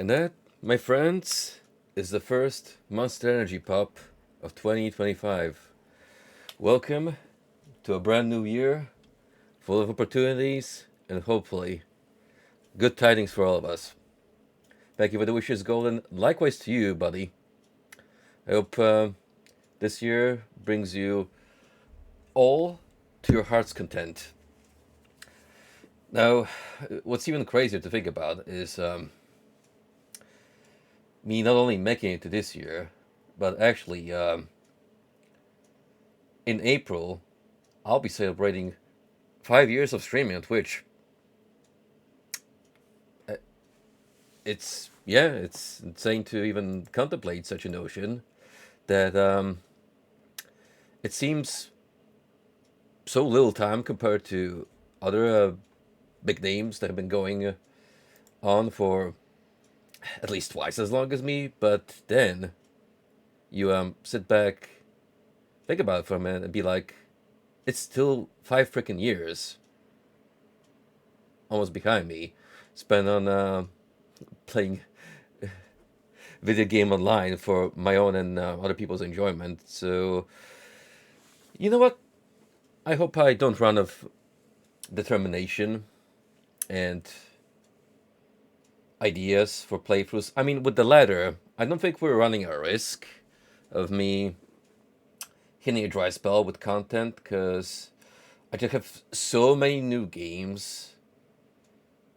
And that, my friends, is the first Monster Energy Pop of 2025. Welcome to a brand new year full of opportunities and hopefully good tidings for all of us. Thank you for the wishes, Golden. Likewise to you, buddy. I hope this year brings you all to your heart's content. Now, what's even crazier to think about is me not only making it to this year, but actually in April, I'll be celebrating 5 years of streaming on Twitch. It's insane to even contemplate such a notion that it seems so little time compared to other big names that have been going on for at least twice as long as me. But then you sit back, think about it for a minute, and be like, it's still 5 freaking years almost behind me spent on playing video game online for my own and other people's enjoyment. So, you know what? I hope I don't run of determination and ideas for playthroughs. I mean, with the latter, I don't think we're running a risk of me hitting a dry spell with content because I just have so many new games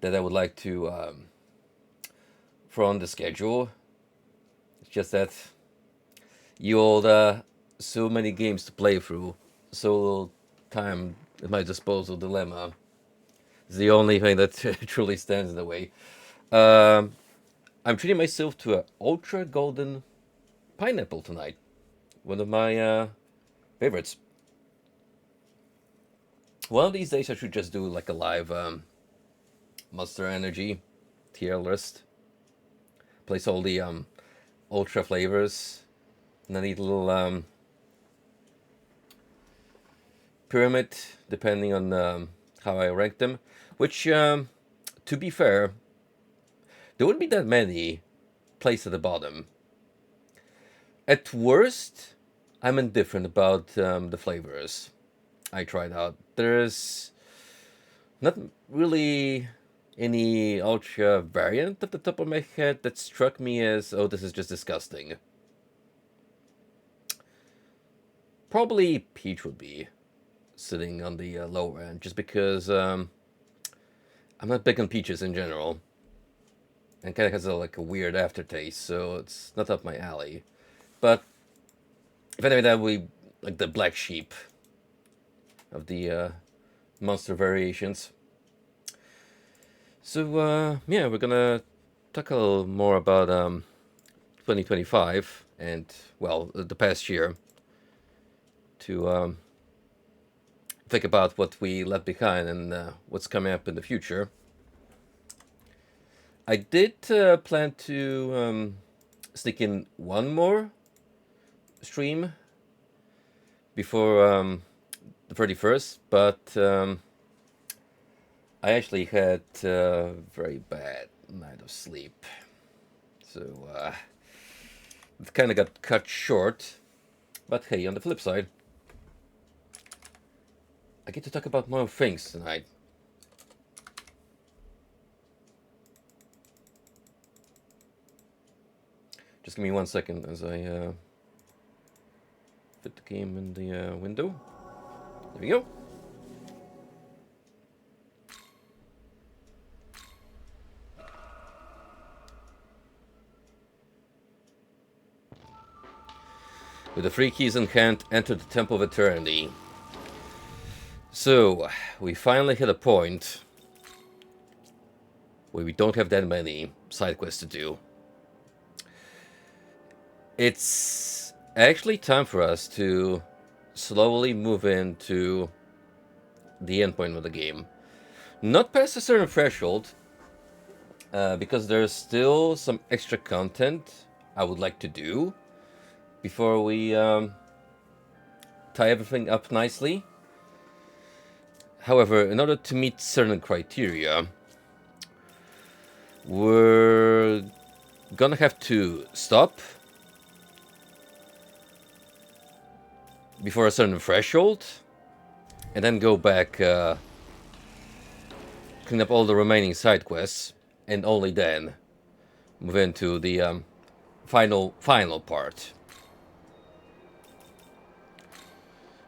that I would like to throw on the schedule. It's just that you old so many games to play through, so little time at my disposal dilemma is the only thing that truly stands in the way. Um, I'm treating myself to a ultra golden pineapple tonight, one of my favorites. One of these days, I should just do like a live Monster Energy tier list. Place all the ultra flavors, and I need a little pyramid depending on how I rank them. Which, to be fair, there wouldn't be that many placed at the bottom. At worst, I'm indifferent about the flavors I tried out. There's not really any ultra variant at the top of my head that struck me as, oh, this is just disgusting. Probably peach would be sitting on the lower end, just because I'm not big on peaches in general, and kind of has like a weird aftertaste, so it's not up my alley. But if anything, that would be like the black sheep of the monster variations. So yeah, we're gonna talk a little more about 2025 and well the past year to think about what we left behind and what's coming up in the future. I did plan to sneak in one more stream before the 31st, but I actually had a very bad night of sleep. So it kind of got cut short. But hey, on the flip side, I get to talk about more things tonight. Just give me 1 second as I fit the game in the window. There we go. With the 3 keys in hand, enter the Temple of Eternity. So, we finally hit a point where we don't have that many side quests to do. It's actually time for us to slowly move into the endpoint of the game. Not past a certain threshold, because there's still some extra content I would like to do before we tie everything up nicely. However, in order to meet certain criteria, we're gonna have to stop before a certain threshold, and then go back, clean up all the remaining side quests, and only then move into the final part.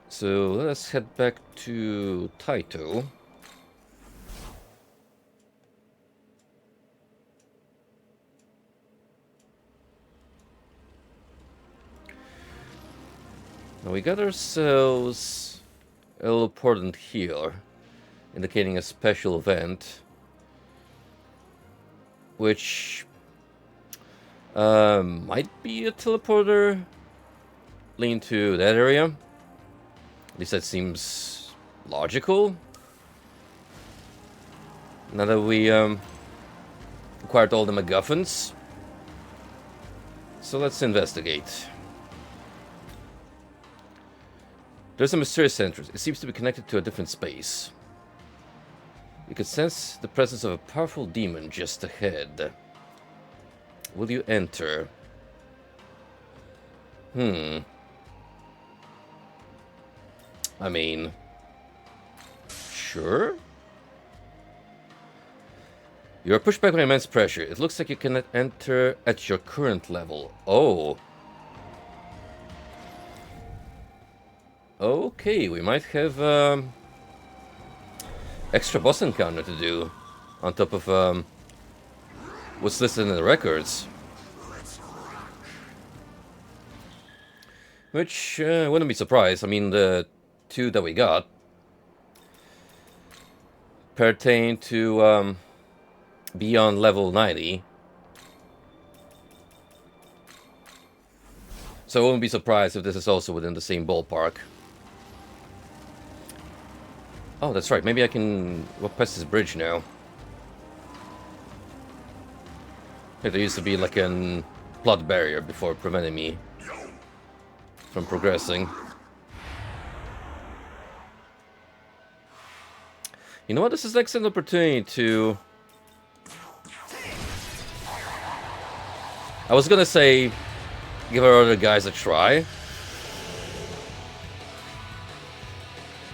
So let's head back to Taito. Now we got ourselves a little portent here, indicating a special event, which might be a teleporter leading to that area. At least that seems logical. Now that we acquired all the MacGuffins, so let's investigate. There's a mysterious entrance. It seems to be connected to a different space. You can sense the presence of a powerful demon just ahead. Will you enter? I mean, sure. You are pushed back by immense pressure. It looks like you cannot enter at your current level. Oh. Okay, we might have extra boss encounter to do on top of what's listed in the records. Which wouldn't be surprised. I mean, the two that we got pertain to beyond level 90. So I wouldn't be surprised if this is also within the same ballpark. Oh, that's right. Maybe I can walk past this bridge now. There used to be like a plot barrier before preventing me from progressing. You know what? This is an excellent opportunity to... I was gonna say, give our other guys a try.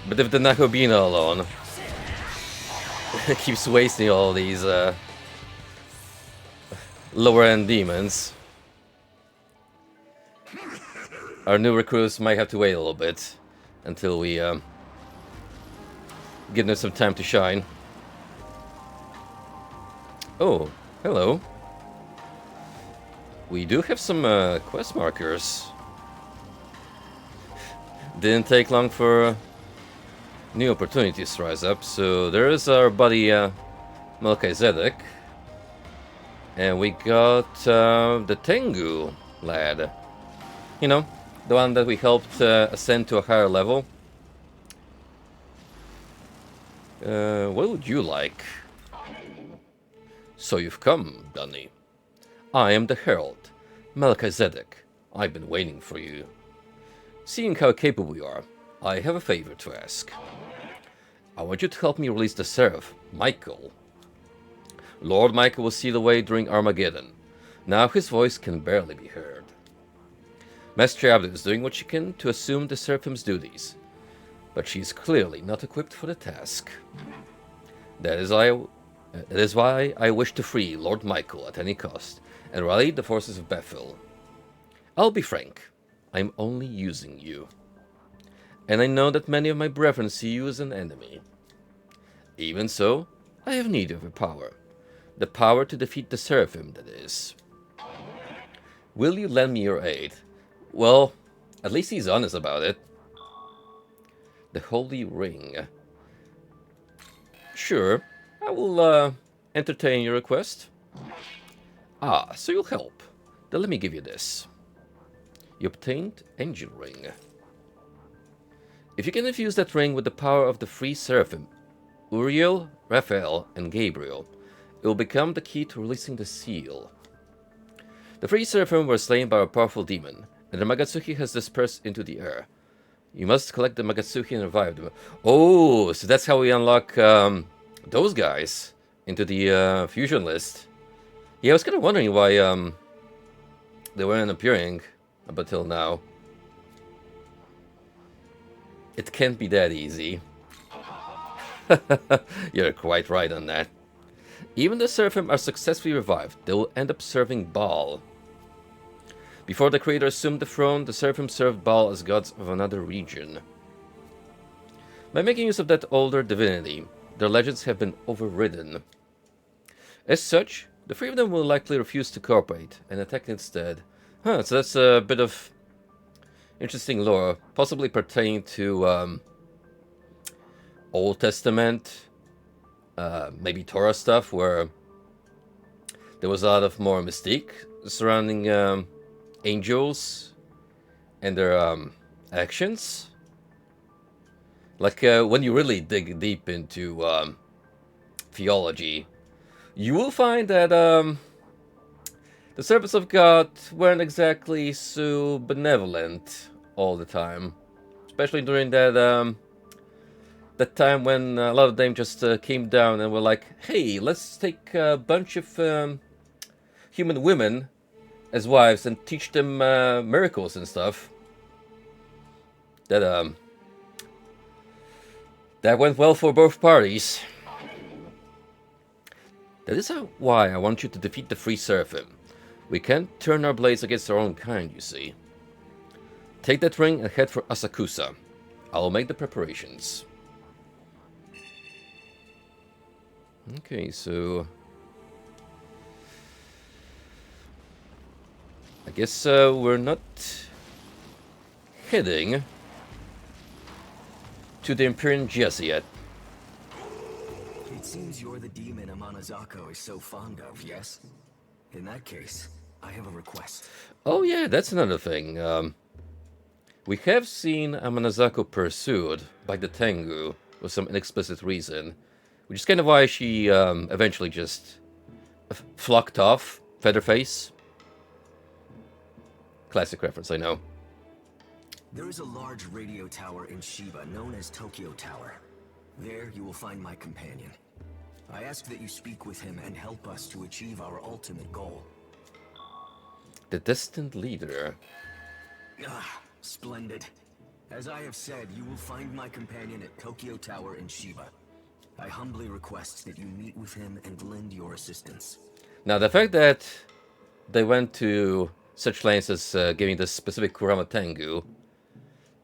But if the Nakobina alone keeps wasting all these lower-end demons, our new recruits might have to wait a little bit until we give them some time to shine. Oh, hello. We do have some quest markers. Didn't take long for new opportunities to rise up. So there is our buddy Melchizedek. And we got the Tengu lad. You know, the one that we helped ascend to a higher level. What would you like? So you've come, Dunny. I am the Herald, Melchizedek. I've been waiting for you. Seeing how capable you are, I have a favor to ask. I want you to help me release the Seraph, Michael. Lord Michael will see the way during Armageddon. Now his voice can barely be heard. Master Abdu is doing what she can to assume the Seraphim's duties, but she is clearly not equipped for the task. That is why I wish to free Lord Michael at any cost and rally the forces of Bethel. I'll be frank, I'm only using you. And I know that many of my brethren see you as an enemy. Even so, I have need of your power. The power to defeat the Seraphim, that is. Will you lend me your aid? Well, at least he's honest about it. The Holy Ring. Sure, I will entertain your request. Ah, so you'll help. Then let me give you this. You obtained Angel Ring. If you can infuse that ring with the power of the three Seraphim, Uriel, Raphael, and Gabriel, it will become the key to releasing the seal. The three Seraphim were slain by a powerful demon, and the Magatsuki has dispersed into the air. You must collect the Magatsuki and revive them. Oh, so that's how we unlock those guys into the fusion list. Yeah, I was kind of wondering why They weren't appearing up until now. It can't be that easy. You're quite right on that. Even the Seraphim are successfully revived. They will end up serving Baal. Before the Creator assumed the throne, the Seraphim served Baal as gods of another region. By making use of that older divinity, their legends have been overridden. As such, the three of them will likely refuse to cooperate and attack instead. So that's a bit of interesting lore, possibly pertaining to Old Testament, maybe Torah stuff, where there was a lot of more mystique surrounding angels and their actions. Like when you really dig deep into theology, you will find that the servants of God weren't exactly so benevolent all the time, especially during that that time when a lot of them just came down and were like, "Hey, let's take a bunch of human women as wives and teach them miracles and stuff." That went well for both parties. That is why I want you to defeat the three Seraphim. We can't turn our blades against our own kind, you see. Take that ring and head for Asakusa. I'll make the preparations. Okay, so I guess we're not heading to the Imperial just yet. It seems you're the demon Amanazako is so fond of, yes? In that case, I have a request. Oh yeah, that's another thing. We have seen Amanazako pursued by the Tengu with some inexplicit reason, which is kind of why she eventually just flocked off, Featherface. Classic reference, I know. There is a large radio tower in Shiba known as Tokyo Tower. There you will find my companion. I ask that you speak with him and help us to achieve our ultimate goal. The distant leader. Ah, splendid. As I have said, you will find my companion at Tokyo Tower in Shiba. I humbly request that you meet with him and lend your assistance. Now, the fact that they went to such lengths as giving this specific Kurama Tengu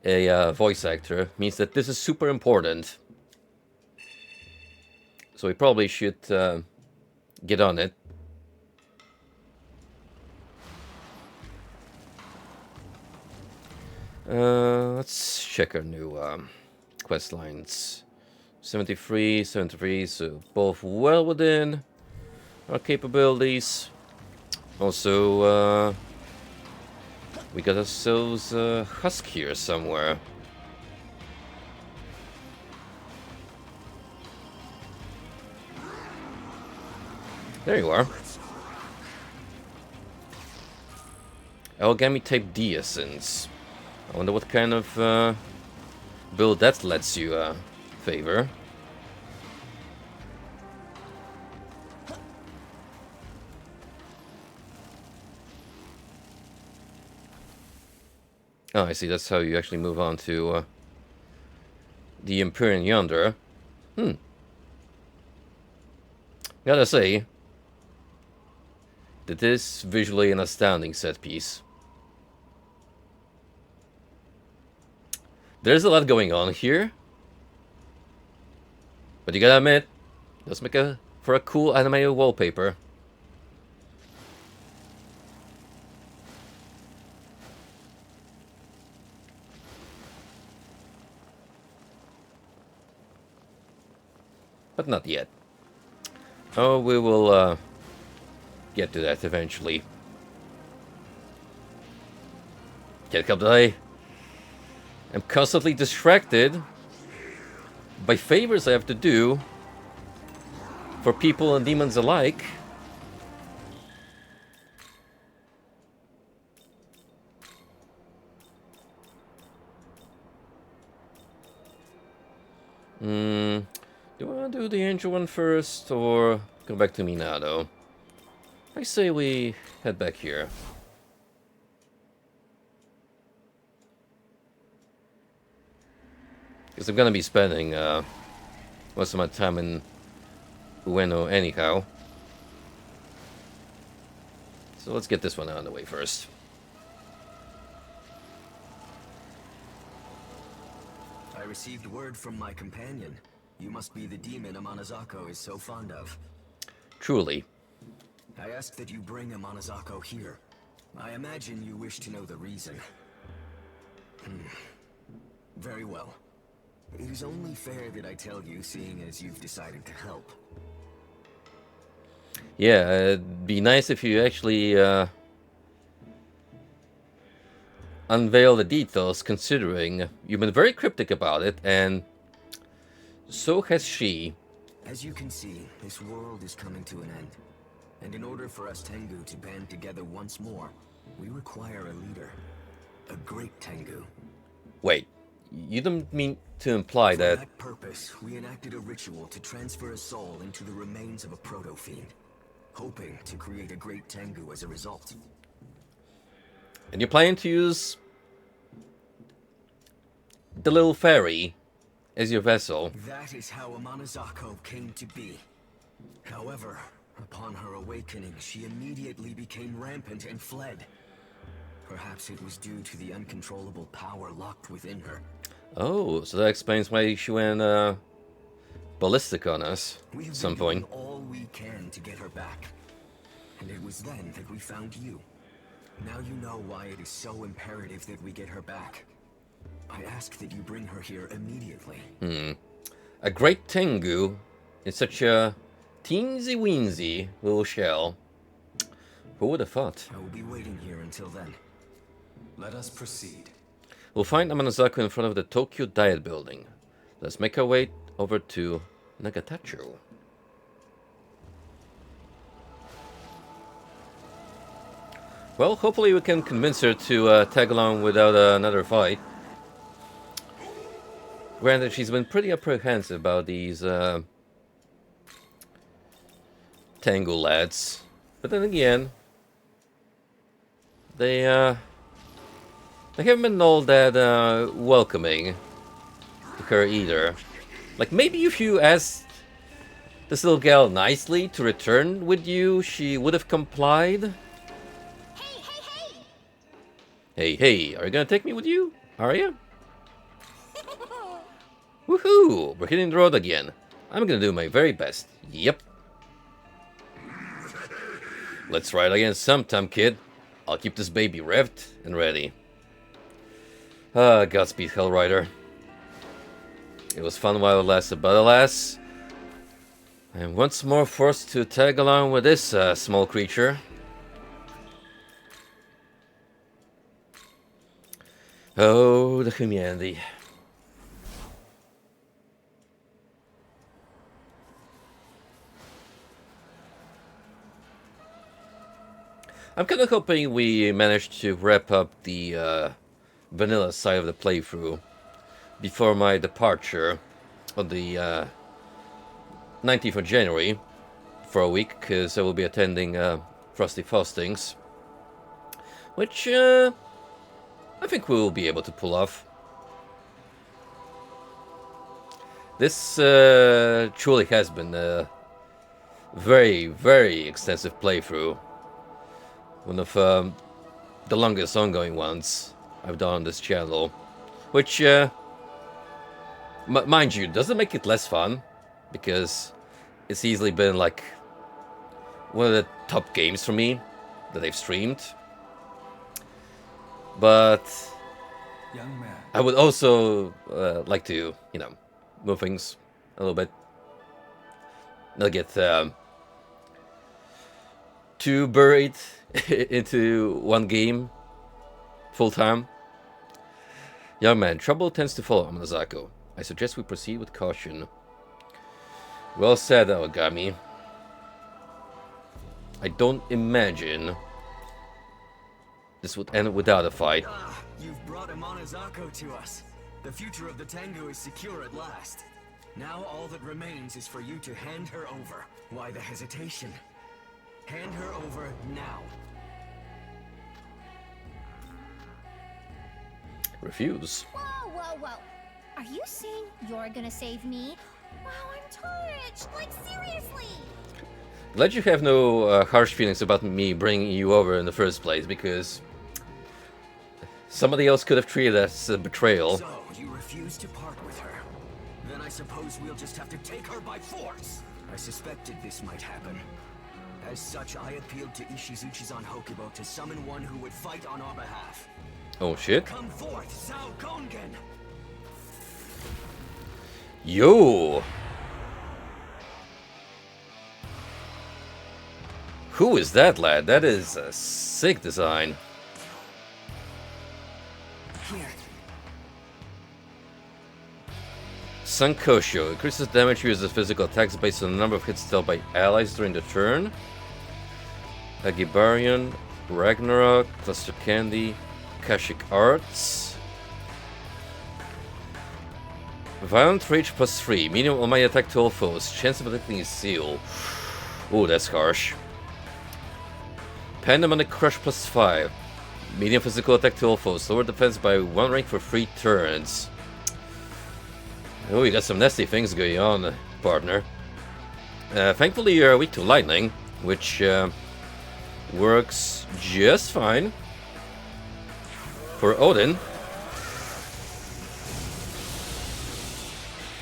a voice actor means that this is super important. So we probably should get on it. Let's check our new quest lines. 73, 73, so both well within our capabilities. Also, we got ourselves a husk here somewhere. There you are. Megami type D essence. I wonder what kind of build that lets you favor. Oh, I see. That's how you actually move on to the Imperium yonder. Gotta say, that is visually an astounding set piece. There's a lot going on here, but you gotta admit, it does make for a cool animated wallpaper. But not yet. Oh, we will get to that eventually. Can't help that I am constantly distracted by favors I have to do for people and demons alike. Do I want to do the angel one first, or go back to Minato? I say we head back here. Because I'm gonna be spending most of my time in Ueno anyhow. So let's get this one out of the way first. I received word from my companion. You must be the demon Amanazako is so fond of. Truly. I ask that you bring Amanazako here. I imagine you wish to know the reason. Very well. It is only fair that I tell you, seeing as you've decided to help. Yeah, it'd be nice if you actually unveil the details, considering you've been very cryptic about it, and so has she. As you can see, this world is coming to an end. And in order for us Tengu to band together once more, we require a leader. A great Tengu. Wait, you don't mean to imply For that... that purpose, we enacted a ritual to transfer a soul into the remains of a proto-fiend, hoping to create a great Tengu as a result. And you're planning to use the little fairy as your vessel. That is how Amanazako came to be. However, upon her awakening, she immediately became rampant and fled. Perhaps it was due to the uncontrollable power locked within her. Oh, so that explains why she went ballistic on us We at some point. doing all we can to get her back. And it was then that we found you. Now you know why it is so imperative that we get her back. I ask that you bring her here immediately. A great Tengu in such a teensy-weensy little shell. Who would have thought? I will be waiting here until then. Let us proceed. We'll find Amanazako in front of the Tokyo Diet Building. Let's make our way over to Nagatacho. Well, hopefully we can convince her to tag along without another fight. Granted, she's been pretty apprehensive about these Tango lads. But then again, they haven't been all that welcoming to her either. Like, maybe if you asked this little gal nicely to return with you, she would have complied. Hey, hey, are you gonna take me with you? Are you? Woohoo! We're hitting the road again. I'm gonna do my very best. Yep. Let's ride again sometime, kid. I'll keep this baby revved and ready. Godspeed, Hellrider. It was fun while it lasted, but alas, I am once more forced to tag along with this small creature. Oh, the humanity. I'm kind of hoping we managed to wrap up the vanilla side of the playthrough before my departure on the 19th of January for a week, because I will be attending Frosty Faustings, which I think we'll be able to pull off. This truly has been a very, very extensive playthrough. One of the longest ongoing ones I've done on this channel. Which, mind you, doesn't make it less fun, because it's easily been like one of the top games for me that I've streamed. But Young man. I would also like to, you know, move things a little bit. Not get too buried into one game full time. Young man, trouble tends to follow Amanazako. I suggest we proceed with caution. Well said, Megami. I don't imagine this would end without a fight. Ah, you've brought Amanazako to us. The future of the Tengu is secure at last. Now all that remains is for you to hand her over. Why the hesitation? Hand her over now. Refuse. Whoa, whoa, whoa. Are you saying you're gonna save me? Wow, I'm touched! Like, seriously! Glad you have no harsh feelings about me bringing you over in the first place, because somebody else could have treated that as a betrayal. So, you refuse to part with her? Then I suppose we'll just have to take her by force! I suspected this might happen. As such, I appealed to Ishizuchi-san Hokubo to summon one who would fight on our behalf. Oh shit. Come forth, Sao Kongen! Yo! Who is that lad? That is a sick design. Here. Sankosho increases damage used as physical attacks based on the number of hits dealt by allies during the turn. Agibarian, Ragnarok, Cluster Candy, Kashik Arts. Violent Rage +3, medium almighty attack to all foes, chance of attacking is seal. Ooh, that's harsh. Pandemonic Crush +5, medium physical attack to all foes, lower defense by 1 rank for 3 turns. Oh, you got some nasty things going on, partner. Thankfully you're weak to lightning, which works just fine for Odin.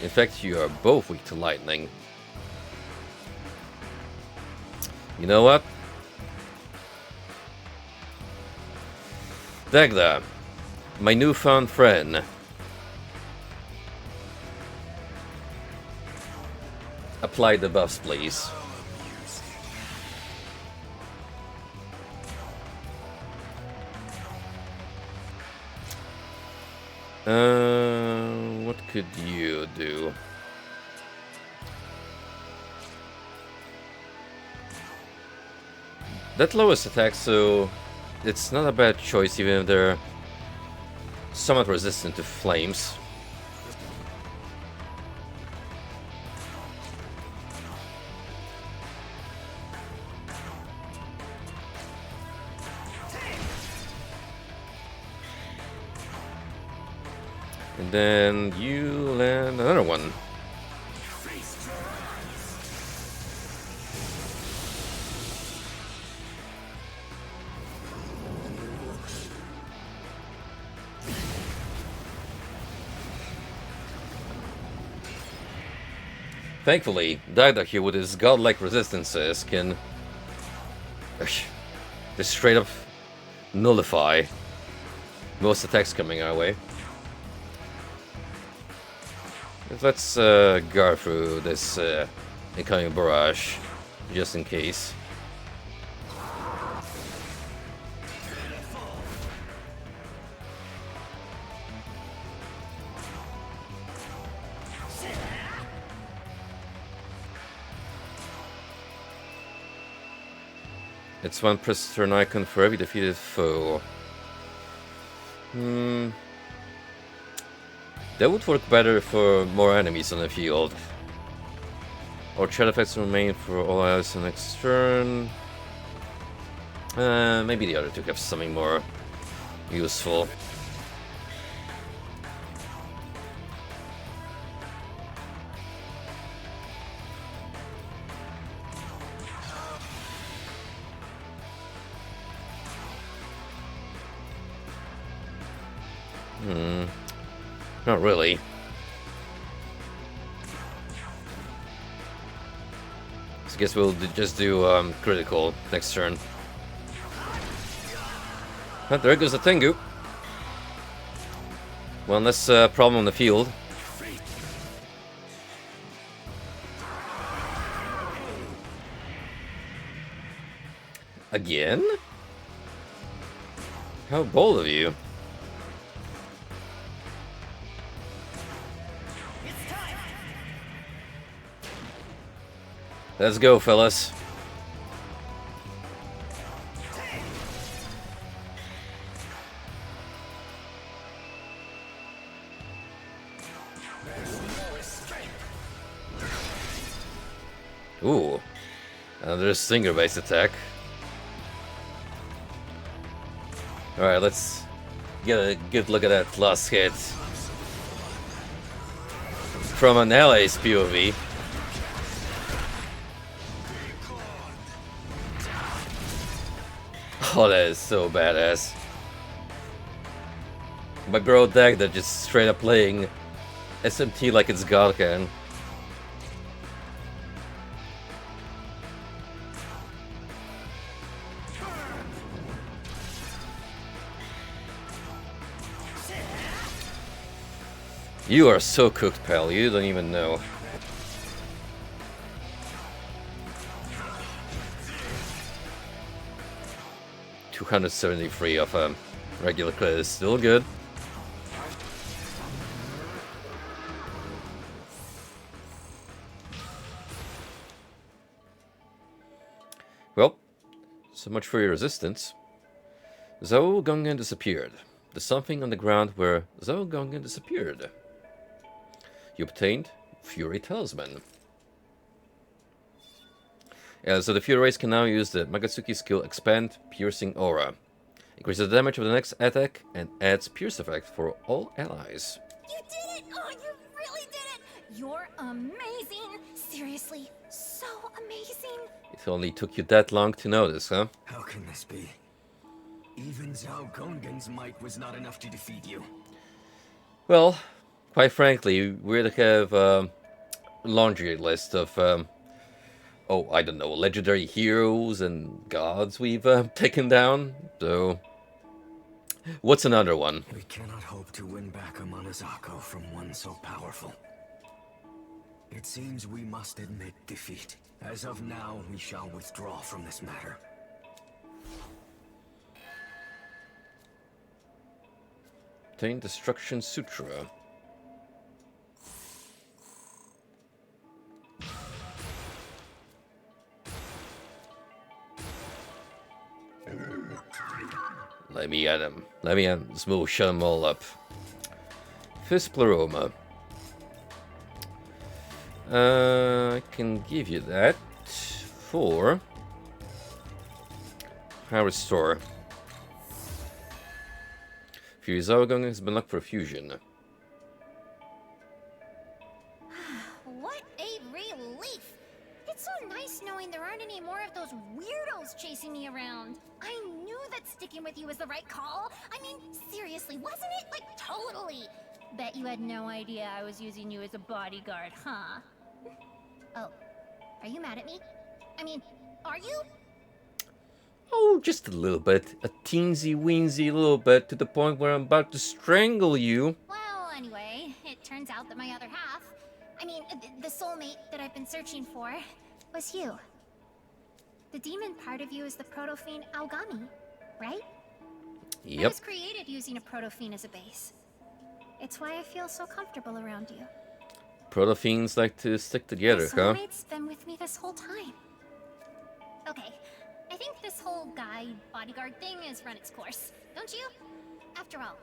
In fact, you are both weak to lightning. You know what? Dagda, my newfound friend. Apply the buffs, please. What could you do? That lowest attack, so it's not a bad choice, even if they're somewhat resistant to flames. And then you land another one. Thankfully, Dagda here with his godlike resistances can just straight up nullify most attacks coming our way. Let's guard through this incoming barrage, just in case. It's one press turn icon for every defeated foe. That would work better for more enemies on the field. Or chat effects remain for all allies the next turn. Maybe the other two have something more useful. Not really. So I guess we'll just do critical next turn. Oh, there goes the Tengu. One less problem on the field. Again? How bold of you. Let's go, fellas. Ooh. Another stinger-based attack. Alright, let's get a good look at that last hit. from an ally's POV. Oh, that is so badass. My bro deck that just straight up playing SMT like it's Godcan. You are so cooked, pal. You don't even know. $273 of regular credit is still good. Well, so much for your resistance. Zhao Gongen disappeared. There's something on the ground where Zhao Gongen disappeared. You obtained Fury Talisman. Yeah, so the Fury Race can now use the Magatsuki skill Expand Piercing Aura. Increases the damage of the next attack and adds Pierce effect for all allies. You did it! Oh, you really did it! You're amazing! Seriously, so amazing! It only took you that long to notice, huh? How can this be? Even Zhao Gongen's might was not enough to defeat you. Well, quite frankly, we'd have a laundry list of, oh, I don't know, legendary heroes and gods we've taken down. So, what's another one? We cannot hope to win back a Monozako from one so powerful. It seems we must admit defeat. As of now, we shall withdraw from this matter. Obtain Destruction Sutra. Let me at him. Let me at him. This will shut them all up. Fist Pleroma. I can give you that for Power Restore. Fury Zaugung has been locked for fusion. What a relief! It's so nice knowing there aren't any more of those weirdos chasing me around. I knew that sticking with you was the right call. I mean, seriously, wasn't it? Like, totally. Bet you had no idea I was using you as a bodyguard, huh? Oh, are you mad at me? I mean, are you? Oh, just a little bit. A teensy-weensy little bit, to the point where I'm about to strangle you. Well, anyway, it turns out that my other half, I mean, the soulmate that I've been searching for, was you. The demon part of you is the proto-fiend Aogami, right? Yep. It was created using a proto-fiend as a base. It's why I feel so comfortable around you. Proto-fiends like to stick together, My huh? soulmate's been with me this whole time. Okay, I think this whole guy bodyguard thing has run its course, don't you? After all,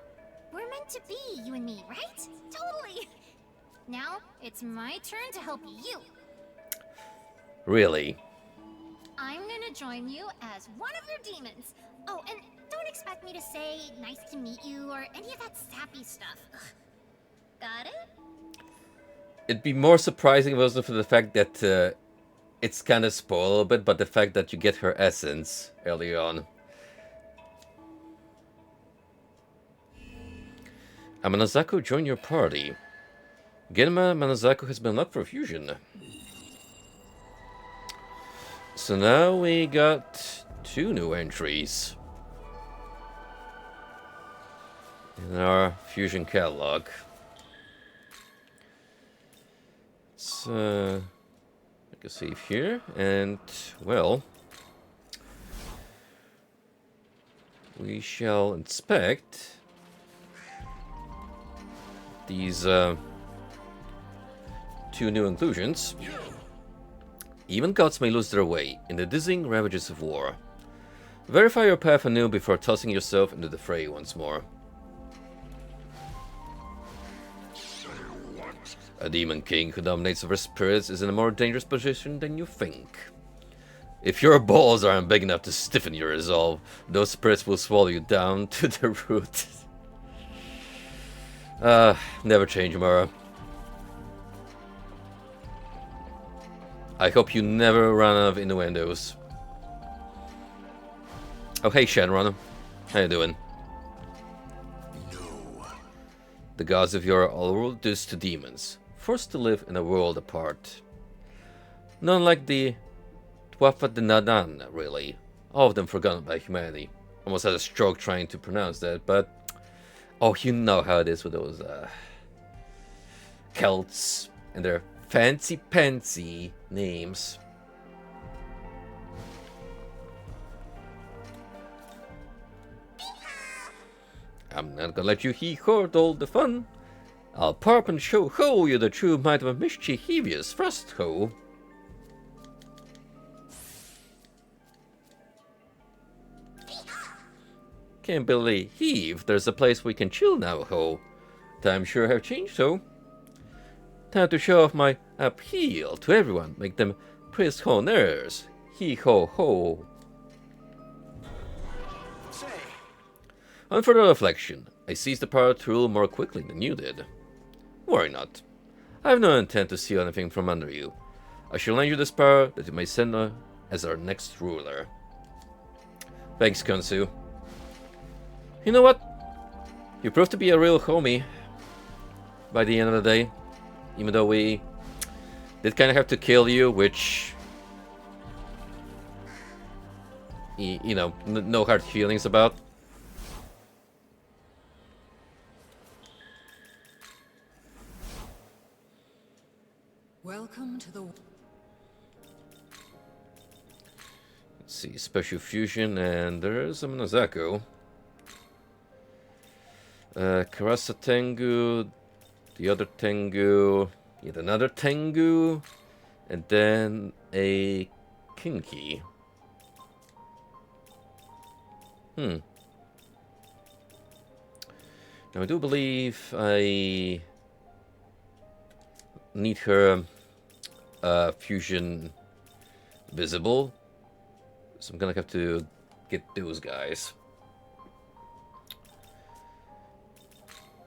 we're meant to be, you and me, right? Totally! Now, it's my turn to help you. Really? I'm gonna join you as one of your demons. Oh, and don't expect me to say nice to meet you or any of that sappy stuff. Ugh. Got it? It'd be more surprising if it wasn't for the fact that it's kind of spoiled a little bit, but the fact that you get her essence early on. A Manazako join your party. Genma Manazako has been locked for fusion. So now we got 2 new entries in our fusion catalog. Let's make a save here, and well, we shall inspect these 2 new inclusions. Even gods may lose their way in the dizzying ravages of war. Verify your path anew before tossing yourself into the fray once more. A demon king who dominates over spirits is in a more dangerous position than you think. If your balls aren't big enough to stiffen your resolve, those spirits will swallow you down to the root. Never change, Mara. I hope you never run out of innuendos. Oh, hey, Shenron. How you doing? No. The gods of your all were reduced to demons, forced to live in a world apart. None like the Tuatha really. All of them forgotten by humanity. Almost had a stroke trying to pronounce that, but... Oh, you know how it is with those, Celts and their fancy-pantsy names. I'm not gonna let you hoard all the fun. I'll pop and show you the true might of a mischievous frost hoe. Can't believe there's a place we can chill now, ho. Times sure have changed, ho. Time to show off my appeal to everyone, make them praise honneurs. Hee ho ho. Say, On further reflection, I seized the power to rule more quickly than you did. Worry not. I have no intent to steal anything from under you. I shall lend you this power that you may send as our next ruler. Thanks, Kunsu. You know what? You proved to be a real homie by the end of the day. Even though we did kind of have to kill you, which... You know, no hard feelings about. Welcome to the... Let's see, Special Fusion, and there's a Monozako. Karasa Tengu, the other Tengu, yet another Tengu, and then a Kinki. Now I do believe I need her fusion visible, so I'm gonna have to get those guys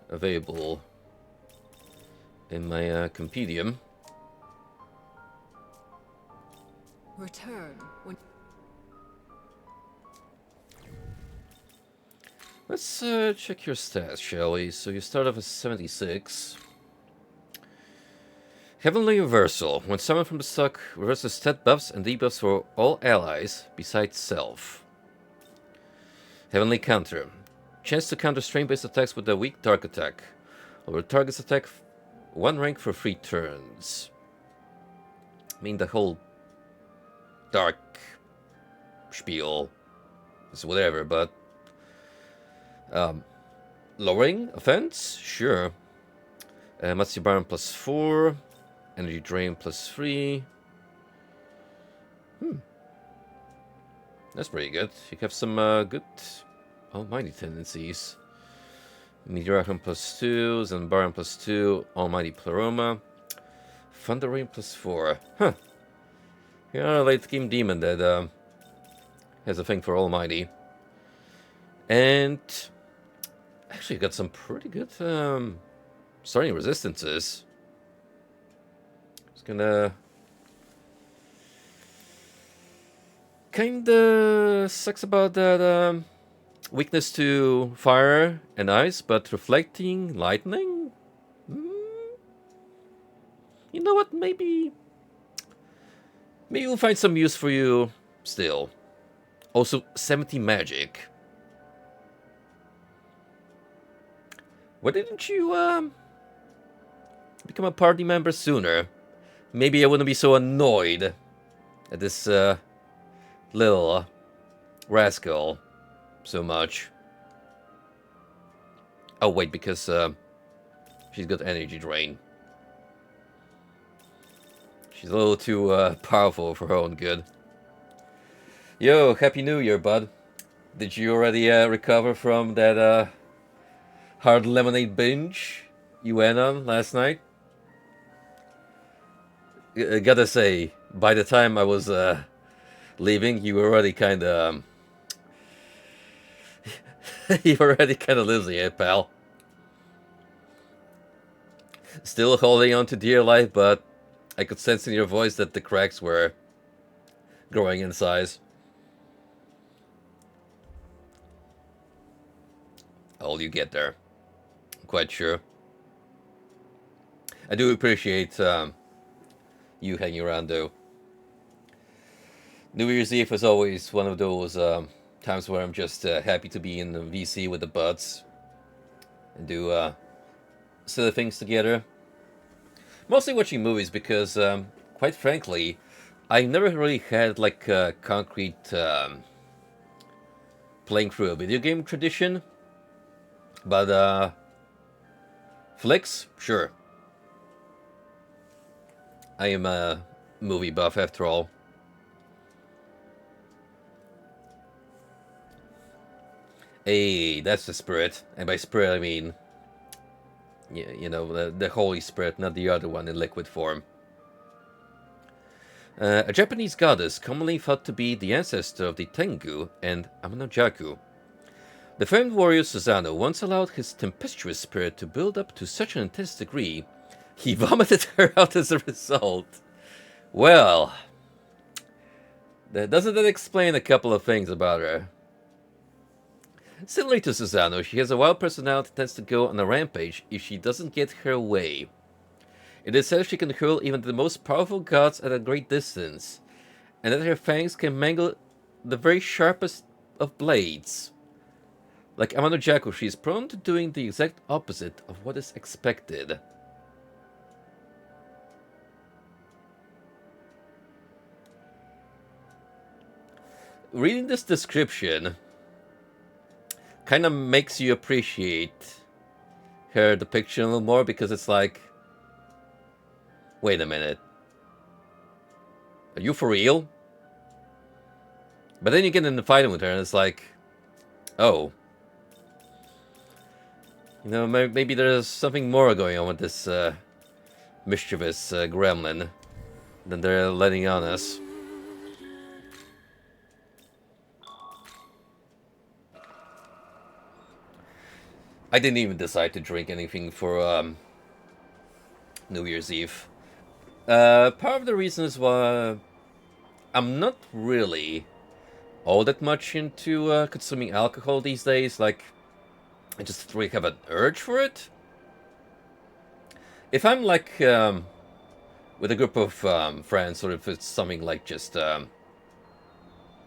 available in my compendium. Return when... Let's check your stats, shall we? So you start off as 76. Heavenly Reversal. When summoned from the stock, reverses stat buffs and debuffs for all allies besides self. Heavenly Counter. Chance to counter strain-based attacks with a weak dark attack. Lower target's attack 1 rank for 3 turns. I mean, the whole dark spiel is whatever, but lowering offense? Sure. Matsu Baron plus 4. Energy Drain plus 3. That's pretty good. You have some good almighty tendencies. Meteoracon plus 2, Zanbaran plus 2, Almighty Pleroma. Thunder Rain plus 4. Huh. You're a late game demon that has a thing for Almighty. And actually got some pretty good starting resistances. Just gonna kinda sucks about that weakness to fire and ice, but reflecting lightning? You know what, maybe we'll find some use for you still. Also 70 magic. Why didn't you become a party member sooner? Maybe I wouldn't be so annoyed at this little rascal so much. Oh wait, because she's got energy drain. She's a little too powerful for her own good. Yo, Happy New Year, bud. Did you already recover from that hard lemonade binge you went on last night? Gotta say, by the time I was leaving, you were already kind of you were already kind of losing it, pal. Still holding on to dear life, but I could sense in your voice that the cracks were growing in size. All you get there. Quite sure. I do appreciate you hanging around, though. New Year's Eve is always one of those times where I'm just happy to be in the VC with the buds and do silly things together. Mostly watching movies because, quite frankly, I never really had like a concrete playing through a video game tradition. But flicks, sure. I am a movie buff after all. Hey, that's the spirit. And by spirit, I mean, you know, the Holy Spirit, not the other one in liquid form. A Japanese goddess commonly thought to be the ancestor of the Tengu and Amanojaku. The famed warrior Susanoo once allowed his tempestuous spirit to build up to such an intense degree, he vomited her out as a result. Well, doesn't that explain a couple of things about her? Similar to Susanoo, she has a wild personality that tends to go on a rampage if she doesn't get her way. It is said she can hurl even the most powerful gods at a great distance, and that her fangs can mangle the very sharpest of blades. Like Amanojaku, she is prone to doing the exact opposite of what is expected. Reading this description kind of makes you appreciate her depiction a little more, because it's like, wait a minute, are you for real? But then you get in the fighting with her and it's like, oh, you know, maybe there's something more going on with this mischievous gremlin than they're letting on us. I didn't even decide to drink anything for New Year's Eve. Part of the reason is why I'm not really all that much into consuming alcohol these days. Like, I just really have an urge for it. If I'm like with a group of friends, or if it's something like just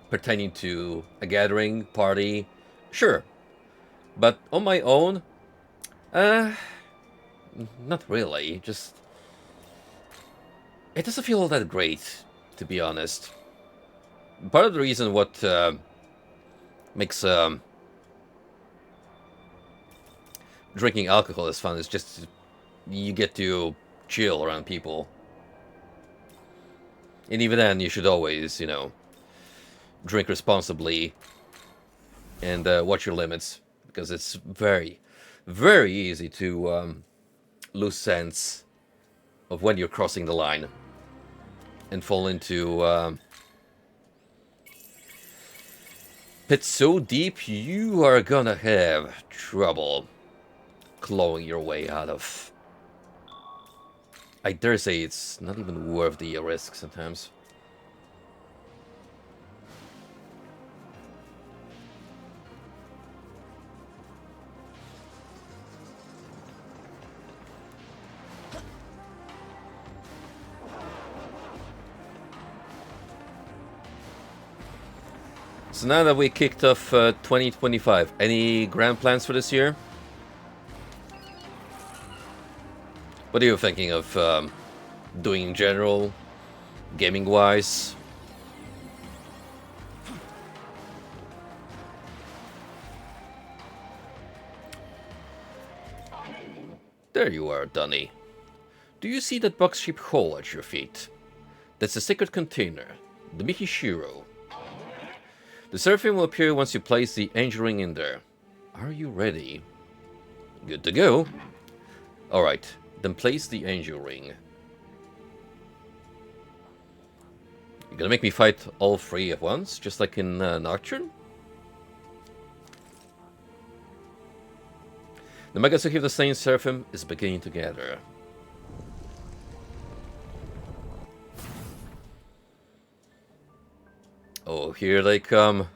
pertaining to a gathering, party, sure. But on my own, not really. Just, it doesn't feel all that great, to be honest. Part of the reason what makes drinking alcohol is fun is just you get to chill around people. And even then, you should always, you know, drink responsibly and watch your limits. Because it's very, very easy to lose sense of when you're crossing the line and fall into pits so deep you are gonna have trouble clawing your way out of. I dare say it's not even worth the risk sometimes. So now that we kicked off 2025, any grand plans for this year? What are you thinking of doing in general, gaming-wise? There you are, Dunny. Do you see that box-shaped hole at your feet? That's a sacred container, the Mihishiro. The seraphim will appear once you place the angel ring in there. Are you ready? Good to go. Alright, then place the angel ring. You're gonna make me fight all three at once, just like in Nocturne? The Megasuki of the Slain Seraphim is beginning to gather. Oh, here they come.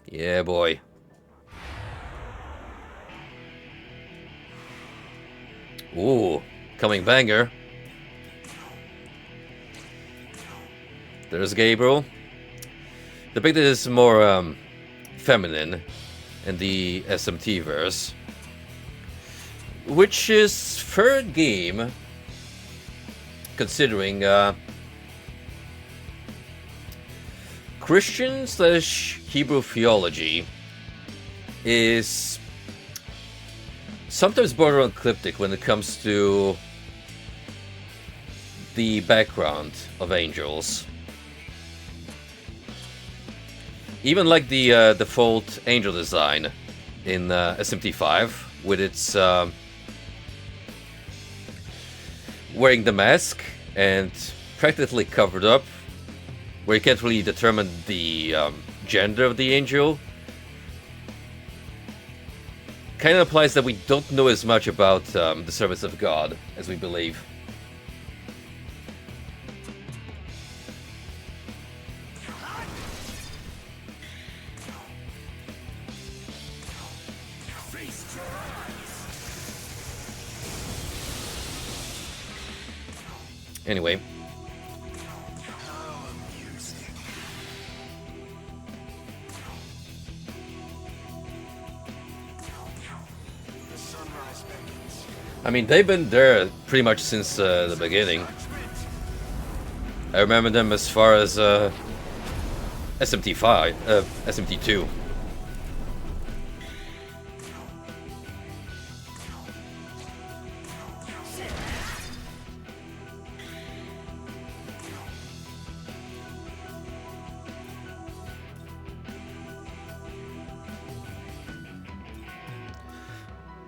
Yeah, boy. Ooh, coming banger. There's Gabriel. The bit is more feminine in the SMT verse, which is third game, considering Christian/Hebrew theology is sometimes borderline cryptic when it comes to the background of angels. Even like the default angel design in SMT5, with its wearing the mask and practically covered up, where you can't really determine the gender of the angel, kind of implies that we don't know as much about the service of God as we believe. Anyway. I mean, they've been there pretty much since the beginning. I remember them as far as SMT5, SMT2.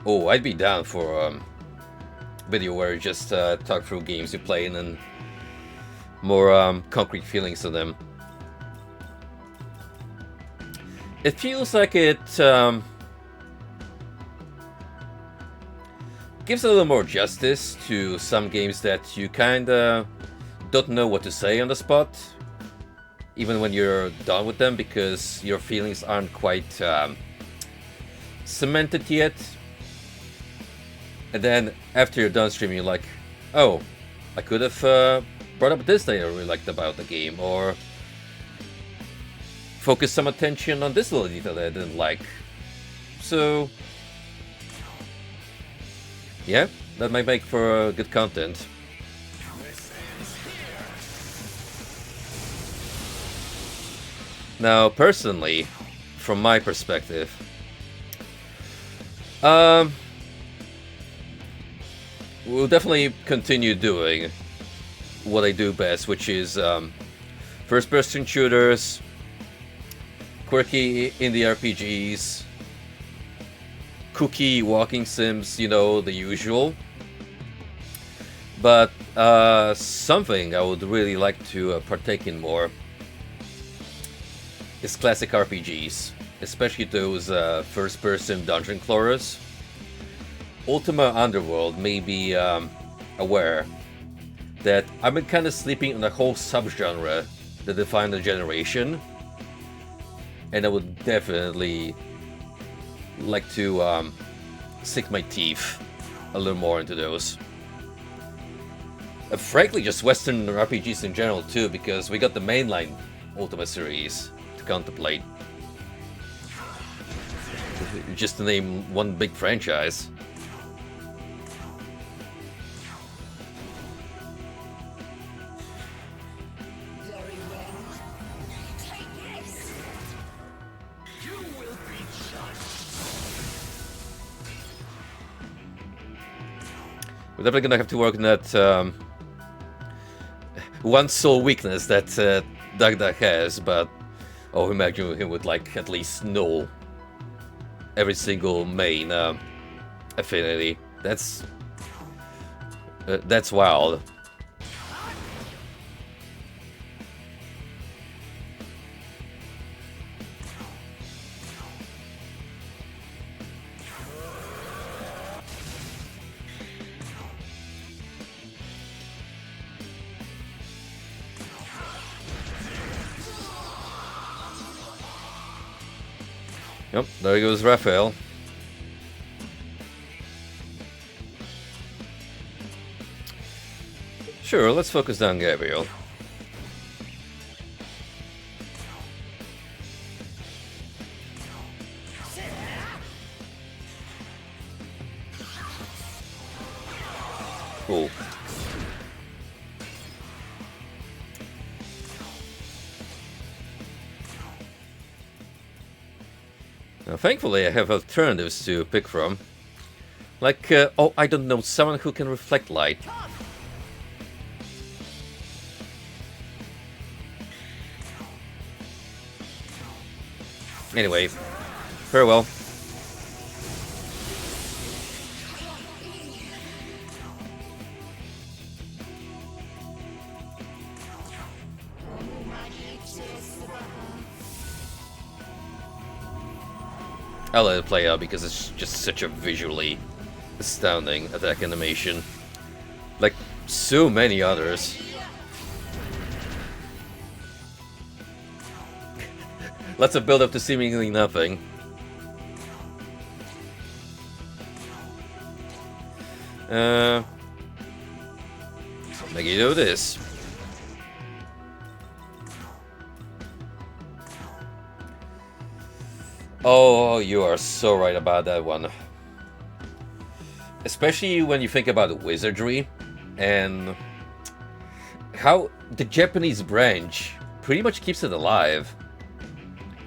Oh, I'd be down for video where you just talk through games you play and then more concrete feelings of them. It feels like it gives a little more justice to some games that you kinda don't know what to say on the spot, even when you're done with them, because your feelings aren't quite cemented yet. And then after you're done streaming, you're like, oh, I could have brought up this thing I really liked about the game, or focused some attention on this little detail that I didn't like. So, yeah, that might make for good content. Now, personally, from my perspective, we'll definitely continue doing what I do best, which is first-person shooters, quirky indie RPGs, cookie walking sims, you know, the usual. But something I would really like to partake in more is classic RPGs, especially those first-person dungeon crawlers. Ultima Underworld may be aware that I've been kind of sleeping on a whole subgenre that defined the generation, and I would definitely like to sink my teeth a little more into those. Frankly, just Western RPGs in general too, because we got the mainline Ultima series to contemplate. Just to name one big franchise. We're definitely gonna have to work on that one sole weakness that Dagda has, but oh, imagine him with like at least know every single main affinity. That's wild. Yep, there goes Raphael. Sure, let's focus down Gabriel. Cool. Now, thankfully, I have alternatives to pick from. Like, oh, I don't know, someone who can reflect light. Anyway, farewell. I'll let it play out because it's just such a visually astounding attack animation. Like so many others. Lots of build up to seemingly nothing. Make you do this. Oh, you are so right about that one. Especially when you think about wizardry and how the Japanese branch pretty much keeps it alive,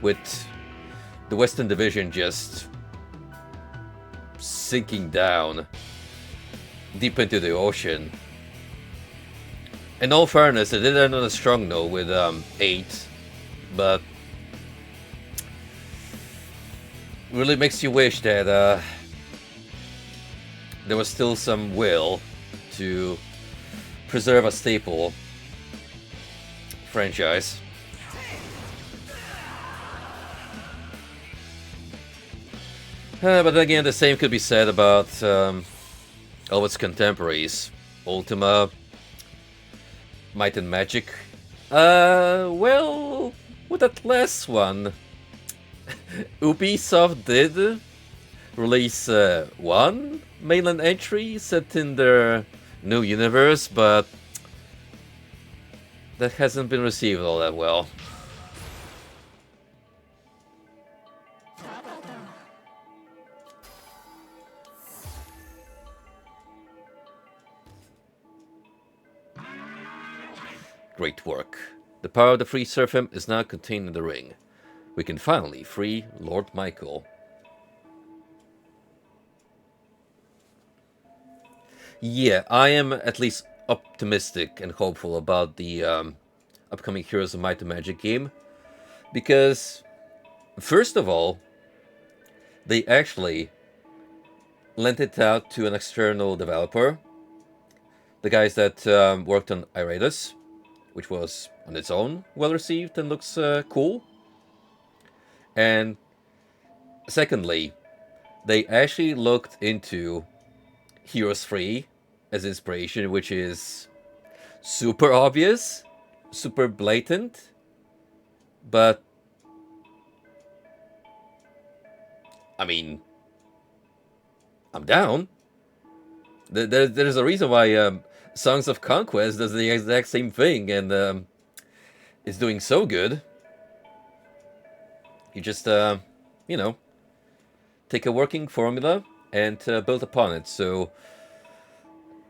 with the Western Division just sinking down deep into the ocean. In all fairness, they did another strong note with 8, but really makes you wish that there was still some will to preserve a staple franchise. But again, the same could be said about all its contemporaries. Ultima, Might and Magic. Well, with that last one, Ubisoft did release one mainland entry set in their new universe, but that hasn't been received all that well. Great work. The power of the free Seraphim is now contained in the ring. We can finally free Lord Michael. Yeah, I am at least optimistic and hopeful about the upcoming Heroes of Might and Magic game. Because, first of all, they actually lent it out to an external developer. The guys that worked on Iratus, which was on its own well received and looks cool. And secondly, they actually looked into Heroes 3 as inspiration, which is super obvious, super blatant, but I mean, I'm down. There's a reason why Songs of Conquest does the exact same thing and is doing so good. You just, you know, take a working formula and build upon it. So,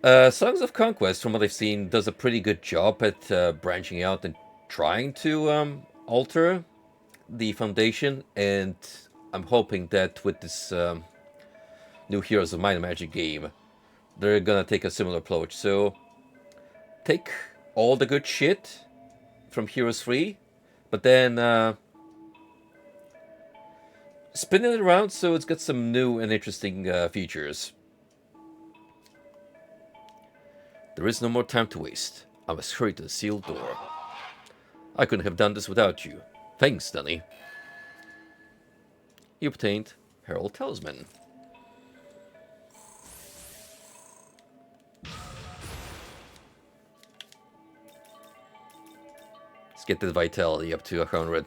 Songs of Conquest, from what I've seen, does a pretty good job at branching out and trying to alter the foundation. And I'm hoping that with this new Heroes of Might and Magic game, they're gonna take a similar approach. So, take all the good shit from Heroes 3, but then spin it around so it's got some new and interesting features. There is no more time to waste. I must hurry to the sealed door. I couldn't have done this without you. Thanks, Dunny. You obtained Herald Talisman. Let's get the vitality up to 100.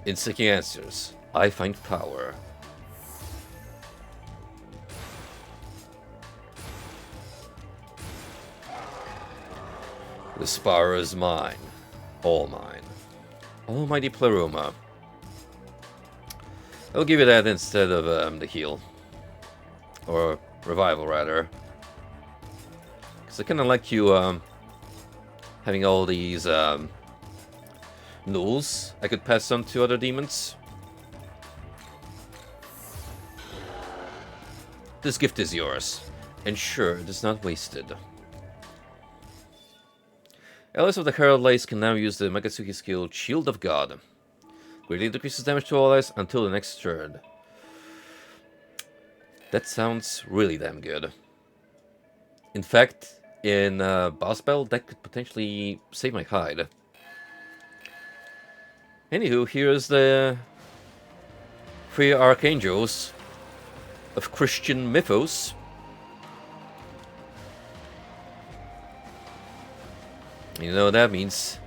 In seeking answers, I find power. This power is mine. All mine. Almighty Pleroma. I'll give you that instead of the heal. Or revival, rather. Because I kind of like you having all these nulls I could pass on to other demons. This gift is yours. Ensure it is not wasted. Allies of the Herald Lace can now use the Megatsuki skill Shield of God. Greatly decreases damage to allies until the next turn. That sounds really damn good. In fact, in boss battle, that could potentially save my hide. Anywho, here's the 3 archangels of Christian mythos. You know what that means.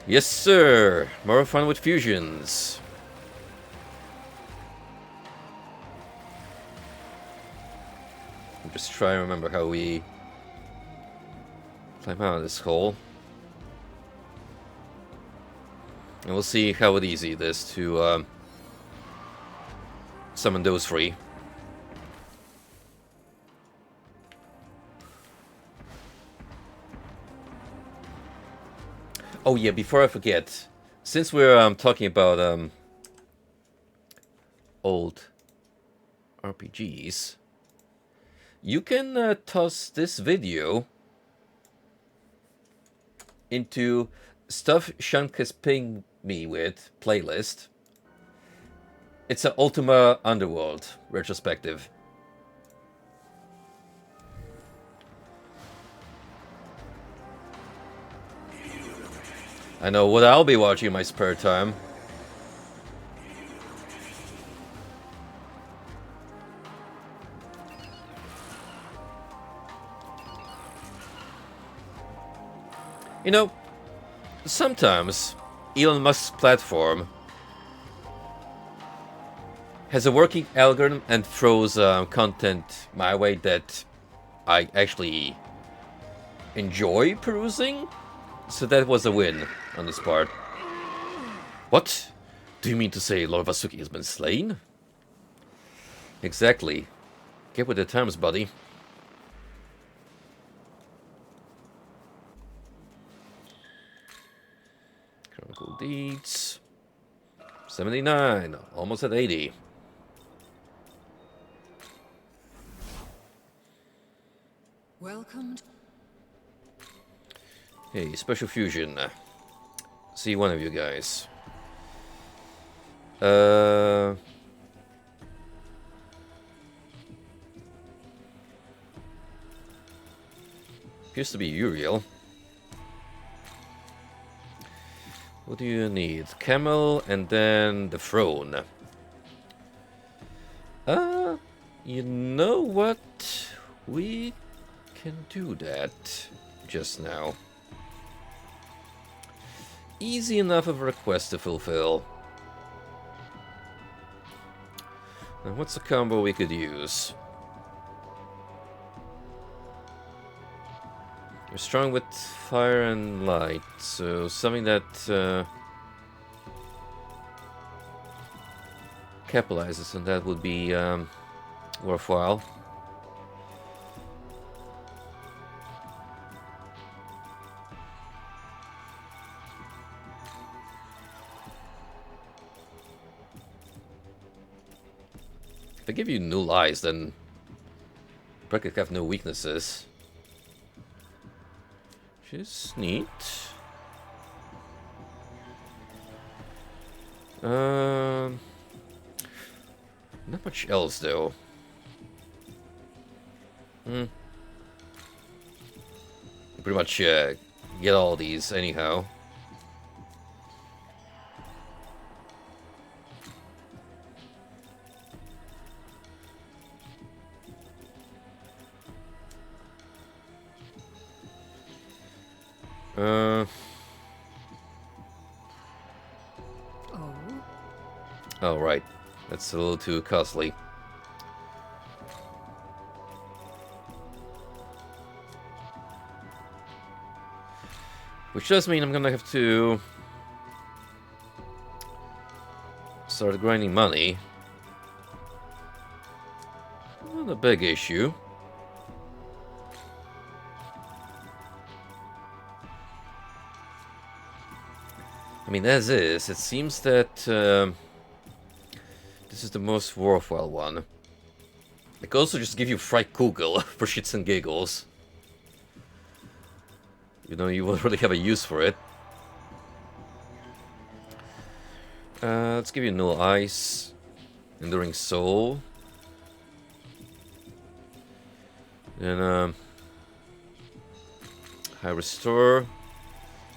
Yes, sir! More fun with fusions. I'm just trying to remember how we climb out of this hole. And we'll see how easy it is to summon those 3. Oh yeah, before I forget, since we're talking about old RPGs, you can toss this video into Stuff Shunk has pinged me with playlist. It's an Ultima Underworld retrospective. I know what I'll be watching in my spare time. You know, sometimes Elon Musk's platform has a working algorithm and throws content my way that I actually enjoy perusing. So that was a win on this part. What? Do you mean to say Lord Vasuki has been slain? Exactly. Get with the times, buddy. Chronicle Deeds. 79. Almost at 80. Welcome. Hey, Special Fusion. See one of you guys. Appears to be Uriel. What do you need? Camel and then the throne. You know what? We can do that just now. Easy enough of a request to fulfill. Now, what's a combo we could use? You're strong with fire and light, so something that capitalizes on that would be worthwhile. If I give you null eyes, then Breckett have no weaknesses. Which is neat. Not much else though. Pretty much get all these anyhow. Oh, right. That's a little too costly. Which does mean I'm gonna have to start grinding money. Not a big issue. I mean, as is, it seems that this is the most worthwhile one. I could also just give you fried kugel for shits and giggles. You know, you won't really have a use for it. Let's give you null ice, enduring soul, then high restore,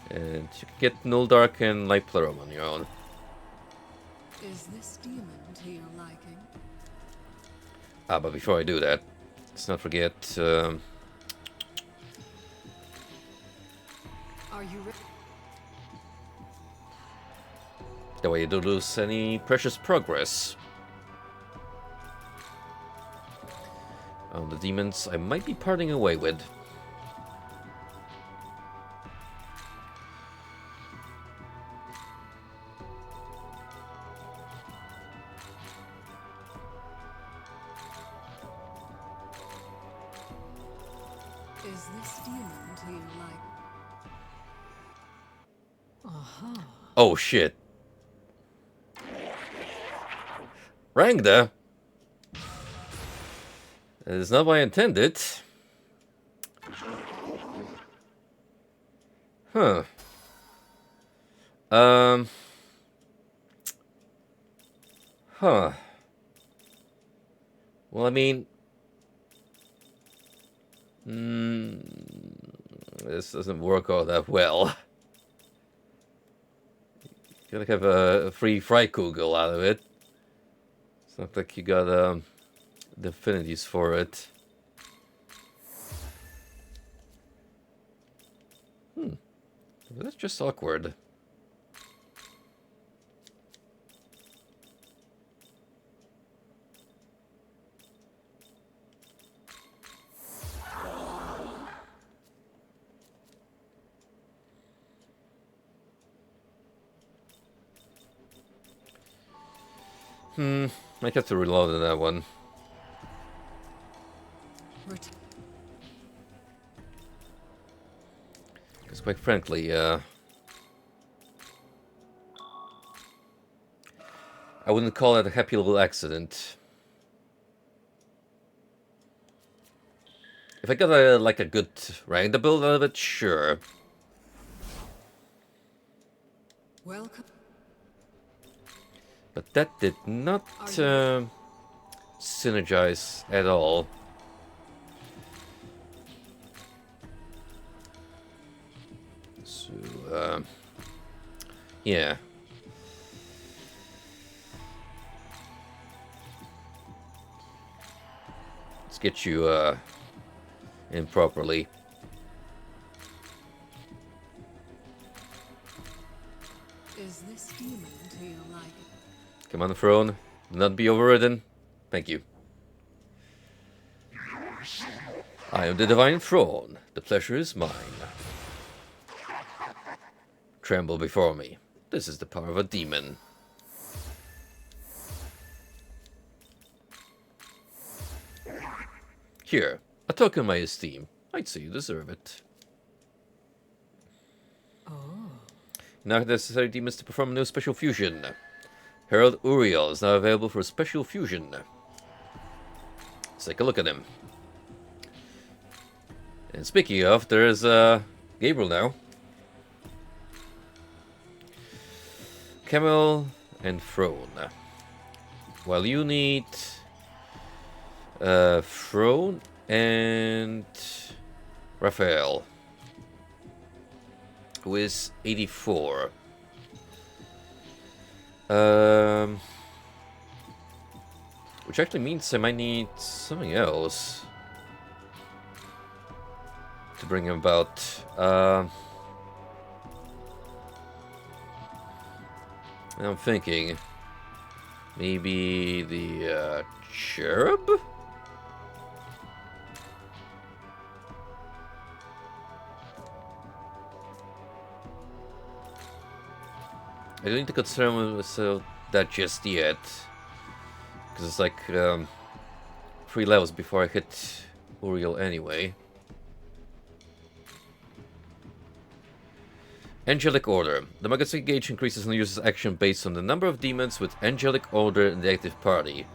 and you can get null dark and light pleroma on your own. Is this demon to your liking? Ah, but before I do that, let's not forget. Are you ready? That way you don't lose any precious progress. The demons I might be parting away with. Is this demon to your liking? Oh shit. Rangda? That is not what I intended. Huh. Huh. Well, I mean... this doesn't work all that well. You gotta have a free Freikugel out of it. It's not like you got the affinities for it. That's just awkward. Might have to reload on that one. Because quite frankly, I wouldn't call it a happy little accident. If I got like a good random build out of it, sure. Welcome. But that did not synergize at all. So, yeah. Let's get you in properly. Is this demon to your liking? Come on, throne. Do not be overridden. Thank you. I am the divine throne. The pleasure is mine. Tremble before me. This is the power of a demon. Here, a token of my esteem. I'd say you deserve it. Now necessary demons to perform a new special fusion. Herald Uriel is now available for a special fusion. Let's take a look at him. And speaking of, there's Gabriel now. Camel and Throne. While you need Throne and Raphael, who is 84. Which actually means I might need something else to bring him about. I'm thinking. Maybe the cherub? I don't need to concern myself that just yet. Because it's like 3 levels before I hit Uriel anyway. Angelic Order. The magazine gauge increases on the user's action based on the number of demons with Angelic Order in the active party.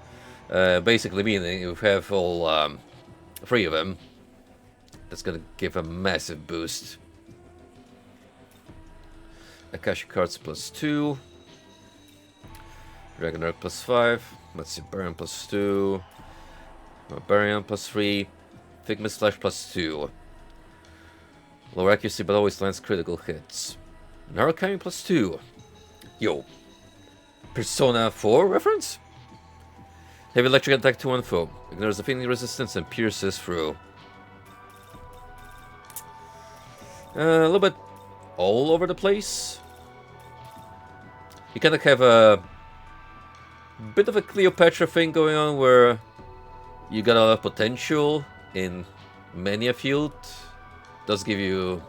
Basically meaning if we have all 3 of them, that's gonna give a massive boost. Akashic Cards +2. Dragonarch +5. Let's see, Baron +2. Barbarian +3. Figma Slash +2. Lower accuracy but always lands critical hits. Narukami +2. Yo. Persona 4 reference? Heavy electric attack to one foe. Ignores offending resistance and pierces through. A little bit all over the place. You kind of have a bit of a Cleopatra thing going on where you got a lot of potential in many a field. Does give you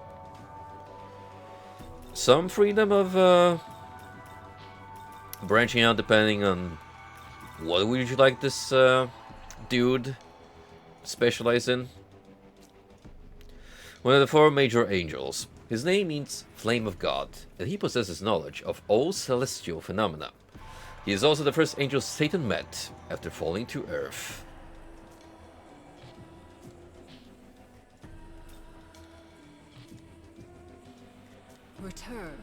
some freedom of branching out depending on what would you like this dude specialize in. One of the 4 major angels. His name means Flame of God, and he possesses knowledge of all celestial phenomena. He is also the first angel Satan met after falling to Earth. Return.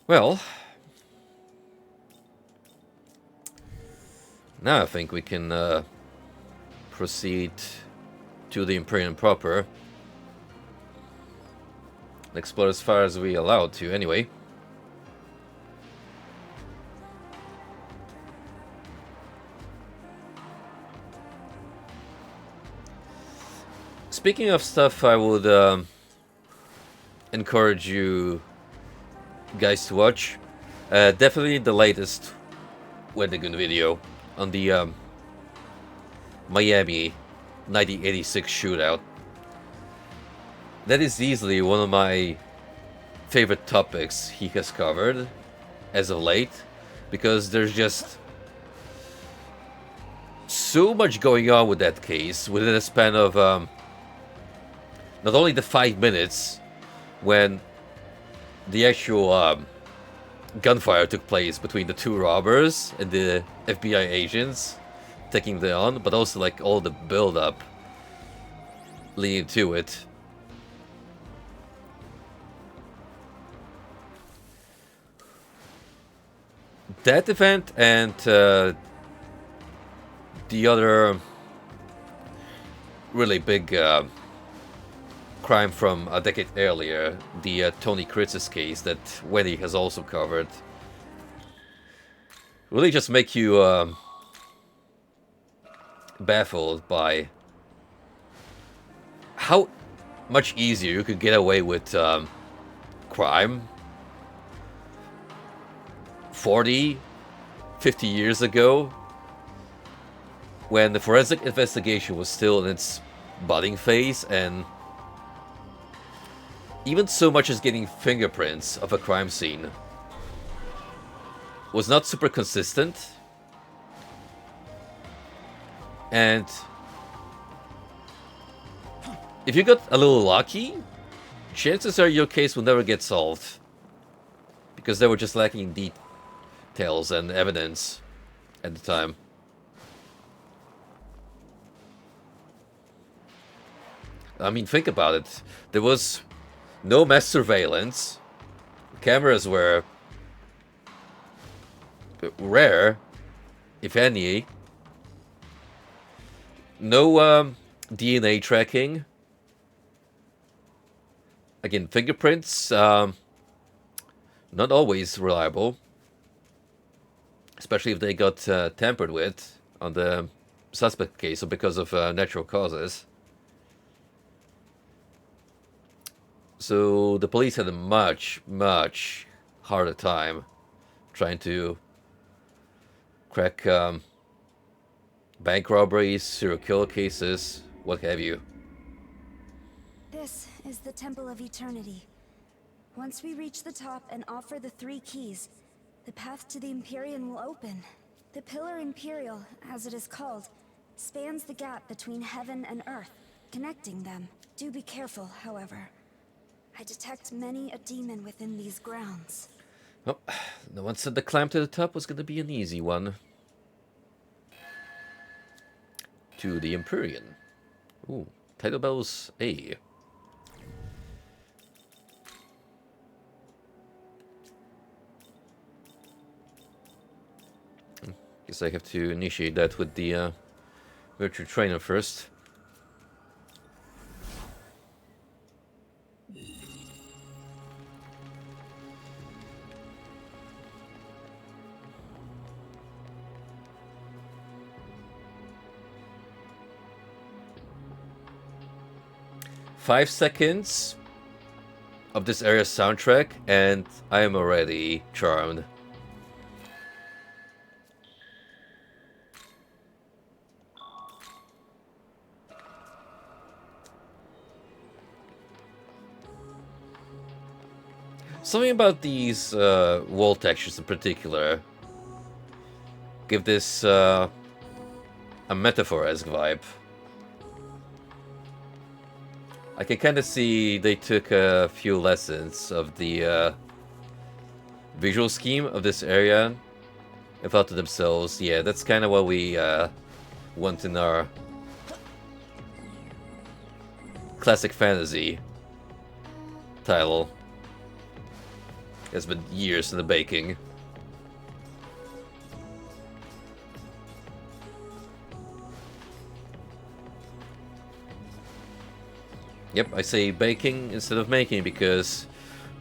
Well, now I think we can proceed to the Imperium proper. Explore as far as we allowed to, anyway. Speaking of stuff I would encourage you guys to watch, definitely the latest Wendigoon video on the Miami 1986 shootout. That is easily one of my favorite topics he has covered as of late, because there's just so much going on with that case within a span of not only the 5 minutes when the actual gunfire took place between the 2 robbers and the FBI agents taking them on, but also like all the build-up leading to it. That event and the other really big crime from a decade earlier, the Tony Kritz's case that Wendy has also covered, really just make you baffled by how much easier you could get away with crime 40, 50 years ago, when the forensic investigation was still in its budding phase, and even so much as getting fingerprints of a crime scene was not super consistent. And if you got a little lucky, chances are your case will never get solved, because they were just lacking details and evidence at the time. I mean, think about it. There was no mass surveillance. Cameras were rare, if any. No DNA tracking. Again, fingerprints, not always reliable. Especially if they got tampered with on the suspect case, or because of natural causes. So the police had a much, much harder time trying to crack bank robberies, serial killer cases, what have you. This is the Temple of Eternity. Once we reach the top and offer the 3 keys, the path to the Empyrean will open. The Pillar Imperial, as it is called, spans the gap between heaven and earth, connecting them. Do be careful, however. I detect many a demon within these grounds. Oh, no one said the climb to the top was going to be an easy one. To the Empyrean. Ooh, title bells A. Guess I have to initiate that with the virtual trainer first. Five seconds of this area's soundtrack, and I am already charmed. Something about these wall textures in particular give this a metaphor-esque vibe. I can kind of see they took a few lessons of the visual scheme of this area and thought to themselves, yeah, that's kind of what we want in our classic fantasy title. It's been years in the baking. Yep, I say baking instead of making because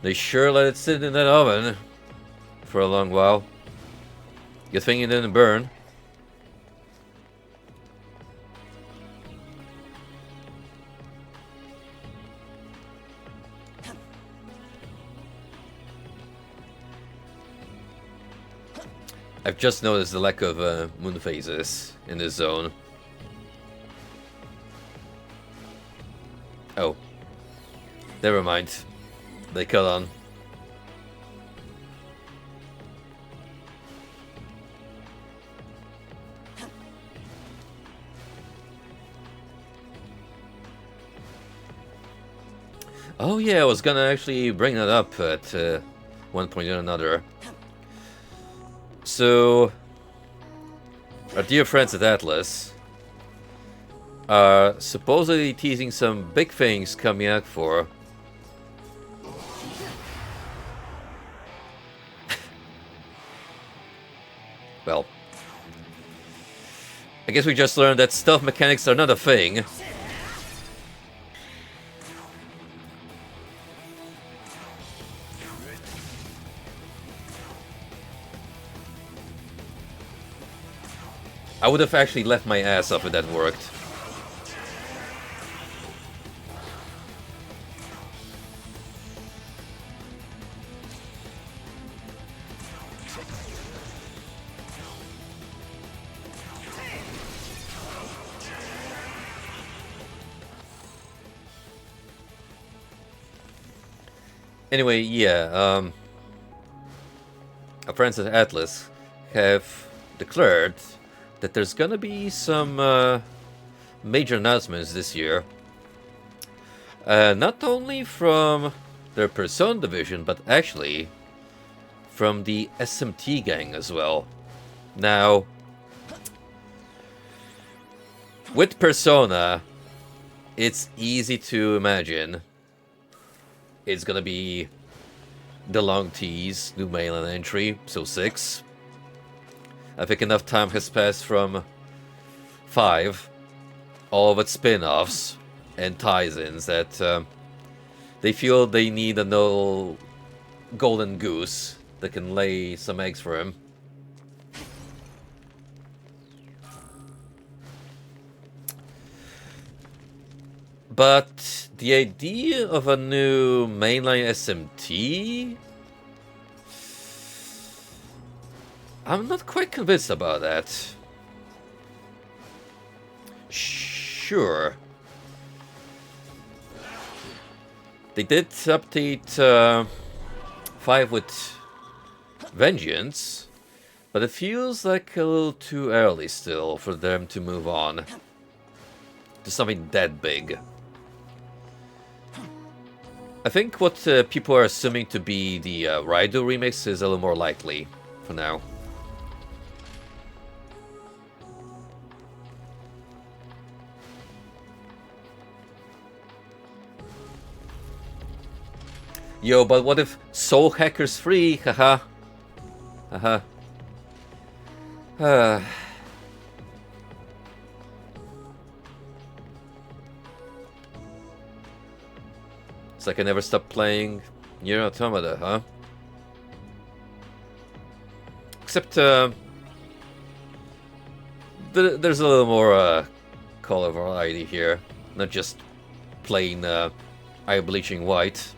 they sure let it sit in that oven for a long while. Good thing it didn't burn. I've just noticed the lack of moon phases in this zone. Oh. Never mind. They cut on. Oh yeah, I was gonna actually bring that up at one point or another. So, our dear friends at Atlas are supposedly teasing some big things coming out for well, I guess we just learned that stealth mechanics are not a thing. I would have actually left my ass up if that worked. Anyway, yeah, our friends at Atlas have declared that there's gonna be some major announcements this year. Not only from their Persona division, but actually from the SMT gang as well. Now, with Persona, it's easy to imagine it's gonna be the long tease, new mainland entry, so 6. I think enough time has passed from 5, all of its spin-offs and ties-ins, that they feel they need a no golden goose that can lay some eggs for him. But the idea of a new mainline SMT, I'm not quite convinced about that. Sure. They did update 5 with Vengeance, but it feels like a little too early still for them to move on to something that big. I think what people are assuming to be the Raido remix is a little more likely for now. Yo, but what if Soul Hacker's free? Haha. Haha. It's like I never stopped playing Nier Automata, huh? Except, there's a little more color variety here. Not just plain eye bleaching white.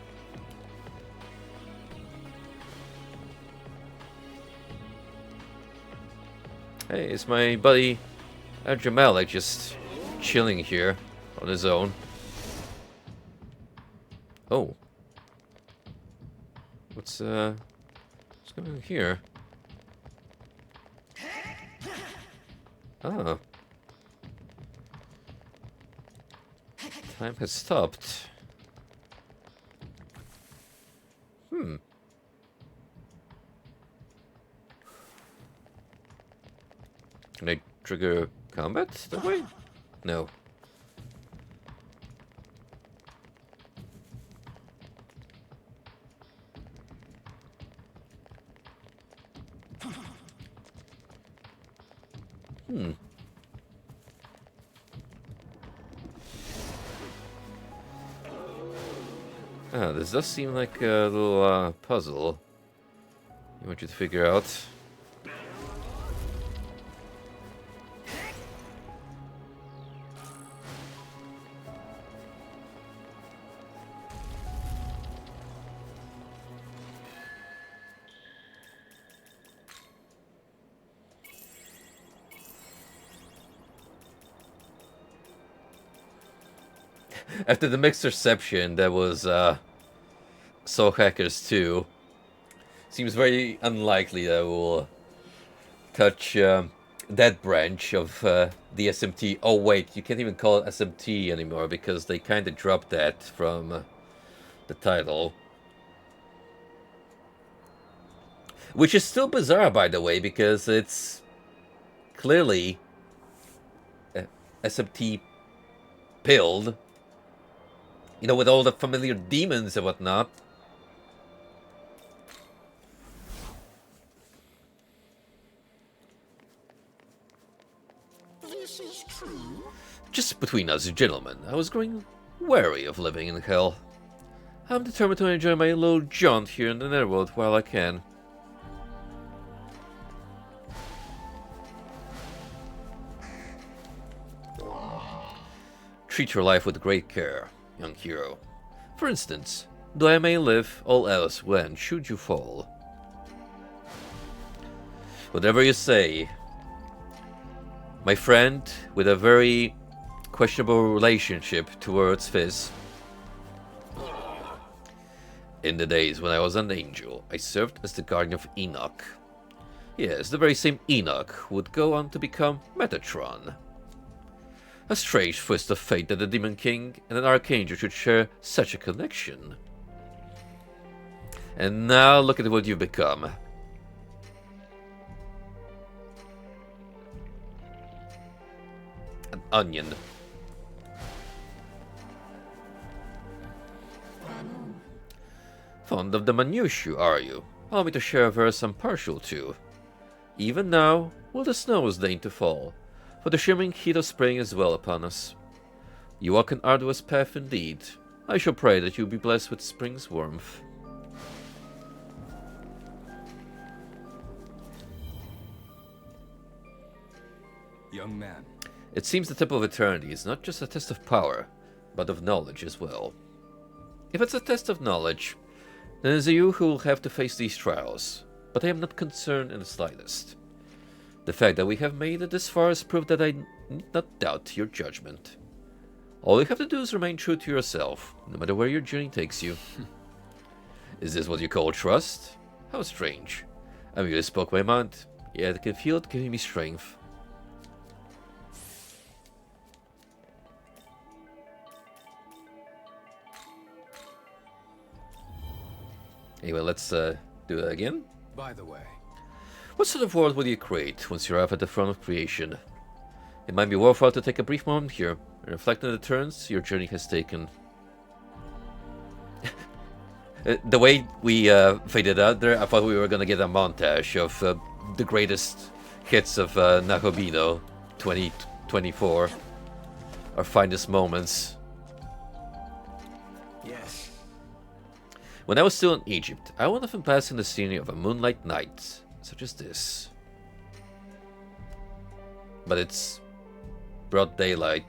Hey, it's my buddy Jamalek just chilling here on his own. Oh. What's going on here? Ah. Time has stopped. Can I trigger combat that way? No. Ah, this does seem like a little puzzle. I want you to figure out. After the mixed reception, that was Soul Hackers 2. Seems very unlikely that we'll touch that branch of the SMT. Oh wait, you can't even call it SMT anymore because they kind of dropped that from the title. Which is still bizarre, by the way, because it's clearly SMT pilled. You know, with all the familiar demons and whatnot. This is true. Just between us, gentlemen, I was growing wary of living in hell. I'm determined to enjoy my little jaunt here in the netherworld while I can. Treat your life with great care, young hero. For instance, though I may live, all else will end should you fall. Whatever you say, my friend with a very questionable relationship towards Fizz. In the days when I was an angel, I served as the guardian of Enoch. Yes, the very same Enoch who would go on to become Metatron. A strange twist of fate that the Demon King and an Archangel should share such a connection. And now look at what you've become. An onion. Fond of the minutiae, are you? Allow me to share a verse I'm partial to. Even now, will the snows deign to fall, for the shimmering heat of spring is well upon us. You walk an arduous path indeed. I shall pray that you be blessed with spring's warmth. Young man, It seems the Temple of Eternity is not just a test of power, but of knowledge as well. If it's a test of knowledge, then it's you who will have to face these trials, but I am not concerned in the slightest. The fact that we have made it this far is proof that I need not doubt your judgment. All you have to do is remain true to yourself, no matter where your journey takes you. Is this what you call trust? How strange. I merely spoke my mind, yet I can feel it giving me strength. Anyway, let's do that again. By the way, What sort of world will you create once you're up at the front of creation? It might be worthwhile to take a brief moment here and reflect on the turns your journey has taken. The way we faded out there, I thought we were going to get a montage of the greatest hits of Nahobino 2024. Our finest moments. Yes. When I was still in Egypt, I went often passing the scenery of a moonlight night, such as this. But it's broad daylight.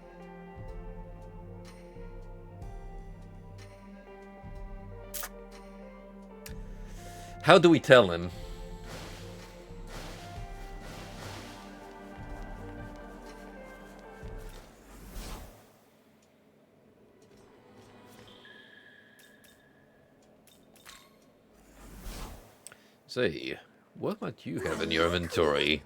How do we tell him? Say, what might you have in your inventory?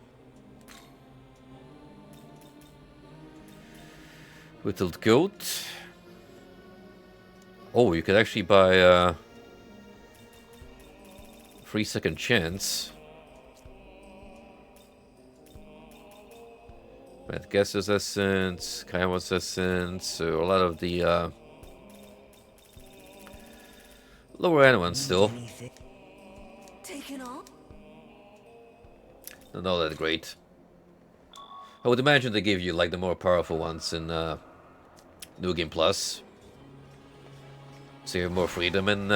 Whittled goat. Oh, you could actually buy a 3-second chance. Mad Guess's Essence, Kaiwa's Essence, so a lot of the lower end ones still. Taken all? Not all that great. I would imagine they give you like the more powerful ones in New Game Plus. So you have more freedom in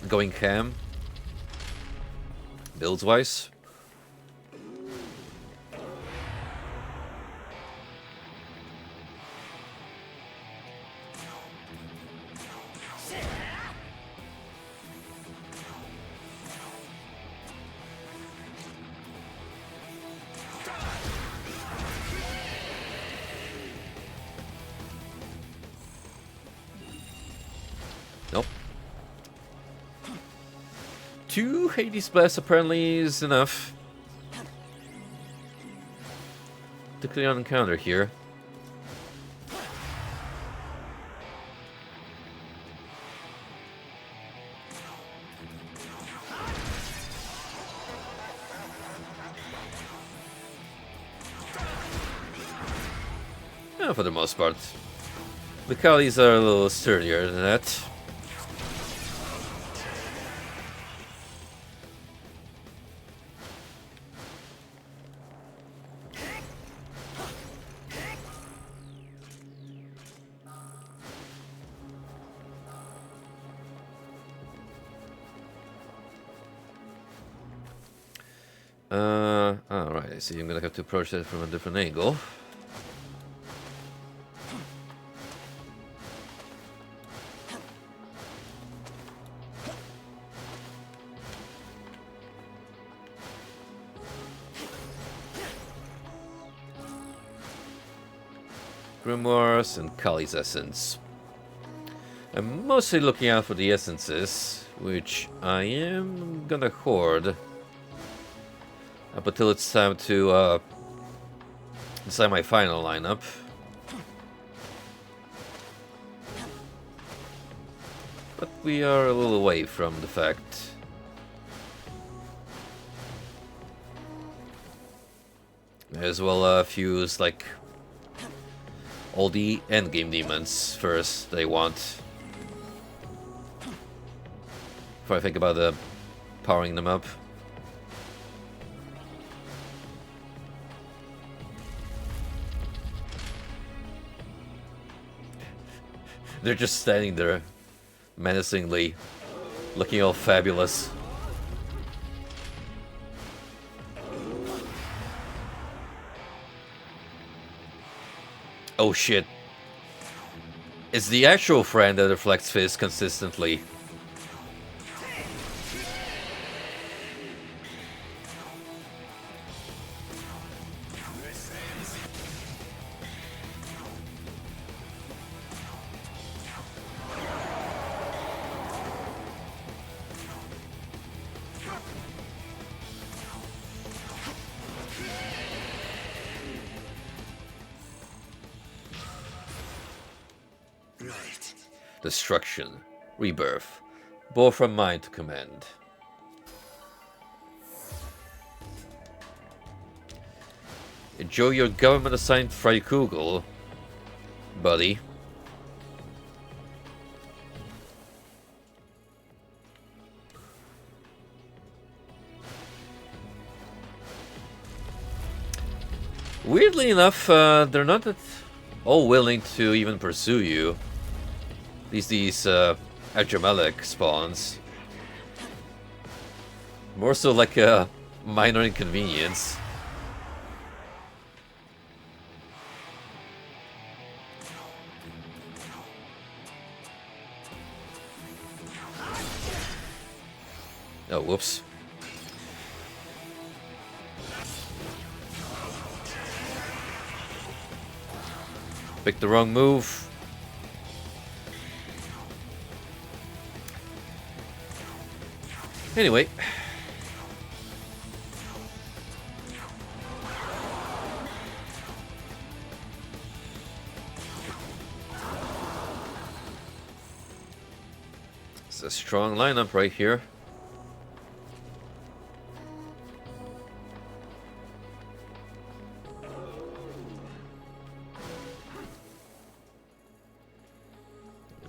going ham. Builds wise. Nope. 2 Hades Blast apparently is enough to clear an encounter here. Yeah, for the most part. The Kalis are a little sturdier than that. Alright, I see I'm gonna have to approach that from a different angle. Grimoires and Kali's Essence. I'm mostly looking out for the essences, which I am gonna hoard up until it's time to decide my final lineup. But we are a little away from the fact. May as well fuse like all the endgame demons first they want. Before I think about powering them up. They're just standing there, menacingly, looking all fabulous. Oh shit. It's the actual friend that reflects Fizz consistently. Right. Destruction, rebirth, both from mine to command. Enjoy your government-assigned Freikugel, buddy. Weirdly enough, they're not at all willing to even pursue you. At least these Adramelech spawns. More so like a minor inconvenience. Oh, whoops. Picked the wrong move. Anyway. It's a strong lineup right here.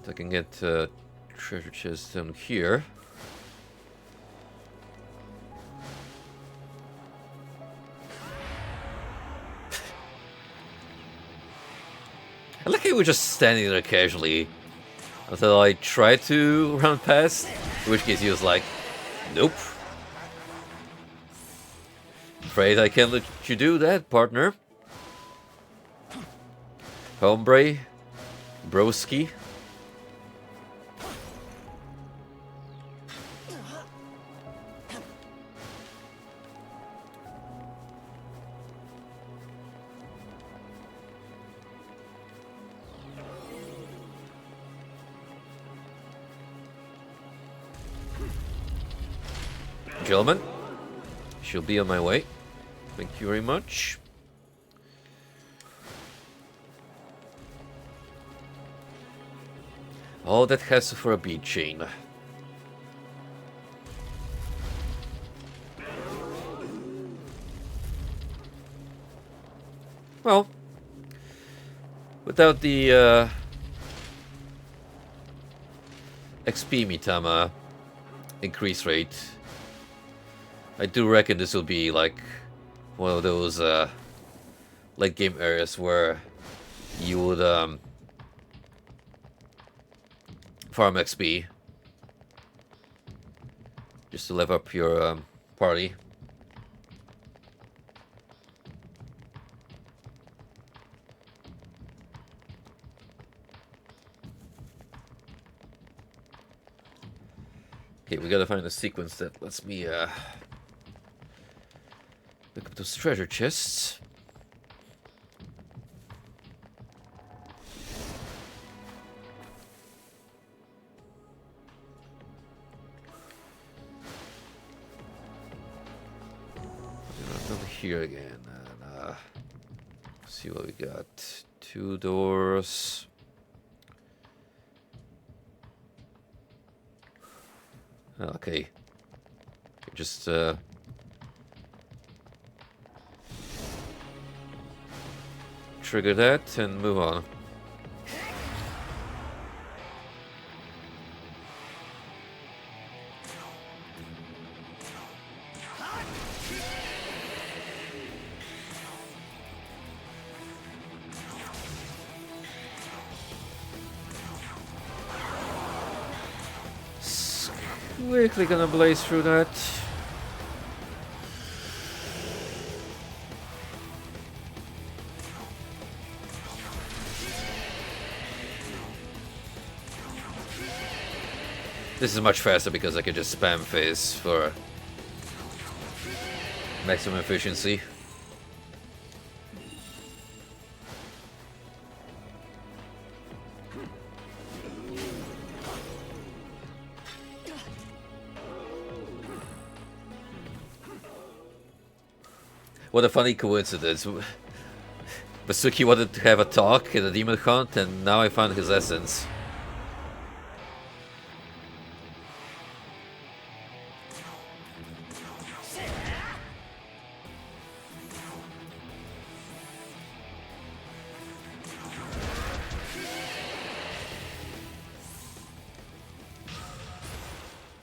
I can get treasure chest down here. I like how we're just standing there casually until I try to run past, in which case he was like, nope. Afraid I can't let you do that, partner. Hombre. Broski. Gentlemen, she'll be on my way. Thank you very much. All that hassle for a bead chain. Well, without the XP Mitama increase rate, I do reckon this will be like one of those late game areas where you would farm XP just to level up your party. Okay, we gotta find a sequence that lets me pick up those treasure chests. Over here again, and see what we got. 2 doors. Okay, just trigger that and move on. Quickly gonna blaze through that. This is much faster because I can just spam phase for maximum efficiency. What a funny coincidence. Basuki wanted to have a talk in a demon hunt, and now I found his essence.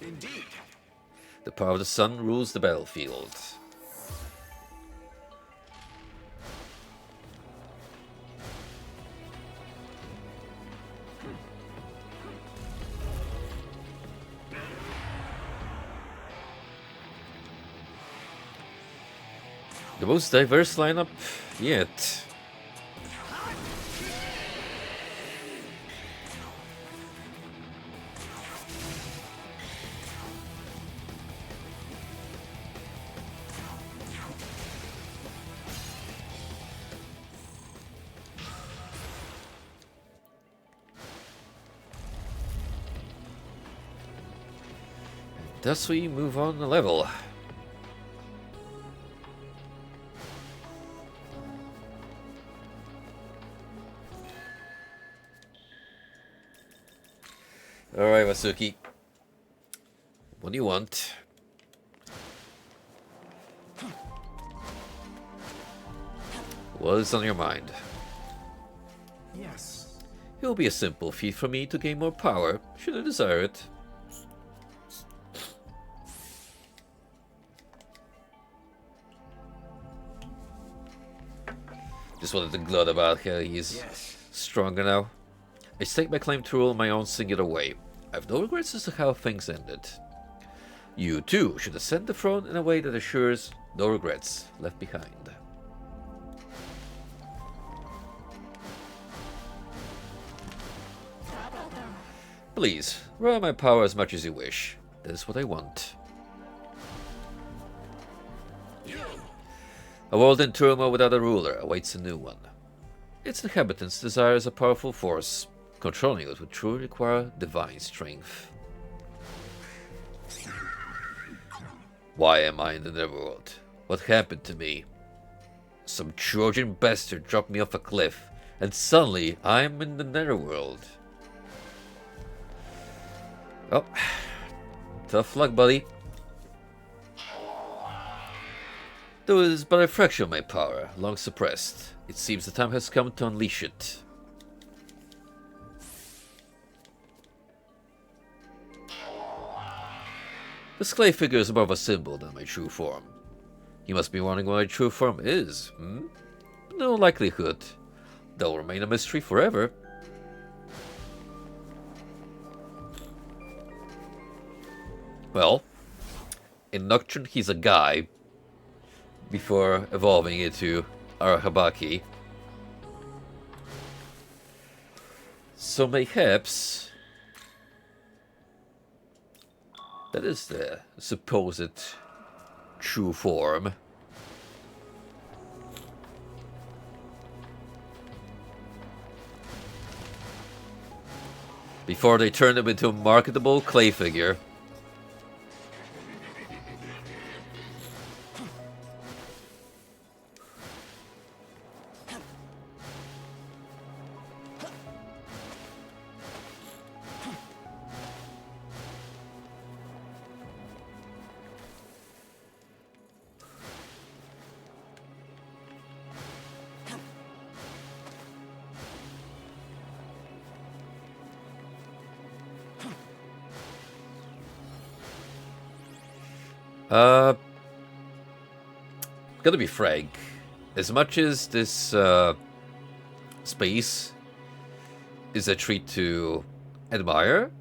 Indeed. The power of the sun rules the battlefield. The most diverse lineup yet. Thus we move on a level. Alright, Vasuki. What do you want? What is on your mind? Yes. It will be a simple feat for me to gain more power, should I desire it. Just wanted to gloat about how he's stronger now. I stake my claim to rule in my own singular way. I have no regrets as to how things ended. You, too, should ascend the throne in a way that assures no regrets left behind. Please, roll my power as much as you wish. That is what I want. A world in turmoil without a ruler awaits a new one. Its inhabitants desire a powerful force. Controlling it would truly require divine strength. Why am I in the Netherworld? What happened to me? Some Trojan bastard dropped me off a cliff, and suddenly I'm in the Netherworld. Oh, tough luck, buddy. Though it is but a fraction of my power, long suppressed, it seems the time has come to unleash it. This clay figure is more of a symbol than my true form. You must be wondering what my true form is, hmm? No likelihood. That will remain a mystery forever. Well, in Nocturne he's a guy, before evolving into Arahabaki. So mayhaps that is the supposed true form. Before they turn him into a marketable clay figure. Gotta be frank. As much as this space is a treat to admire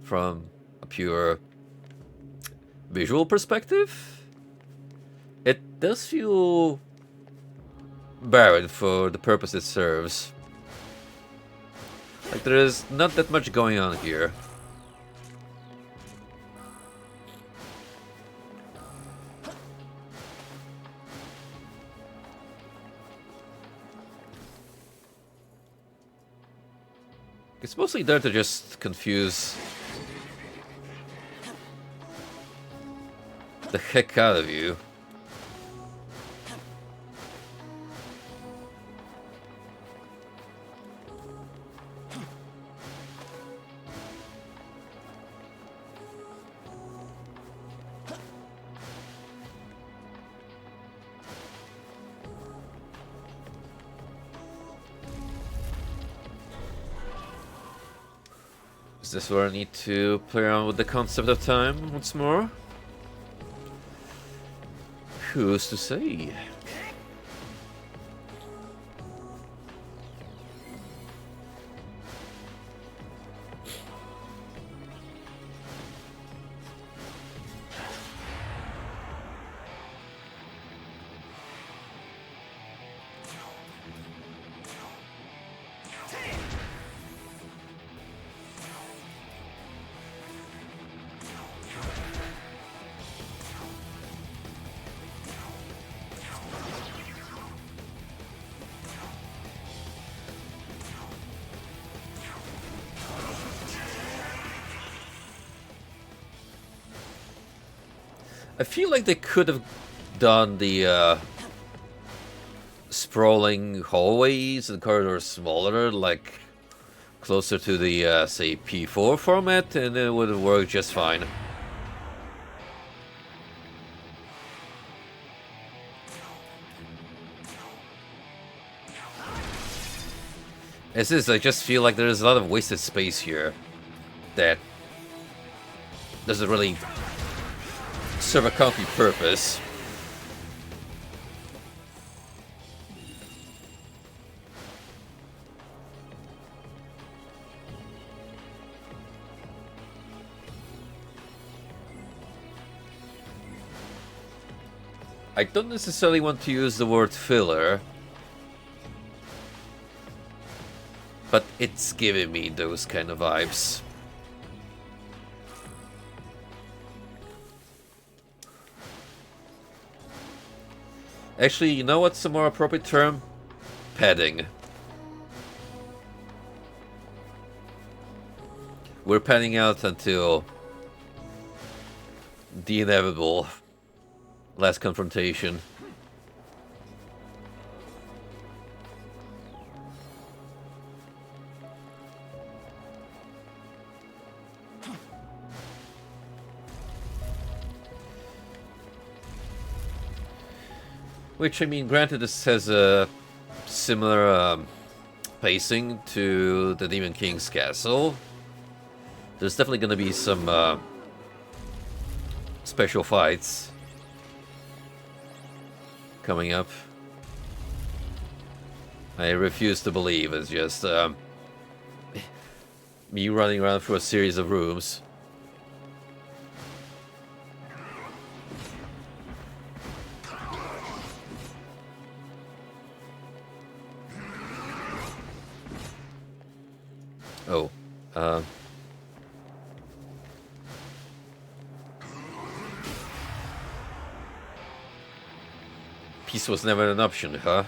from a pure visual perspective, it does feel barren for the purpose it serves. Like, there is not that much going on here. It's mostly there to just confuse the heck out of you. Is this where I need to play around with the concept of time once more? Who's to say? I feel like they could have done the sprawling hallways and corridors smaller, like closer to the, say, P4 format, and it would have worked just fine. As is, I just feel like there's a lot of wasted space here that doesn't really serve a concrete purpose. I don't necessarily want to use the word filler, but it's giving me those kind of vibes. Actually, you know what's a more appropriate term? Padding. We're panning out until the inevitable last confrontation. Which, I mean, granted this has a similar pacing to the Demon King's castle. There's definitely going to be some special fights coming up. I refuse to believe it's just me running around through a series of rooms. Oh, peace was never an option, huh?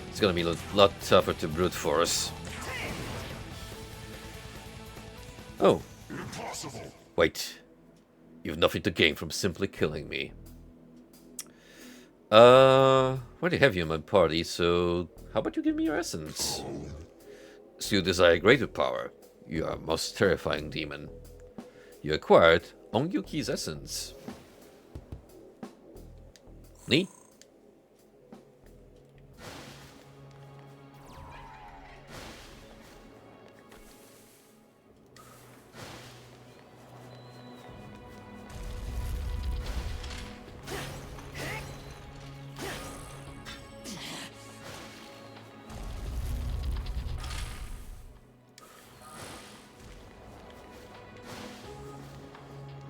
It's gonna be a lot tougher to brute force. Oh. Impossible. Wait. You've nothing to gain from simply killing me. Already have you in my party, so how about you give me your essence? So you desire greater power. You are a most terrifying demon. You acquired Ongyuki's essence. Neat.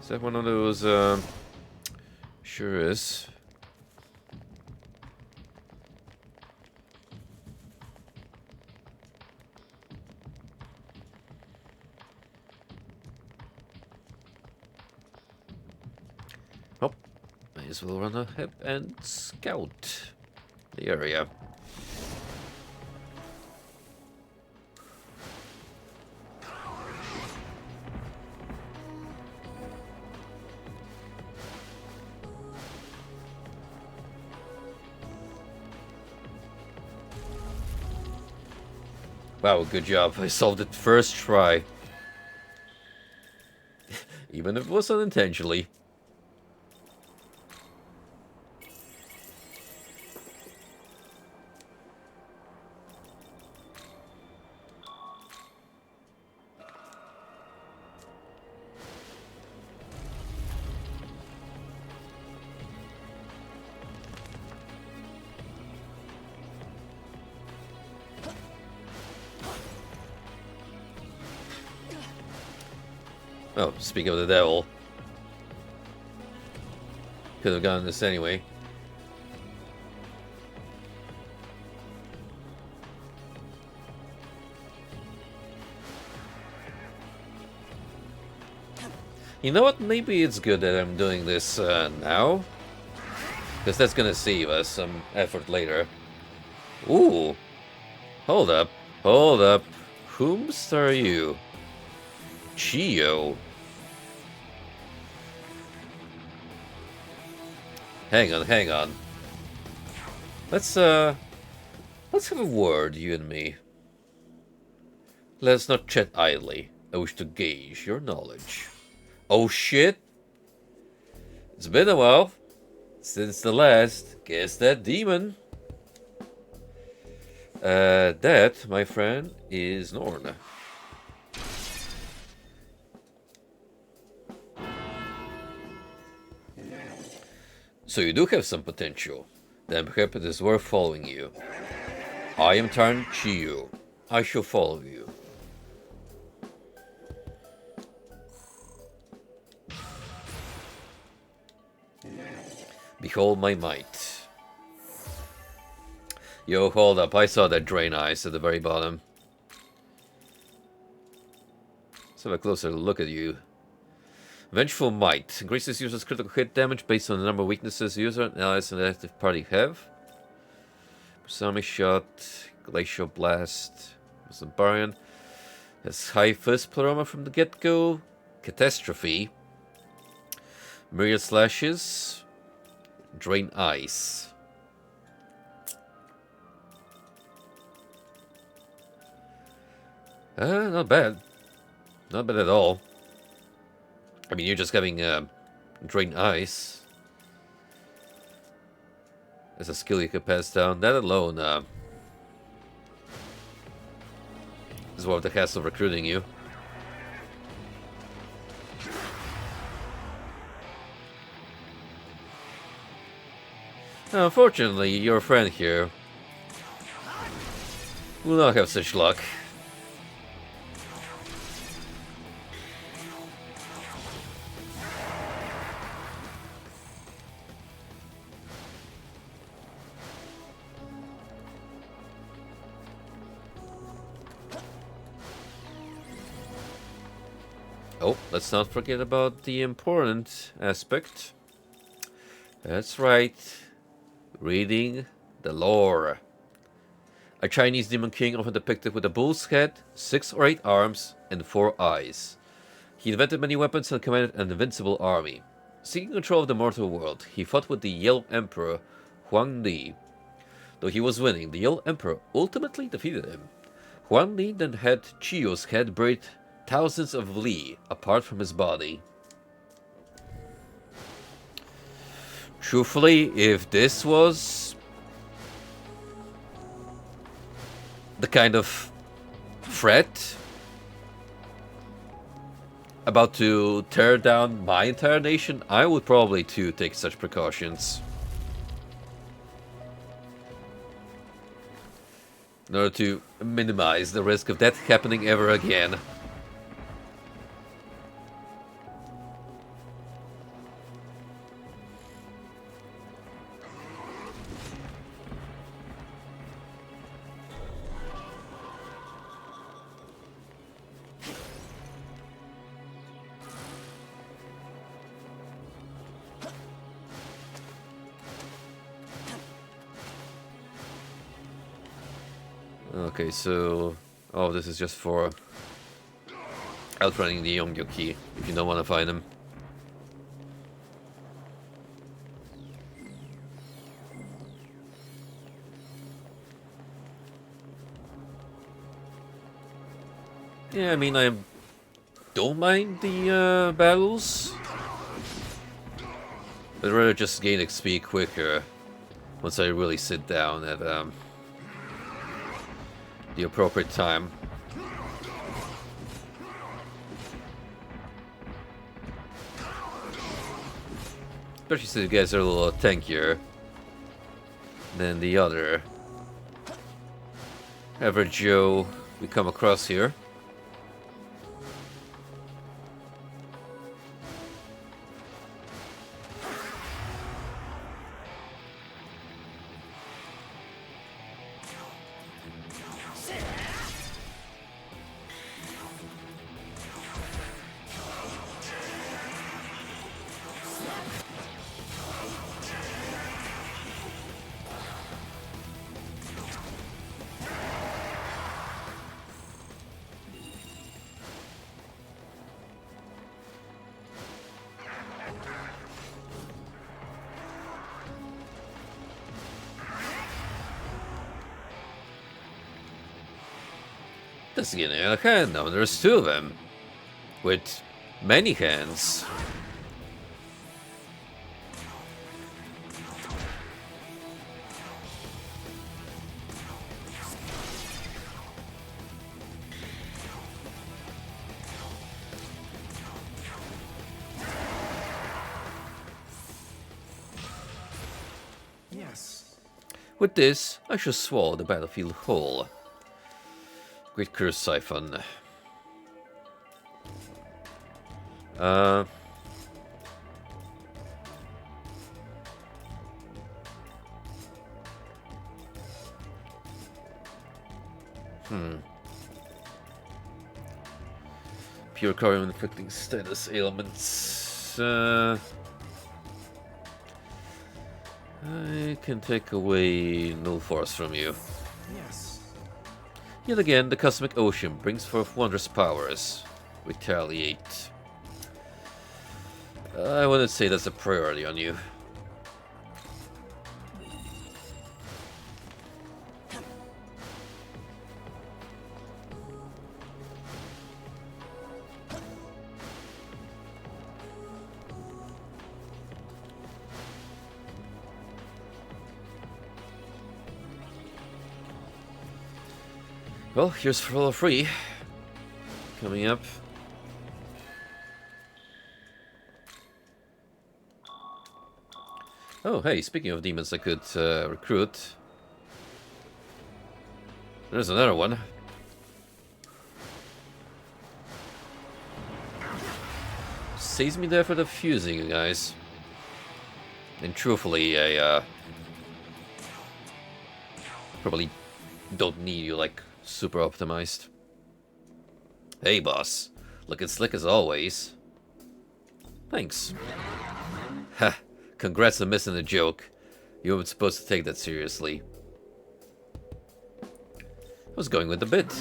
Is that one of those? Sure is. Oh, may as well run ahead and scout the area. Wow, good job. I solved it first try. Even if it was unintentionally. Oh, speaking of the devil. Could have gotten this anyway. You know what? Maybe it's good that I'm doing this now. Because that's gonna save us some effort later. Ooh. Hold up. Hold up. Whomst are you? Chio. Hang on, hang on. Let's have a word, you and me. Let's not chat idly. I wish to gauge your knowledge. Oh shit! It's been a while since the last. Guess that demon. That, my friend, is Norn. So you do have some potential. Then perhaps it is worth following you. I am Tarn Chiyu. I shall follow you. Behold my might. Yo, hold up. I saw that drain ice at the very bottom. Let's have a closer look at you. Vengeful Might. Increases user's critical hit damage based on the number of weaknesses user and allies in the active party have. Psalmic Shot. Glacial Blast. Barbarian. Has high first pleroma from the get-go. Catastrophe. Myriad Slashes. Drain Ice. Not bad. Not bad at all. I mean, you're just having Drain Ice as a skill you can pass down. That alone is worth the hassle of recruiting you. Now, unfortunately, your friend here will not have such luck. Oh, let's not forget about the important aspect. That's right. Reading the lore. A Chinese demon king often depicted with a bull's head, 6 or 8 arms, and 4 eyes. He invented many weapons and commanded an invincible army. Seeking control of the mortal world, he fought with the Yellow Emperor Huang Di. Though he was winning, the Yellow Emperor ultimately defeated him. Huang Di then had Chiyo's head buried thousands of li apart from his body. Truthfully, if this was the kind of threat about to tear down my entire nation, I would probably too take such precautions. In order to minimize the risk of that happening ever again. Okay, so... Oh, this is just for outrunning the Yongyo key, if you don't want to find him. Yeah, I mean, I don't mind the battles. I'd rather just gain XP quicker once I really sit down at the appropriate time. Especially since you guys are a little tankier than the other average Joe we come across here. That's getting out of hand now. There's two of them. With many hands. Yes. With this, I shall swallow the battlefield whole. Great curse siphon. Pure carbon inflicting status ailments. I can take away null force from you. Yes. Yet again, the cosmic ocean brings forth wondrous powers. Retaliate. I wouldn't say that's a priority on you. Well, here's for free. Coming up. Oh, hey, speaking of demons I could recruit. There's another one. Saves me there for the fusing, you guys. And truthfully, I probably don't need you like super optimized. Hey, boss. Looking slick as always. Thanks. Ha! Congrats on missing the joke. You weren't supposed to take that seriously. I was going with the bit.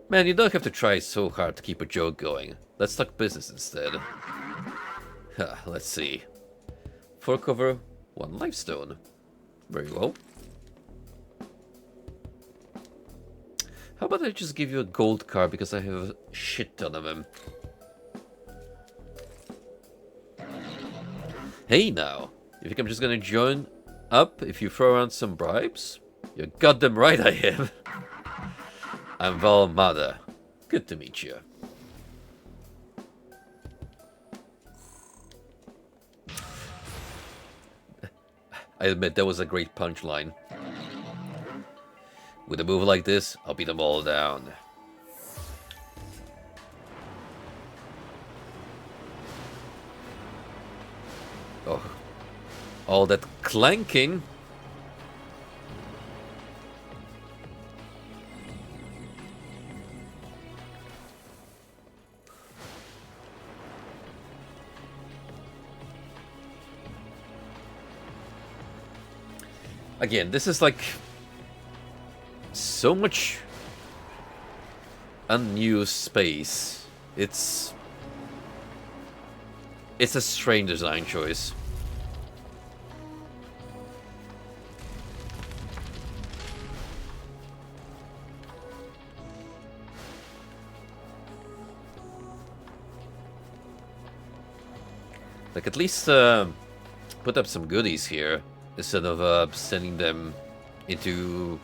Man, you don't have to try so hard to keep a joke going. Let's talk business instead. Let's see. 4 cover, 1 lifestone. Very well. How about I just give you a gold card because I have a shit ton of them. Hey now, you think I'm just gonna join up if you throw around some bribes? You're goddamn right I am. I'm Valmada. Good to meet you. I admit that was a great punchline. With a move like this, I'll beat them all down. Oh, all that clanking. Again, this is like so much unused space. It's a strange design choice. Like, at least put up some goodies here instead of sending them into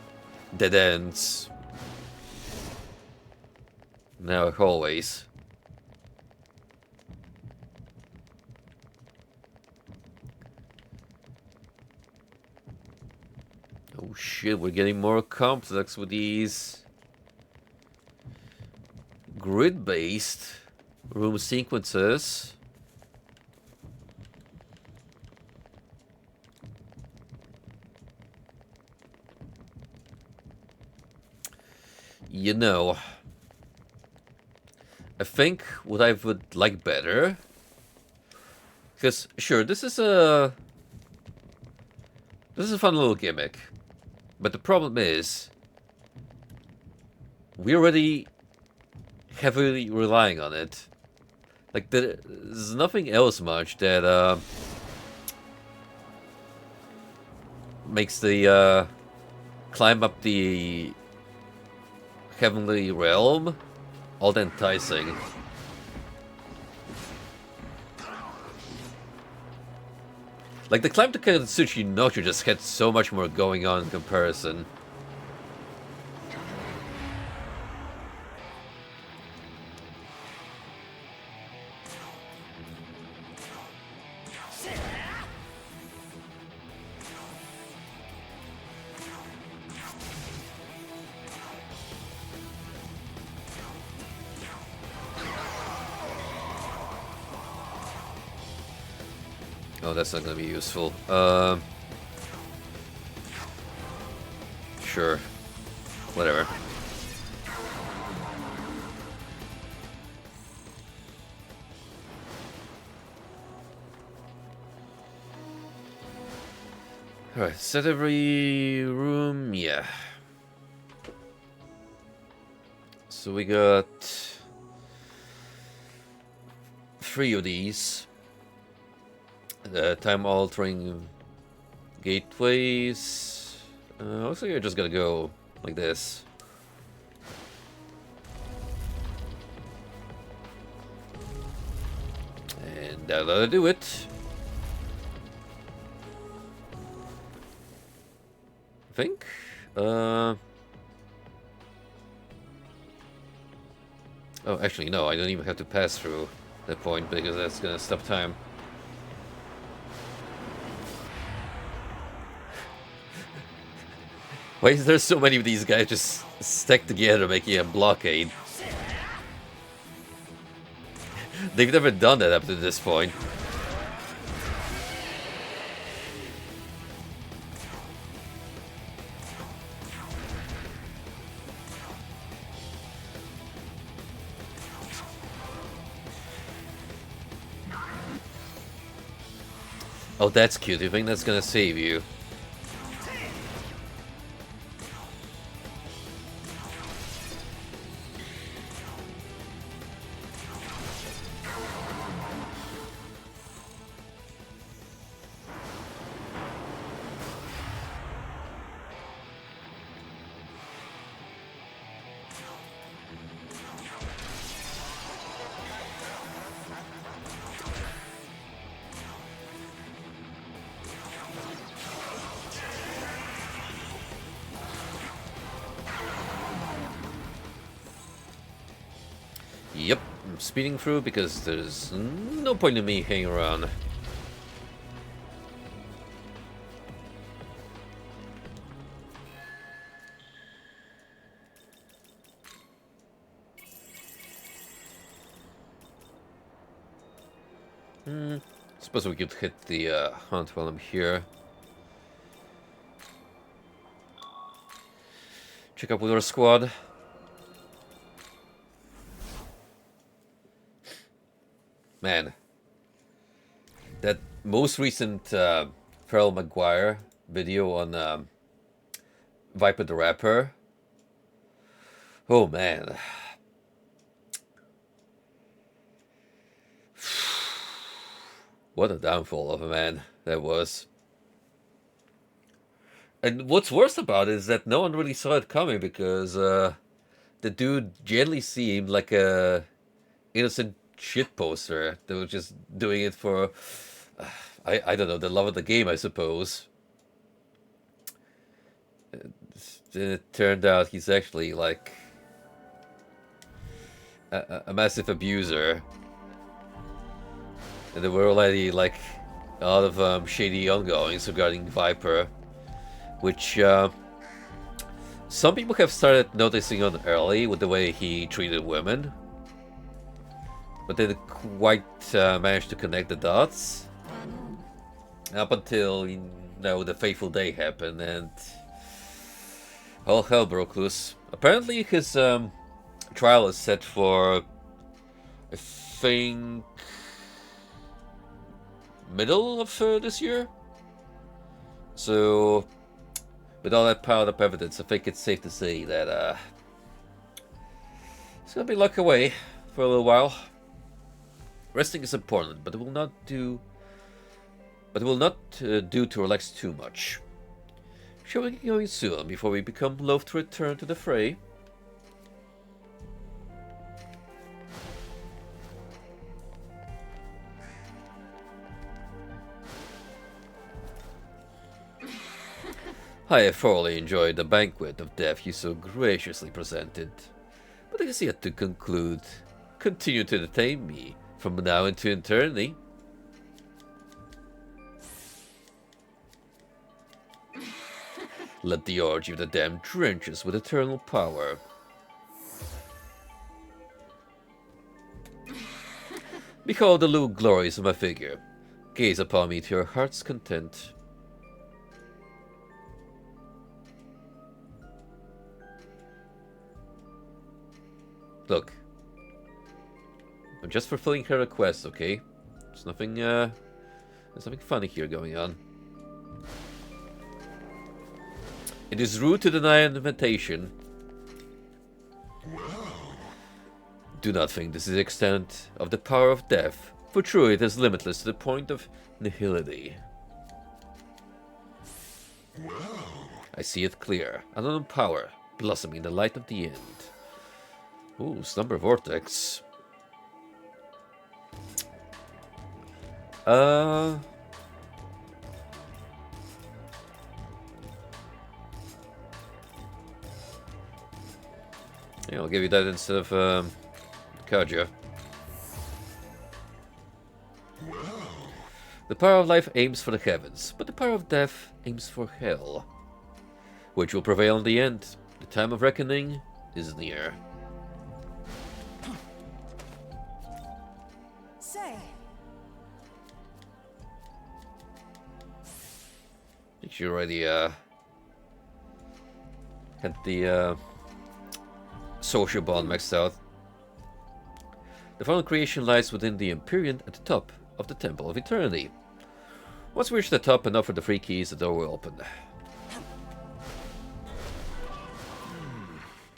dead ends. Now hallways. Oh shit, we're getting more complex with these grid-based room sequences. You know, I think what I would like better, because sure, this is a fun little gimmick, but the problem is we're already heavily relying on it. Like, there's nothing else much that makes the climb up the heavenly realm all that enticing. Like, the climb to Katsuchi Nochu just had so much more going on in comparison. Oh, that's not gonna be useful. Sure. Whatever. Alright, set every room, yeah. So we got 3 of these. Time-altering gateways. Looks like you're just gonna go like this. And that'll do it. I think. Oh, actually, no, I don't even have to pass through that point because that's gonna stop time. Why is there so many of these guys just stacked together making a blockade? They've never done that up to this point. Oh, that's cute. You think that's gonna save you? Yep, I'm speeding through because there's no point in me hanging around. Suppose we could hit the hunt while I'm here. Check up with our squad. Man, that most recent Pharrell Maguire video on Viper the Rapper Oh man. What a downfall of a man that was. And what's worse about it is that no one really saw it coming because the dude generally seemed like a innocent shit poster that was just doing it for, I don't know, the love of the game, I suppose. It turned out he's actually like a massive abuser. And there were already like a lot of shady ongoings regarding Viper, which some people have started noticing on early with the way he treated women, but they didn't quite manage to connect the dots up until the fateful day happened and all hell broke loose. Apparently, his trial is set for, I think, middle of this year. So, with all that piled up evidence, I think it's safe to say that it's gonna be locked away for a little while. Resting is important, but it will not do. But it will not do to relax too much. Shall we get going soon before we become loath to return to the fray? I have thoroughly enjoyed the banquet of death you so graciously presented, but it is yet to conclude. Continue to entertain me from now into eternity. Let the orgy of the damned drench us with eternal power. Behold the lewd glories of my figure. Gaze upon me to your heart's content. Look, I'm just fulfilling her request, okay? There's nothing funny here going on. It is rude to deny an invitation. Do not think this is the extent of the power of death, for truly it is limitless to the point of nihility. I see it clear, an unknown power, blossoming in the light of the end. Ooh, Slumber Vortex. Yeah, I'll give you that instead of Kaja. The power of life aims for the heavens, but the power of death aims for hell. Which will prevail in the end? The time of reckoning is near. Say, I think she already had the social bond maxed out. The final creation lies within the Empyrean at the top of the Temple of Eternity. Once we reach the top and offer the 3 keys, the door will open.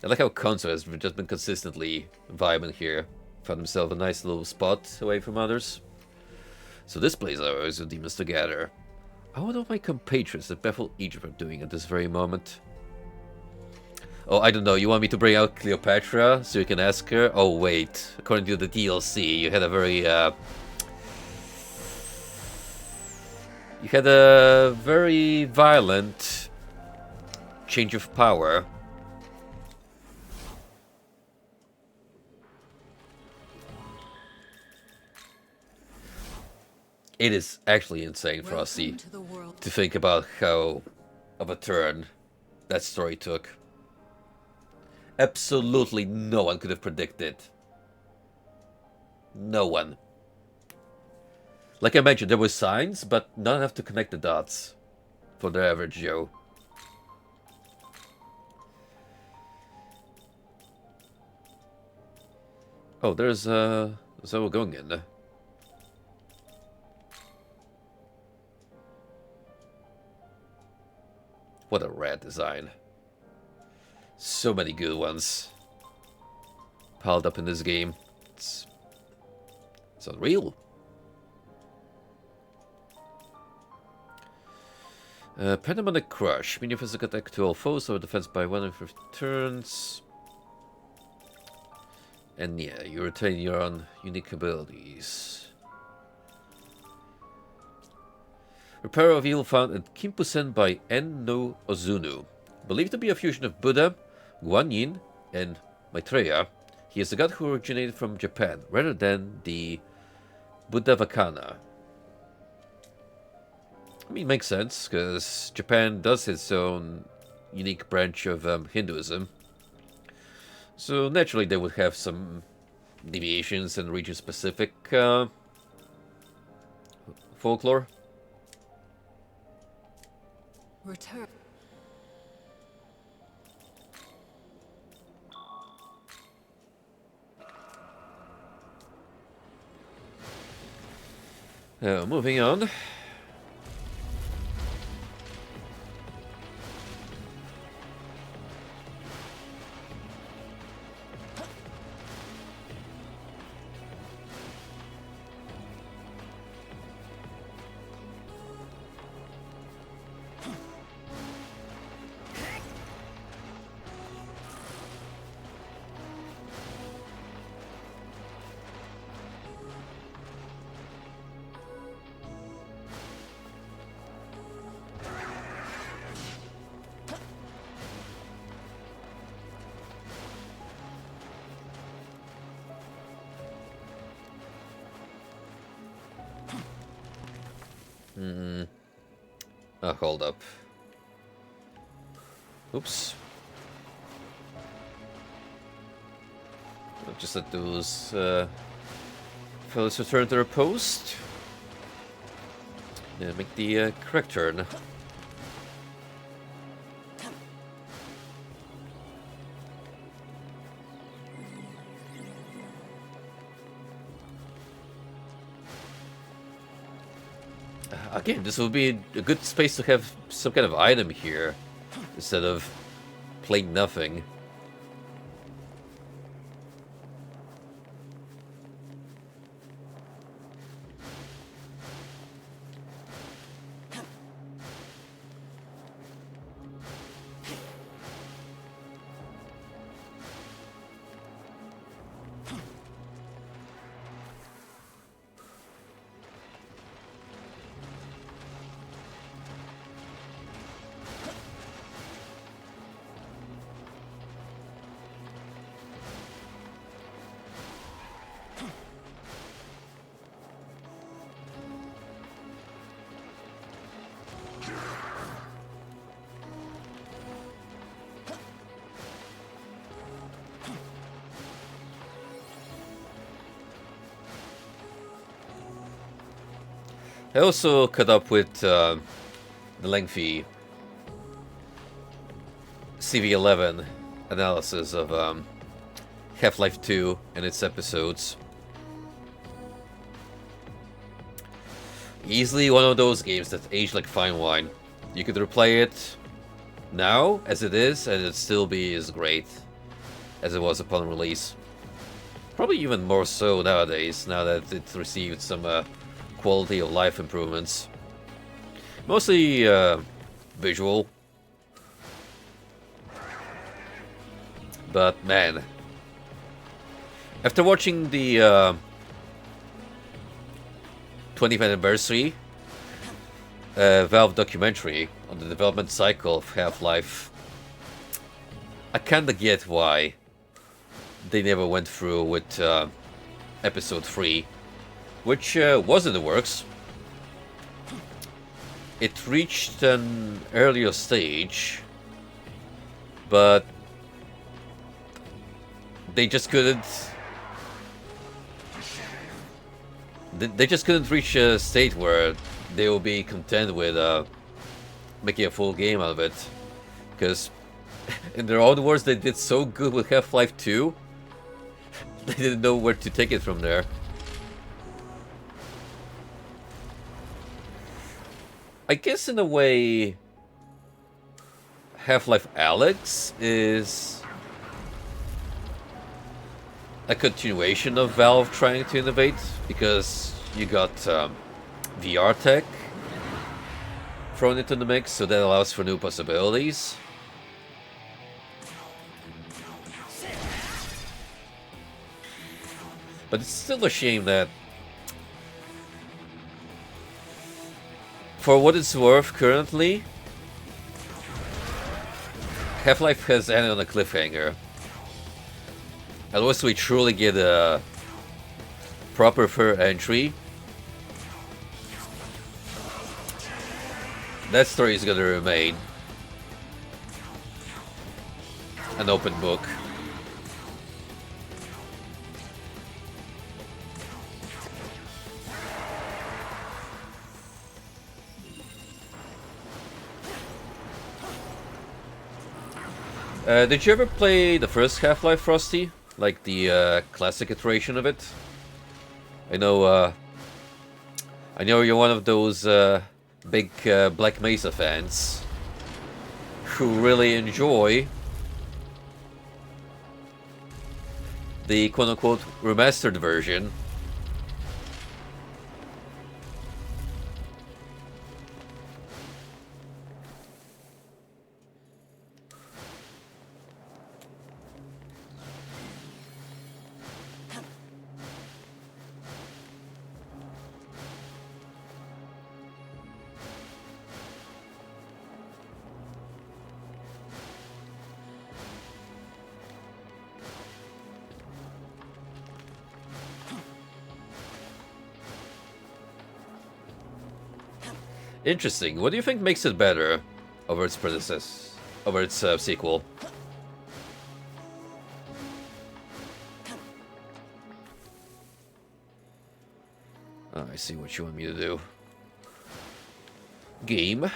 I like how Konzo has just been consistently vibing here. Found himself a nice little spot away from others. So this place is with demons to gather. I wonder what my compatriots at Bethel Egypt are doing at this very moment. Oh, I don't know, you want me to bring out Cleopatra so you can ask her? Oh wait, according to the DLC, you had a very violent change of power. It is actually insane, Frosty, to think about how of a turn that story took. Absolutely no one could have predicted. No one. Like I mentioned, there were signs, but not enough to connect the dots for the average Joe. Oh, there's where we're going in. What a rad design. So many good ones. piled up in this game. It's unreal. Pandemonic Crush. Mean your physical attack to all foes or defense by 1 in 50 turns. And yeah, you retain your own unique abilities. Repairer of Evil found at Kimpusen by En no Ozunu. Believed to be a fusion of Buddha, Guanyin, and Maitreya, he is the god who originated from Japan, rather than the Buddhavacana. I mean, makes sense, because Japan does its own unique branch of Hinduism. So naturally they would have some deviations and region-specific folklore. Return. Moving on. Hold up. Oops. I'll just let those fellas return to their post. Yeah, make the correct turn. Again, this would be a good space to have some kind of item here, instead of plain nothing. I also caught up with the lengthy CV11 analysis of Half-Life 2 and its episodes. Easily one of those games that aged like fine wine. You could replay it now as it is, and it'd still be as great as it was upon release. Probably even more so nowadays, now that it's received some quality of life improvements. Mostly visual. But man, after watching the 20th anniversary Valve documentary on the development cycle of Half-Life, I kinda get why they never went through with episode 3, which was in the works. It reached an earlier stage, but they just couldn't. They just couldn't reach a state where they will be content with making a full game out of it, because in their own words, they did so good with Half-Life 2, they didn't know where to take it from there. I guess in a way, Half-Life Alyx is a continuation of Valve trying to innovate, because you got VR tech thrown into the mix, so that allows for new possibilities. But it's still a shame that, for what it's worth currently, Half-Life has ended on a cliffhanger. Unless we truly get a proper fair entry, that story is gonna remain an open book. Did you ever play the first Half-Life, Frosty? Like the classic iteration of it? I know you're one of those big Black Mesa fans who really enjoy the quote-unquote remastered version. Interesting. What do you think makes it better over its predecessor, over its sequel? Oh, I see what you want me to do. Game.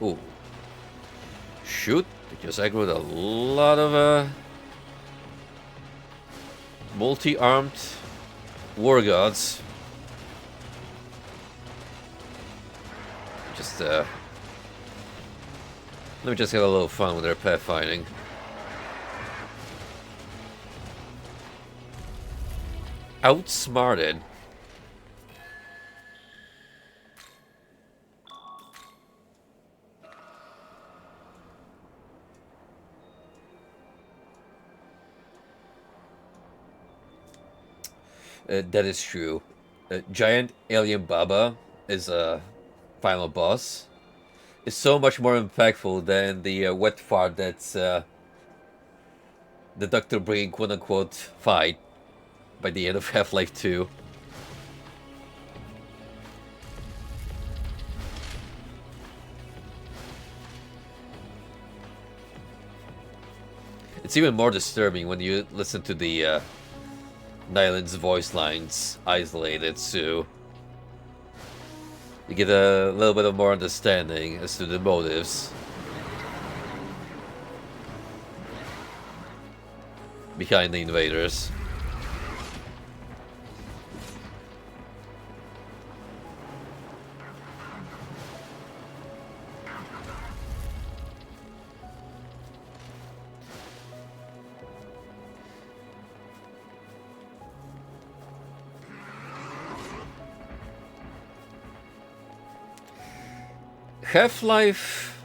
Ooh. Shoot, because I got a lot of multi-armed war gods. Just let me just have a little fun with their pathfinding. Outsmarted. That is true. Giant Alien Baba is a final boss. Is so much more impactful than the wet fart that's the Dr. Brain quote-unquote fight by the end of Half-Life 2. It's even more disturbing when you listen to the Nyland's voice lines isolated, so you get a little bit of more understanding as to the motives behind the invaders. Half-Life,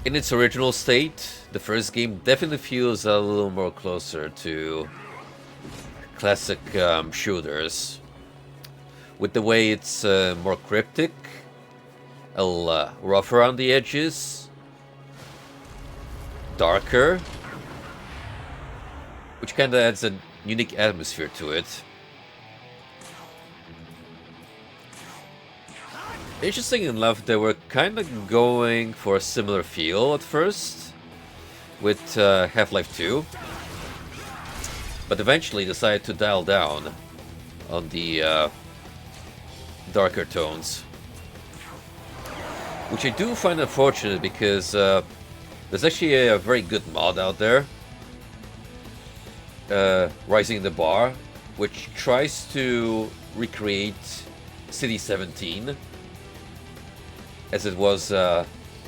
in its original state, the first game definitely feels a little more closer to classic shooters. With the way it's more cryptic, a little rough around the edges, darker, which kind of adds a unique atmosphere to it. Interesting enough, they were kind of going for a similar feel at first with Half-Life 2, but eventually decided to dial down on the darker tones, which I do find unfortunate because there's actually a very good mod out there, Rising the Bar, which tries to recreate City 17 as it was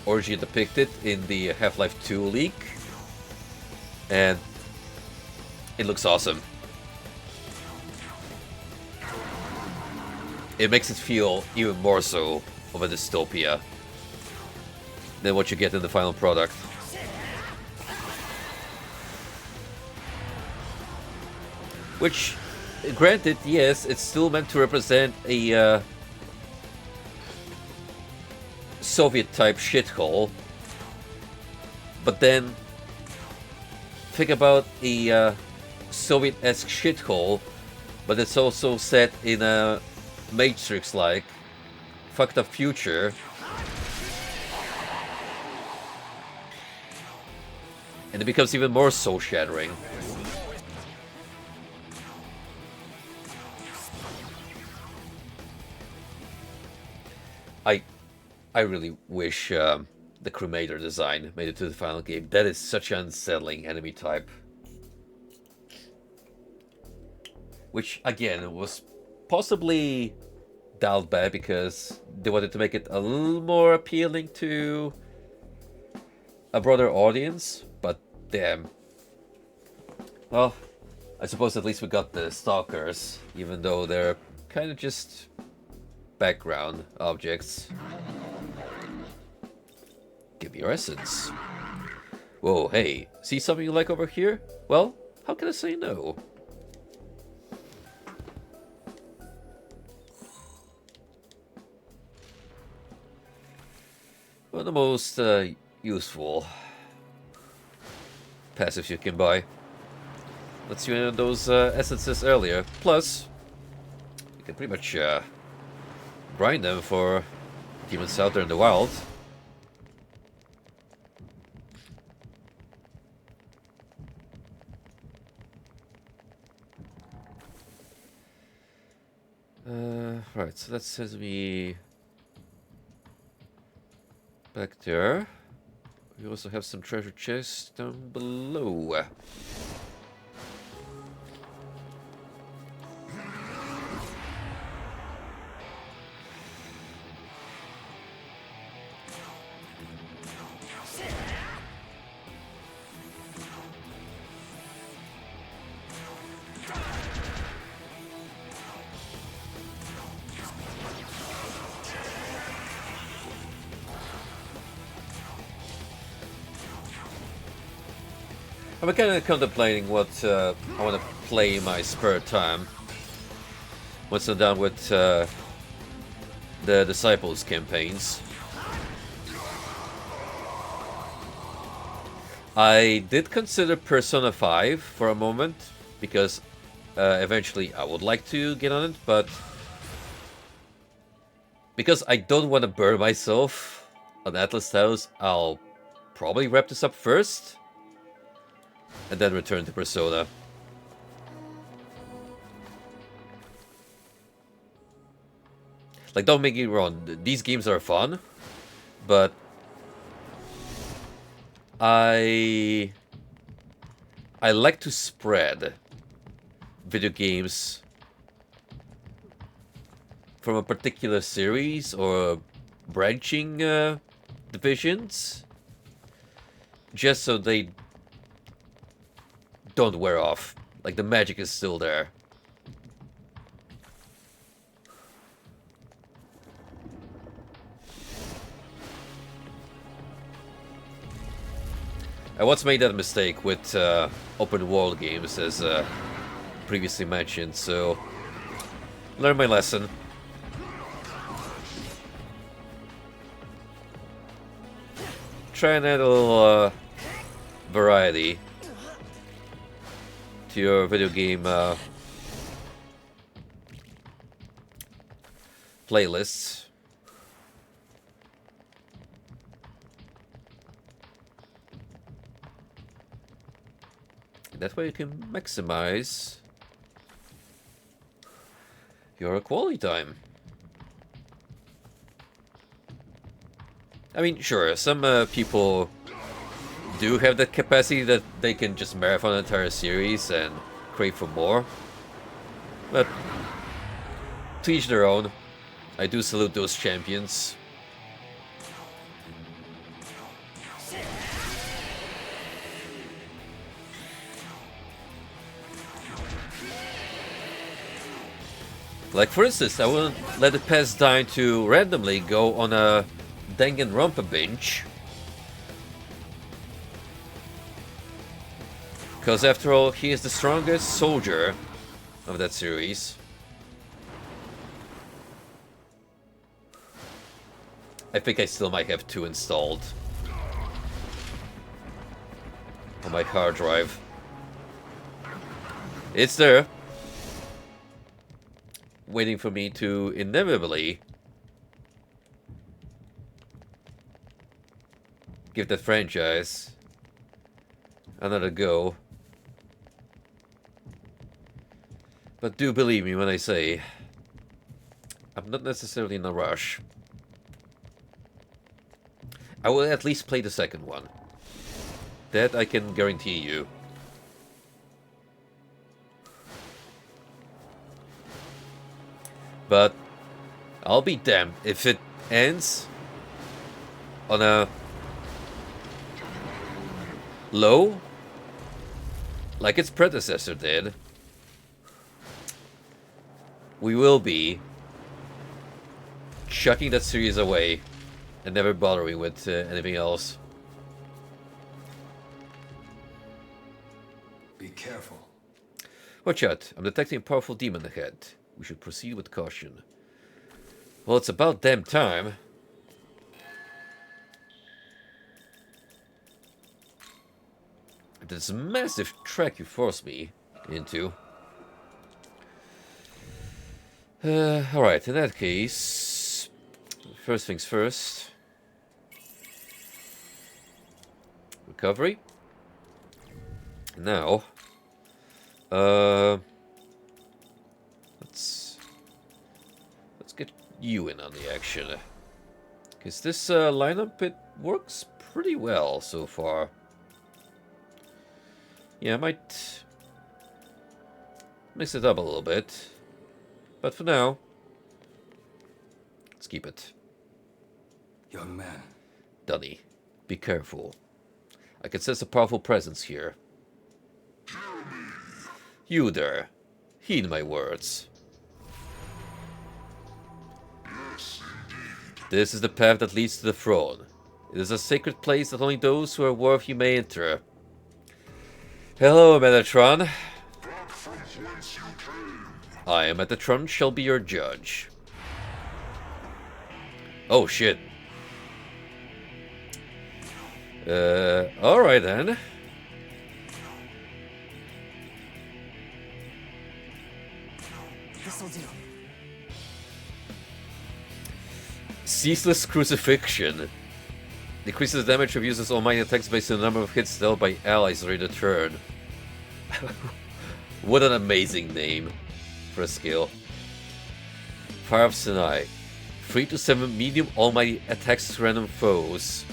originally depicted in the Half-Life 2 leak, and it looks awesome. It makes it feel even more so of a dystopia than what you get in the final product. Which, granted, yes, it's still meant to represent a Soviet-type shithole, but then think about a Soviet-esque shithole, but it's also set in a Matrix-like fucked up future, and it becomes even more soul-shattering. I really wish the cremator design made it to the final game. That is such an unsettling enemy type. Which, again, was possibly dialed back because they wanted to make it a little more appealing to a broader audience, but damn. Well, I suppose at least we got the stalkers, even though they're kind of just background objects. Give me your essence. Whoa, hey, see something you like over here? Well, how can I say no? One of the most useful passives you can buy. Let's see those essences earlier. Plus, you can pretty much grind them for demons out there in the wild. Right, so that sends me back there. We also have some treasure chests down below. I'm kind of contemplating what I want to play in my spare time once I'm done with the Disciples campaigns. I did consider Persona 5 for a moment, because eventually I would like to get on it, but because I don't want to burn myself on Atlas House, I'll probably wrap this up first and then return to Persona. Like, don't make me wrong, these games are fun, but I like to spread video games from a particular series or branching divisions, just so they don't wear off. Like, the magic is still there. I once made that mistake with open world games, as previously mentioned, so learn my lesson. Try and add a little variety to your video game playlists. That way you can maximize your quality time. I mean, sure, some people do have that capacity that they can just marathon an entire series and crave for more. But to each their own. I do salute those champions. Like for instance, I wouldn't let it pass time to randomly go on a Danganronpa binge. Because after all, he is the strongest soldier of that series. I think I still might have 2 installed on my hard drive. It's there, waiting for me to inevitably give that franchise another go. But do believe me when I say I'm not necessarily in a rush. I will at least play the second one. That I can guarantee you. But I'll be damned if it ends on a low like its predecessor did. We will be chucking that series away and never bothering with anything else. Be careful. Watch out, I'm detecting a powerful demon ahead. We should proceed with caution. Well, it's about damn time. This massive track you forced me into. Alright, in that case, first things first. Recovery. Now, let's get you in on the action. Because this lineup, it works pretty well so far. Yeah, I might mix it up a little bit. But for now, let's keep it. Young man. Dunny, be careful. I can sense a powerful presence here. You there, heed my words. This is the path that leads to the throne. It is a sacred place that only those who are worthy may enter. Hello, Metatron. I am Metatron, shall be your judge. Oh shit. Alright then. This'll do. Ceaseless Crucifixion. Decreases the damage of users' almighty attacks based on the number of hits dealt by allies during the turn. What an amazing name for a skill. Fire of Sinai. 3 to 7 medium almighty attacks to random foes.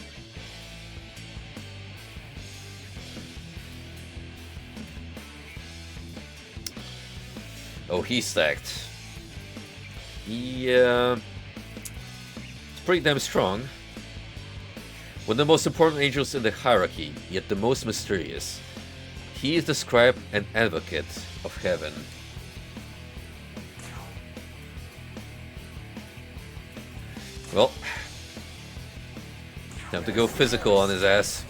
Oh, he's stacked. Yeah. It's pretty damn strong. One of the most important angels in the hierarchy, yet the most mysterious. He is the scribe and advocate of heaven. Well, time to go physical on his ass.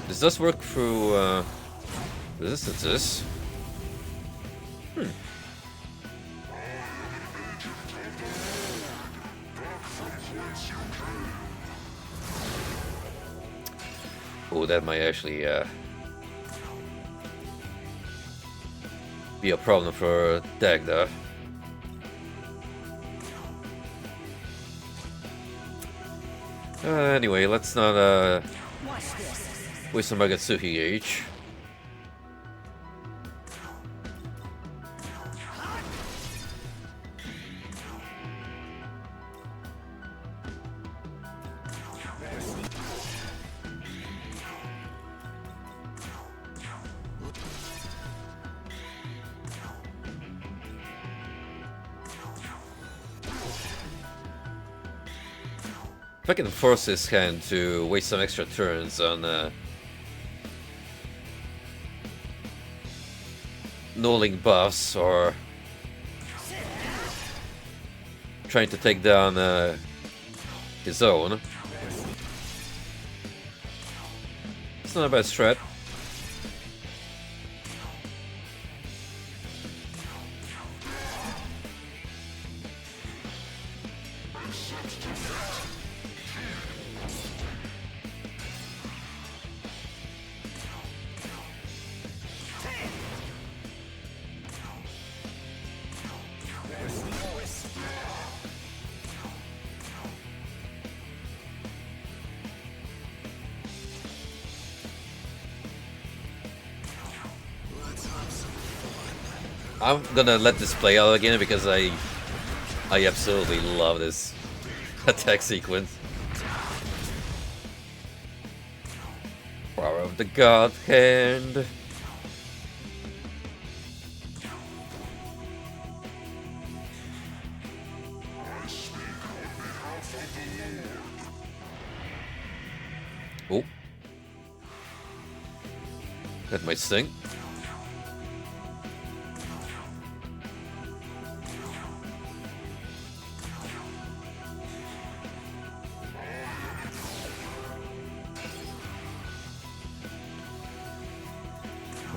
This does work through resistances. Oh, that might actually be a problem for Dagda. Anyway, let's not waste on Magatsuki H. If I can force his hand to waste some extra turns on nulling buffs or trying to take down his own, it's not a bad strat. I'm gonna let this play out again because I absolutely love this attack sequence. Power of the God Hand. Oh. That might sting.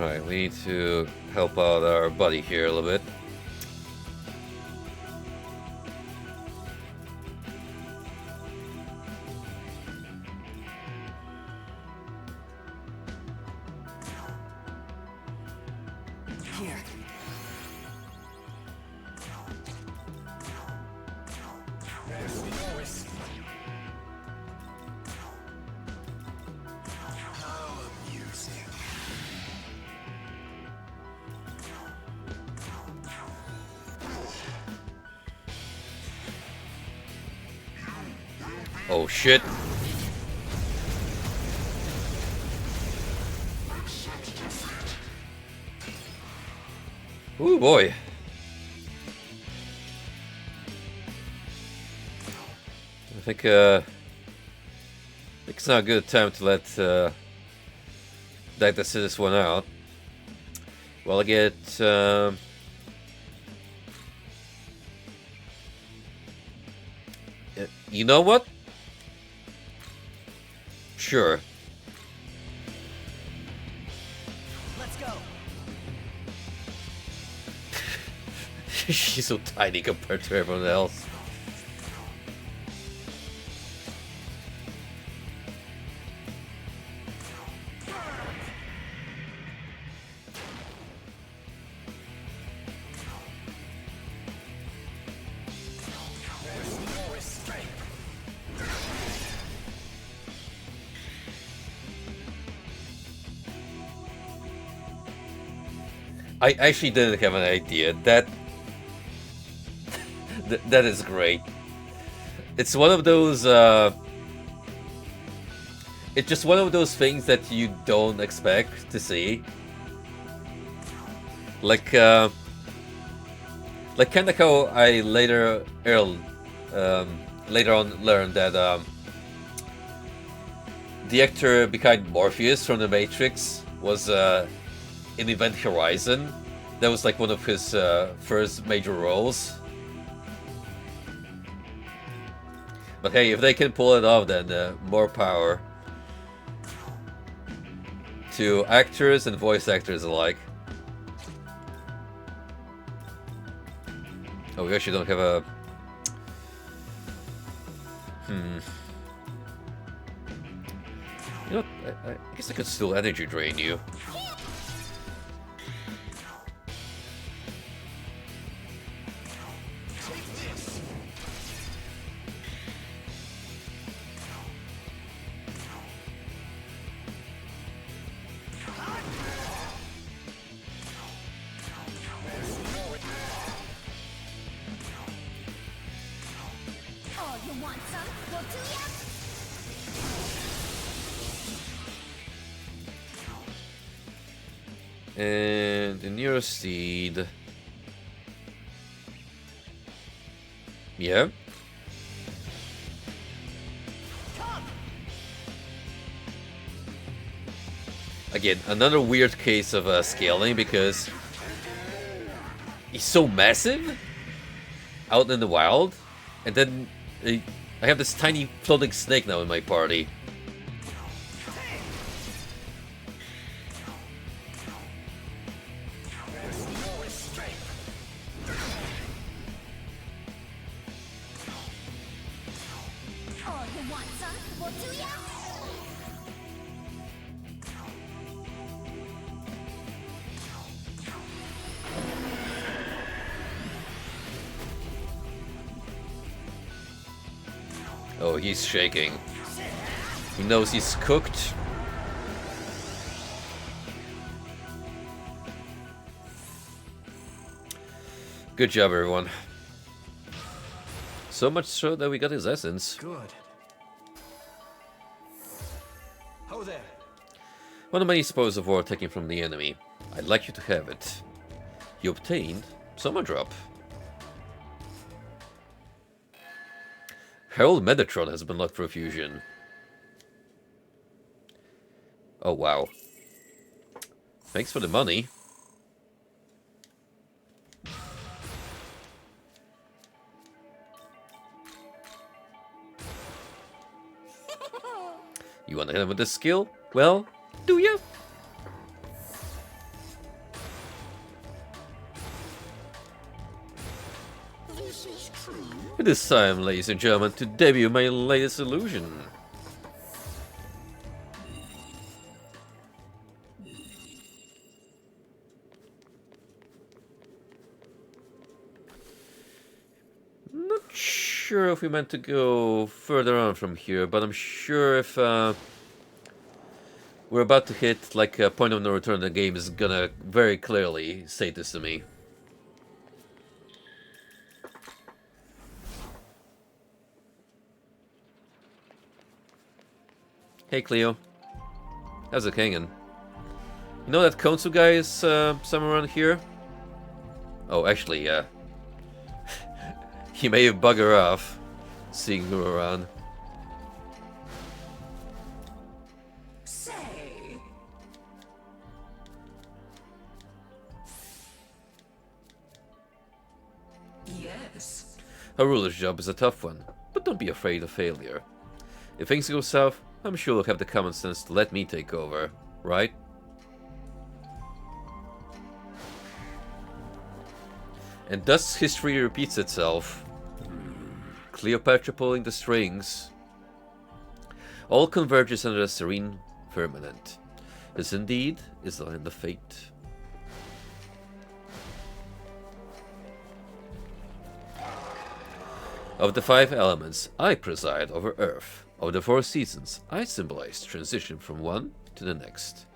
Alright, we need to help out our buddy here a little bit. Here. Oh shit. Ooh boy. I think it's not a good time to let Dagda sit this one out. Well, I get you know what? Sure. Let's go. She's so tiny compared to everyone else. I actually didn't have an idea. That is great. It's one of those it's just one of those things that you don't expect to see. Like kind of how I later on learned that the actor behind Morpheus from The Matrix was in Event Horizon. That was like one of his first major roles. But hey, if they can pull it off, then more power to actors and voice actors alike. Oh, we actually don't have a... You know, I guess I could still energy drain you. Oh, you want some? Well, do ya? And the nearest steed. Yeah. Again, another weird case of scaling because he's so massive out in the wild, and then I have this tiny floating snake now in my party. Oh, you want some? Well, do ya? Oh, he's shaking. He knows he's cooked. Good job, everyone. So much so that we got his essence. Good. Ho there. One of many spoils of war taken from the enemy. I'd like you to have it. You obtained Summer Drop. Herald Metatron has been locked for fusion. Oh wow. Thanks for the money. You wanna hit him with this skill? Well, do you? This is true. It is time, ladies and gentlemen, to debut my latest illusion. Not sure if we meant to go further on from here, but I'm sure if we're about to hit like a point of no return, the game is gonna very clearly say this to me. Hey Cleo, how's it hanging? You know that Konsu guy is somewhere around here? Oh, actually, he may have bugger off, seeing who around. Say, yes. A ruler's job is a tough one, but don't be afraid of failure. If things go south, I'm sure you'll have the common sense to let me take over, right? And thus history repeats itself. Cleopatra pulling the strings. All converges under a serene firmament. This indeed is the land of fate. Of the 5 elements, I preside over Earth. Of the 4 seasons, I symbolize transition from one to the next.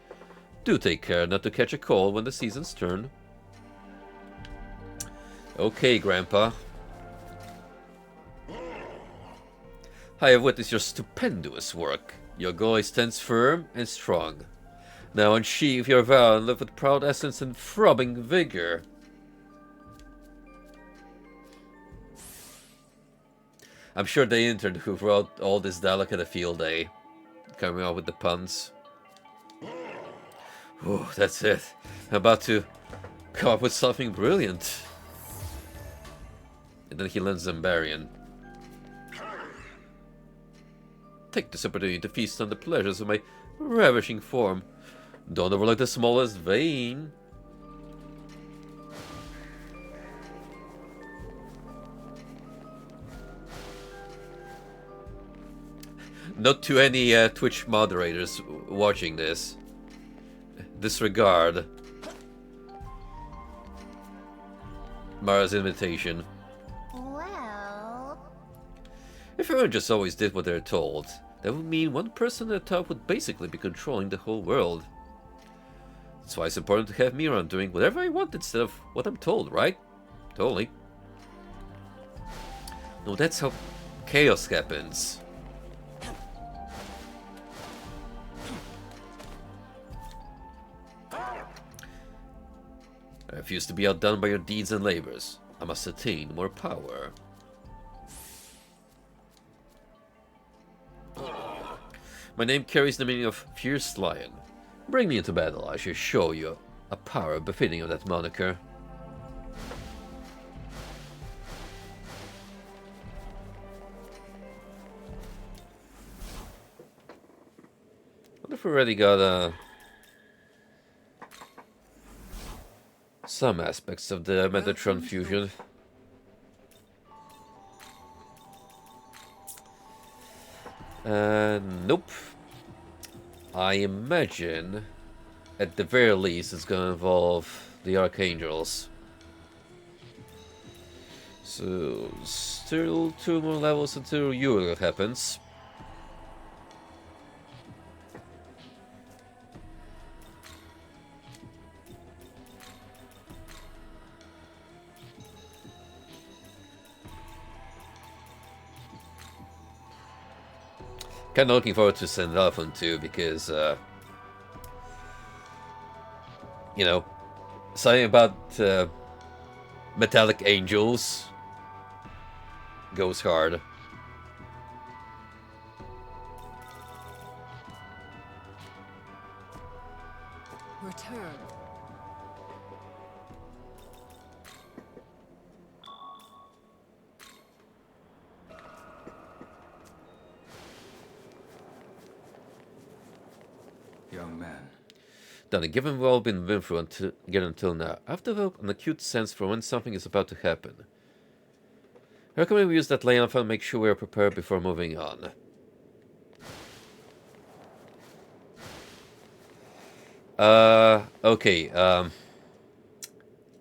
Do take care not to catch a cold when the seasons turn. Okay, Grandpa. I have witnessed your stupendous work. Your goal stands firm and strong. Now unsheath your vow and live with proud essence and throbbing vigor. I'm sure the intern who wrote all this dialogue had a field day, coming out with the puns. Oh, that's it. I'm about to come up with something brilliant. And then he lends Zambarian. Take this opportunity to feast on the pleasures of my ravishing form. Don't overlook the smallest vein. Not to any Twitch moderators watching this. Disregard Mara's invitation. Well... If everyone just always did what they're told, that would mean one person at the top would basically be controlling the whole world. That's why it's important to have me around doing whatever I want instead of what I'm told, right? Totally. No, that's how chaos happens. I refuse to be outdone by your deeds and labors. I must attain more power. My name carries the meaning of Fierce Lion. Bring me into battle, I shall show you a power befitting of that moniker. What if we already got some aspects of the Metatron fusion? Nope. I imagine, at the very least, it's gonna involve the Archangels. So, still 2 more levels until Yule happens. Kinda looking forward to St. Elephant too, because, you know, something about metallic angels goes hard. Return. Young man. Danny, given we've all been through until now, I've developed an acute sense for when something is about to happen. I recommend we use that layout and make sure we are prepared before moving on. Okay, I'm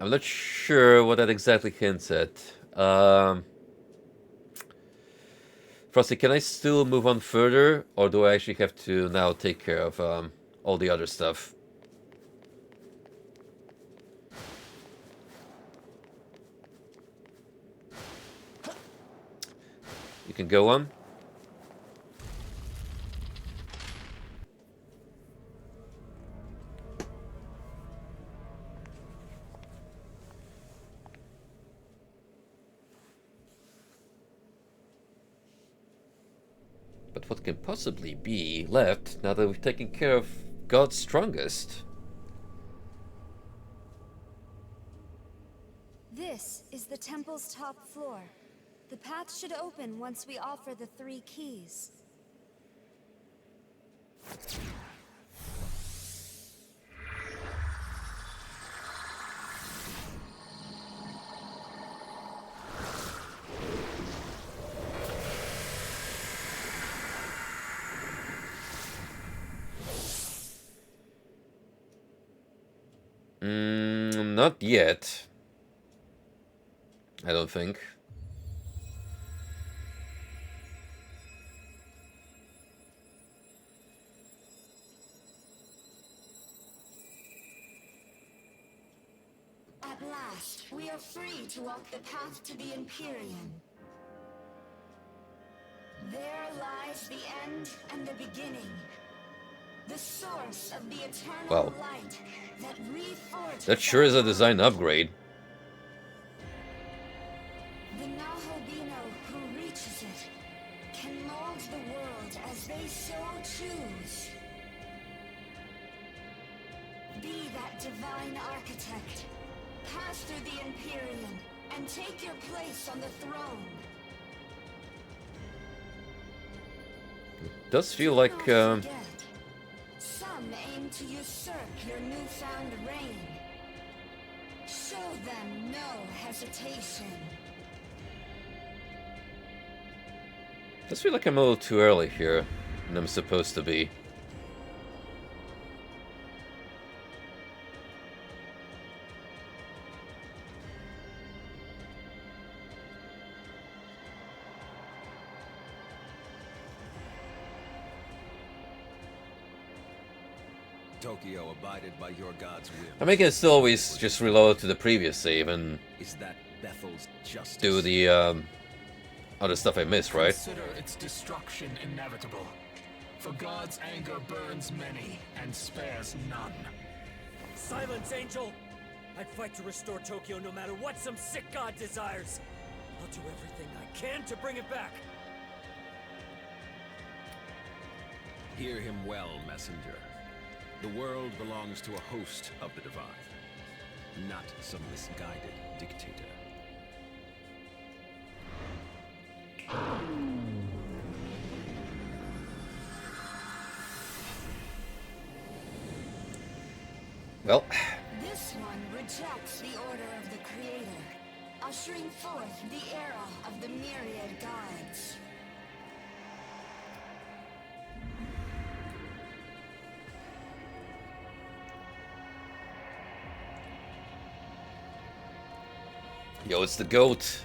not sure what that exactly hints at. Frosty, can I still move on further, or do I actually have to now take care of all the other stuff? You can go on. But what can possibly be left now that we've taken care of God's strongest? This is the temple's top floor. The path should open once we offer the 3 keys. Not yet. I don't think. At last, we are free to walk the path to the Empyrean. There lies the end and the beginning. The source of the eternal Wow. light that reforges. That sure is a design upgrade. The Nahodino who reaches it can mold the world as they so choose. Be that divine architect. Pass through the Empyrean and take your place on the throne. Does feel like Do not forget, some aim to usurp your newfound reign. Show them no hesitation. does feel like I'm a little too early here. than I'm supposed to be. Tokyo abided by your god's will. I mean, I can still always just reload to the previous save and Is that Bethel's justice? do the other stuff I missed, right? Consider its destruction inevitable. For God's anger burns many and spares none. Silence, Angel! I'd fight to restore Tokyo no matter what some sick god desires. I'll do everything I can to bring it back. Hear him well, messenger. The world belongs to a host of the divine, not some misguided dictator. Well, This one rejects the order of the Creator, ushering forth the era of the myriad gods. yo, it's the goat.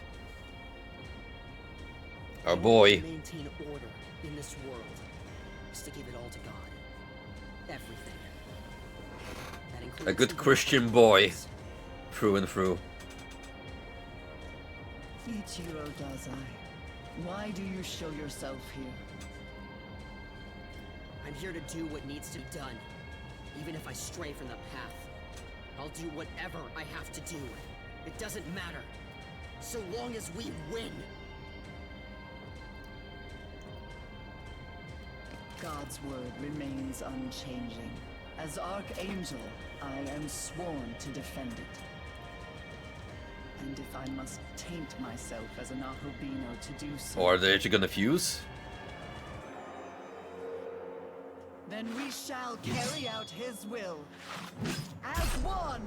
Our boy. Maintain order in this world is to give it all to God. Everything. That includes A good the Christian will boy. of Through and through. Ichiro Dazai, why do you show yourself here? I'm here to do what needs to be done. Even if I stray from the path, I'll do whatever I have to do. It doesn't matter. So long as we win. God's word remains unchanging. As Archangel, I am sworn to defend it. And if I must taint myself as an Ahobino to do so, Or are they actually gonna fuse? then we shall carry out his will. As one!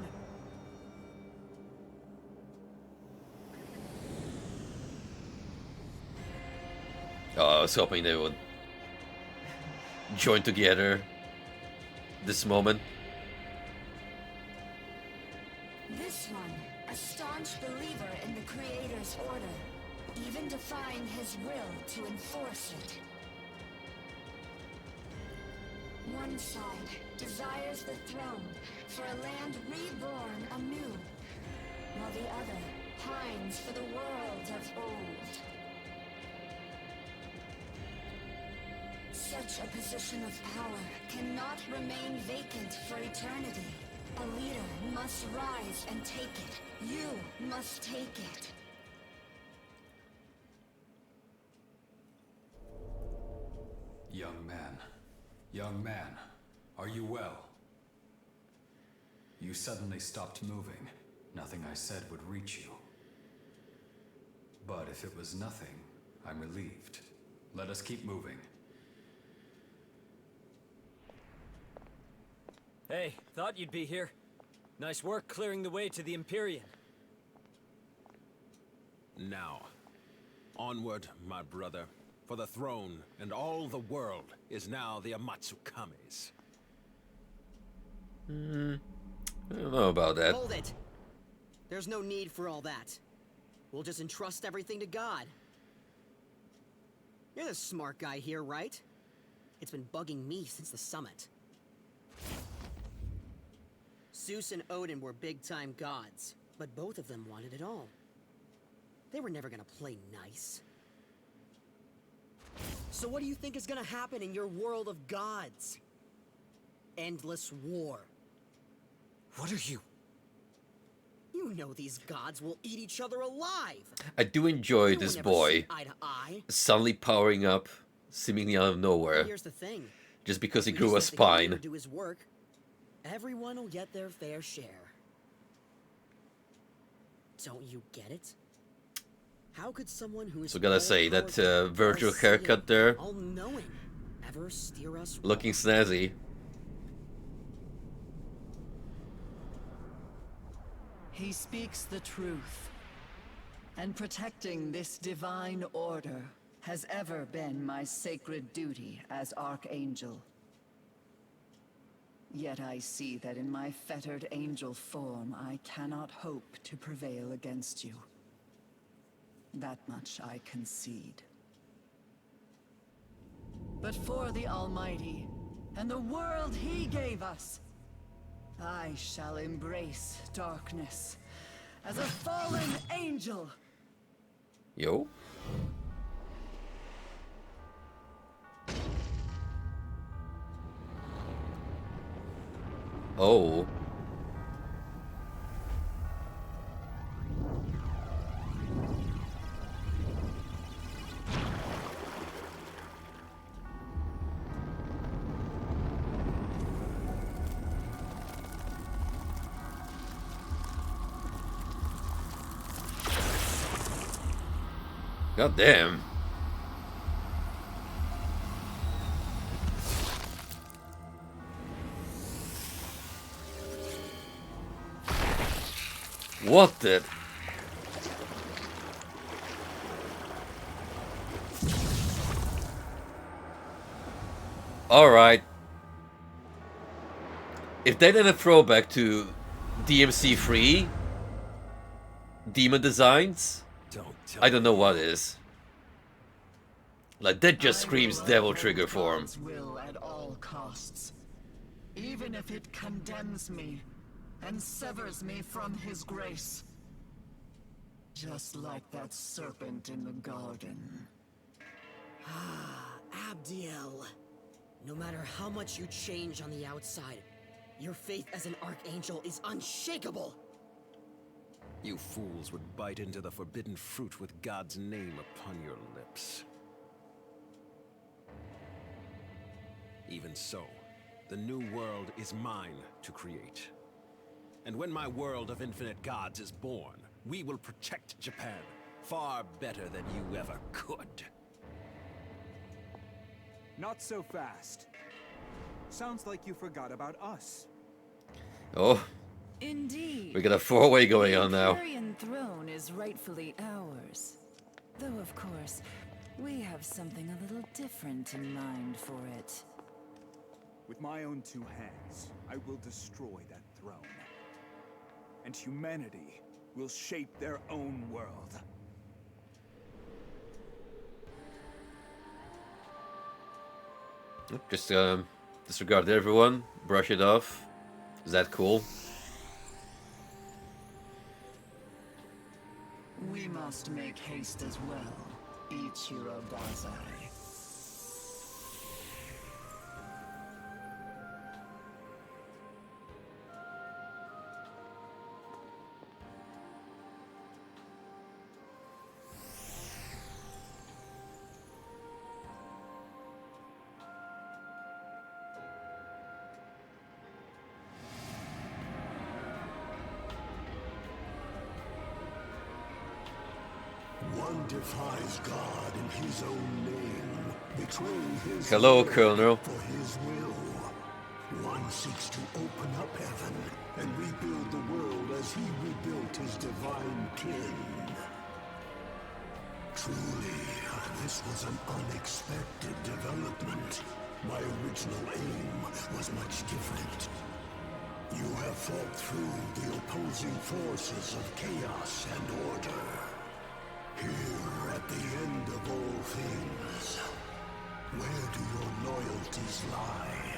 Oh, I was hoping they would join together this moment. This one, a staunch believer in the Creator's order, even defying his will to enforce it. One side desires the throne for a land reborn anew, while the other pines for the world of old. Such a position of power cannot remain vacant for eternity. A leader must rise and take it. You must take it. Young man, are you well? You suddenly stopped moving. Nothing I said would reach you. But if it was nothing, I'm relieved. Let us keep moving. Hey, thought you'd be here. Nice work clearing the way to the Empyrean. Now, onward, my brother. For the throne and all the world is now the Amatsukame's. I don't know about that. Hold it! There's no need for all that. We'll just entrust everything to God. You're the smart guy here, right? It's been bugging me since the summit. Zeus and Odin were big-time gods, but both of them wanted it all. They were never gonna play nice. So what do you think is gonna happen in your world of gods? Endless war. What are you? You know these gods will eat each other alive. I do enjoy You will this never boy see eye to eye. suddenly powering up, seemingly out of nowhere, Here's the thing. just because he We grew a just let the creator spine. do his work. Everyone will get their fair share. Don't you get it? How could someone who is So gotta say, that all-powerful, Virgil all-seeing, haircut there, all-knowing, ever steer us wrong? looking snazzy. He speaks the truth. And protecting this divine order has ever been my sacred duty as Archangel. Yet I see that in my fettered angel form, I cannot hope to prevail against you. That much I concede. But for the Almighty, and the world He gave us, I shall embrace darkness as a fallen angel. Yo. Oh. God damn. What the? Alright. If that ain't a throwback to DMC3 Demon Designs, I don't know what is. Like, that just screams Devil Trigger form. God's will at all costs, even if it condemns me and severs me from His grace. Just like that serpent in the garden. Abdiel. No matter how much you change on the outside, your faith as an archangel is unshakable. You fools would bite into the forbidden fruit with God's name upon your lips. Even so, the new world is mine to create. And when my world of infinite gods is born, we will protect Japan far better than you ever could. Not so fast. Sounds like you forgot about us. Oh, Indeed. we got a four-way going on now. The Empyrean throne is rightfully ours. Though, of course, we have something a little different in mind for it. With my own two hands, I will destroy that throne. And humanity will shape their own world. Just disregard everyone, brush it off. Is that cool? We must make haste as well, Ichiro Dazai. One defies God in his own name, betraying his Hello, will Colonel. for his will. One seeks to open up heaven and rebuild the world as he rebuilt his divine kin. Truly, this was an unexpected development. My original aim was much different. You have fought through the opposing forces of chaos and order. Here, at the end of all things, where do your loyalties lie?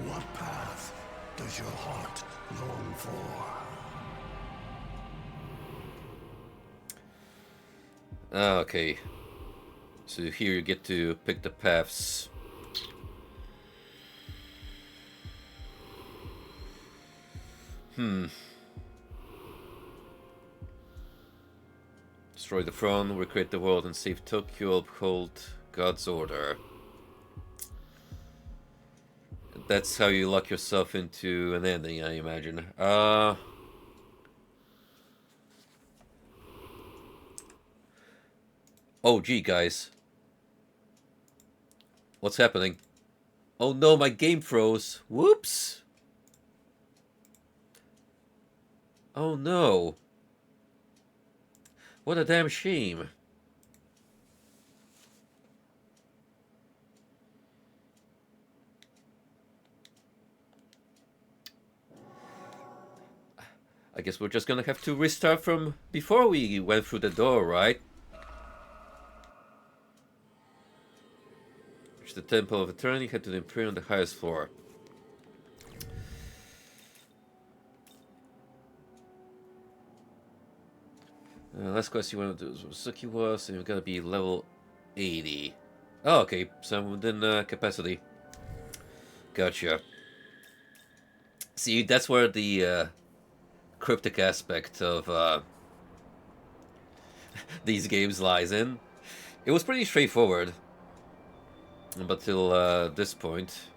What path does your heart long for? Okay. So here you get to pick the paths. Destroy the throne, recreate the world, and save Tokyo, uphold God's order. That's how you lock yourself into an ending, I imagine. Oh, gee, guys. What's happening? Oh no, my game froze. Whoops. Oh no. What a damn shame. I guess we're just gonna have to restart from before we went through the door, right? Reach the Temple of Eternity, head to the Imperium on the highest floor. Last quest you want to do is where Suki was, and you've got to be level 80. Oh, okay, so I'm within capacity. Gotcha. See, that's where the cryptic aspect of these games lies in. It was pretty straightforward up until this point.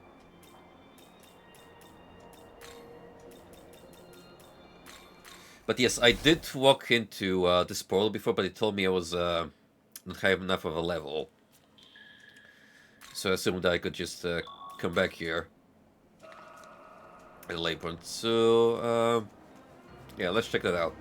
But yes, I did walk into this portal before, but it told me I was not high enough of a level. So I assumed I could just come back here at a late point. So, yeah, let's check that out.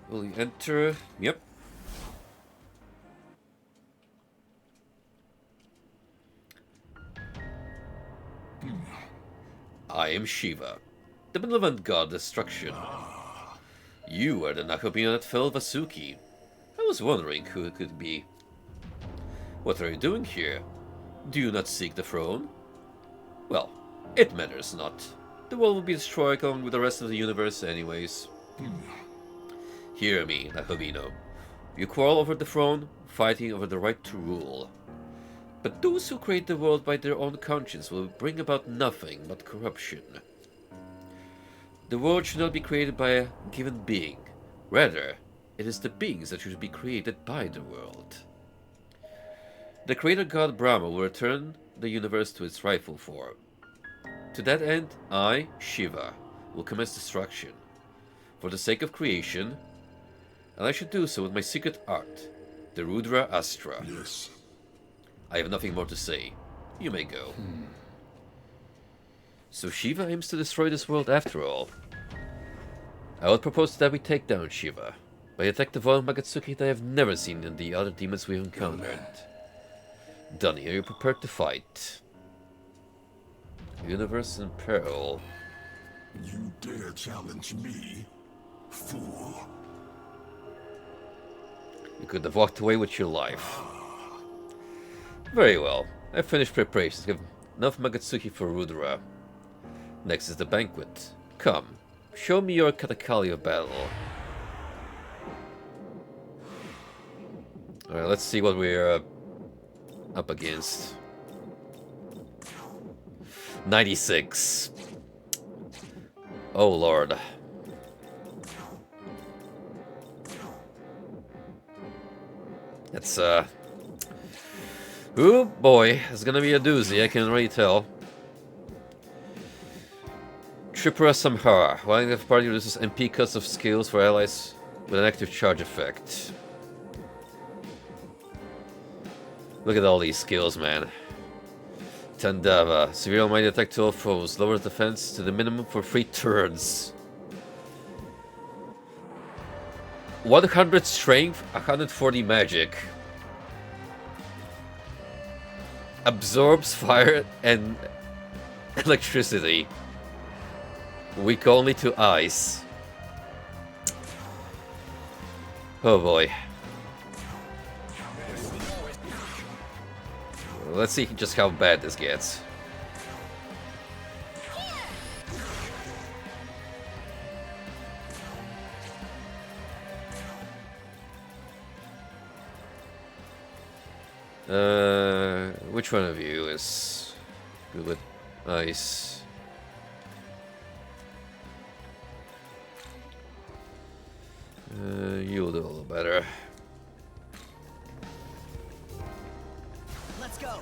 Will you enter? Yep. I am Shiva, the benevolent god of destruction. You are the Nakabino that fell Vasuki. I was wondering who it could be. What are you doing here? Do you not seek the throne? Well, it matters not. The world will be destroyed along with the rest of the universe anyways. Hear me, Nakabino. You quarrel over the throne, fighting over the right to rule. But those who create the world by their own conscience will bring about nothing but corruption. The world should not be created by a given being. Rather, it is the beings that should be created by the world. The creator god Brahma will return the universe to its rightful form. To that end, I, Shiva, will commence destruction. For the sake of creation, and I should do so with my secret art, the Rudra Astra. Yes. I have nothing more to say. You may go. So Shiva aims to destroy this world after all. I would propose that we take down Shiva, by a detective of Magatsuki that I have never seen in the other demons we've encountered. Dunny, are you prepared to fight? Universe in peril. You dare challenge me, fool? You could have walked away with your life. Very well. I've finished preparations. Give enough Magatsuki for Rudra. Next is the banquet. Come, show me your Katakali of battle. Alright, let's see what we're up against. 96. Oh lord. That's oh boy, it's gonna be a doozy, I can already tell. Tripura Samhara. While the party reduces MP cuts of skills for allies with an active charge effect. Look at all these skills, man. Tandava. Severe almighty attack to all foes. Lowers defense to the minimum for 3 turns. 100 strength, 140 magic. Absorbs fire and electricity. Weak only to ice. Oh boy. Let's see just how bad this gets. Which one of you is good with ice? You'll do a little better. Let's go.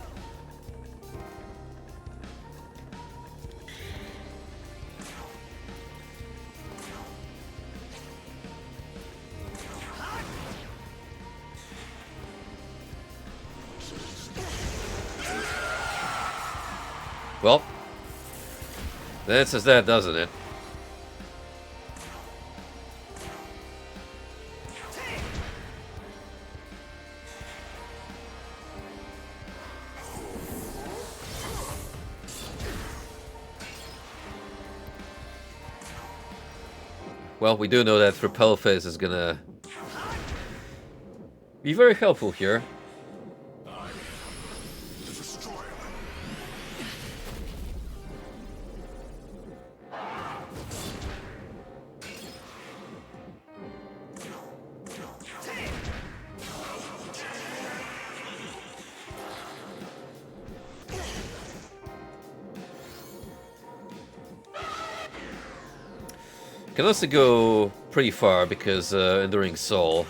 Well, that says that, doesn't it? Well, we do know that Repel Phase is gonna be very helpful here. Can also go pretty far because Enduring Soul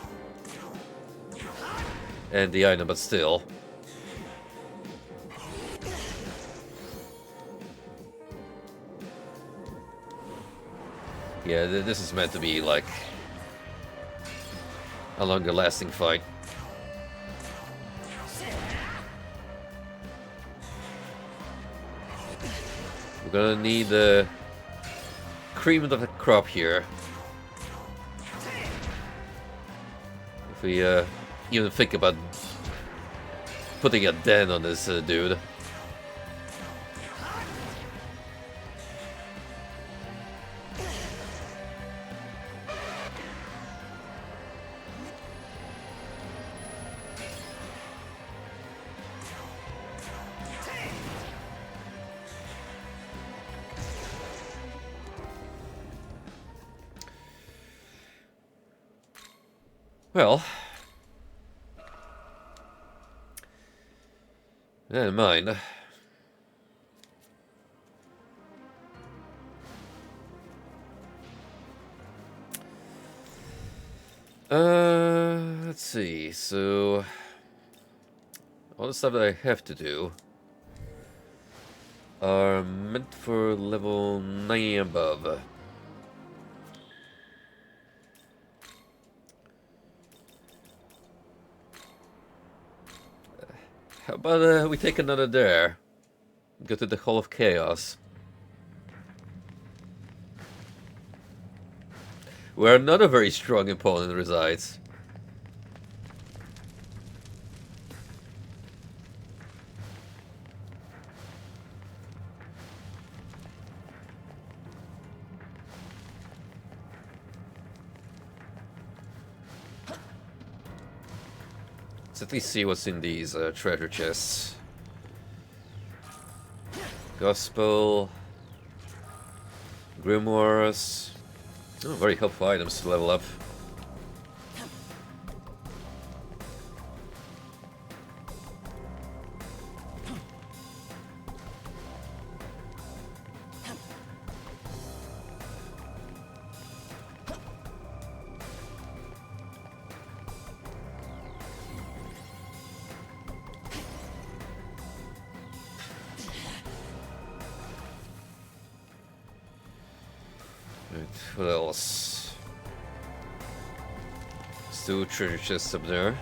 and the item, but still. Yeah, this is meant to be like a longer lasting fight. We're gonna need the cream of the crop here. If we even think about putting a den on this dude. Well, never mind. Let's see. So, all the stuff that I have to do are meant for level 9 and above. How about we take another dare? Go to the Hall of Chaos. Where another very strong opponent resides. Let's at least see what's in these treasure chests. Gospel, Grimoires. Oh, very helpful items to level up. What else? Still treasure chests up there.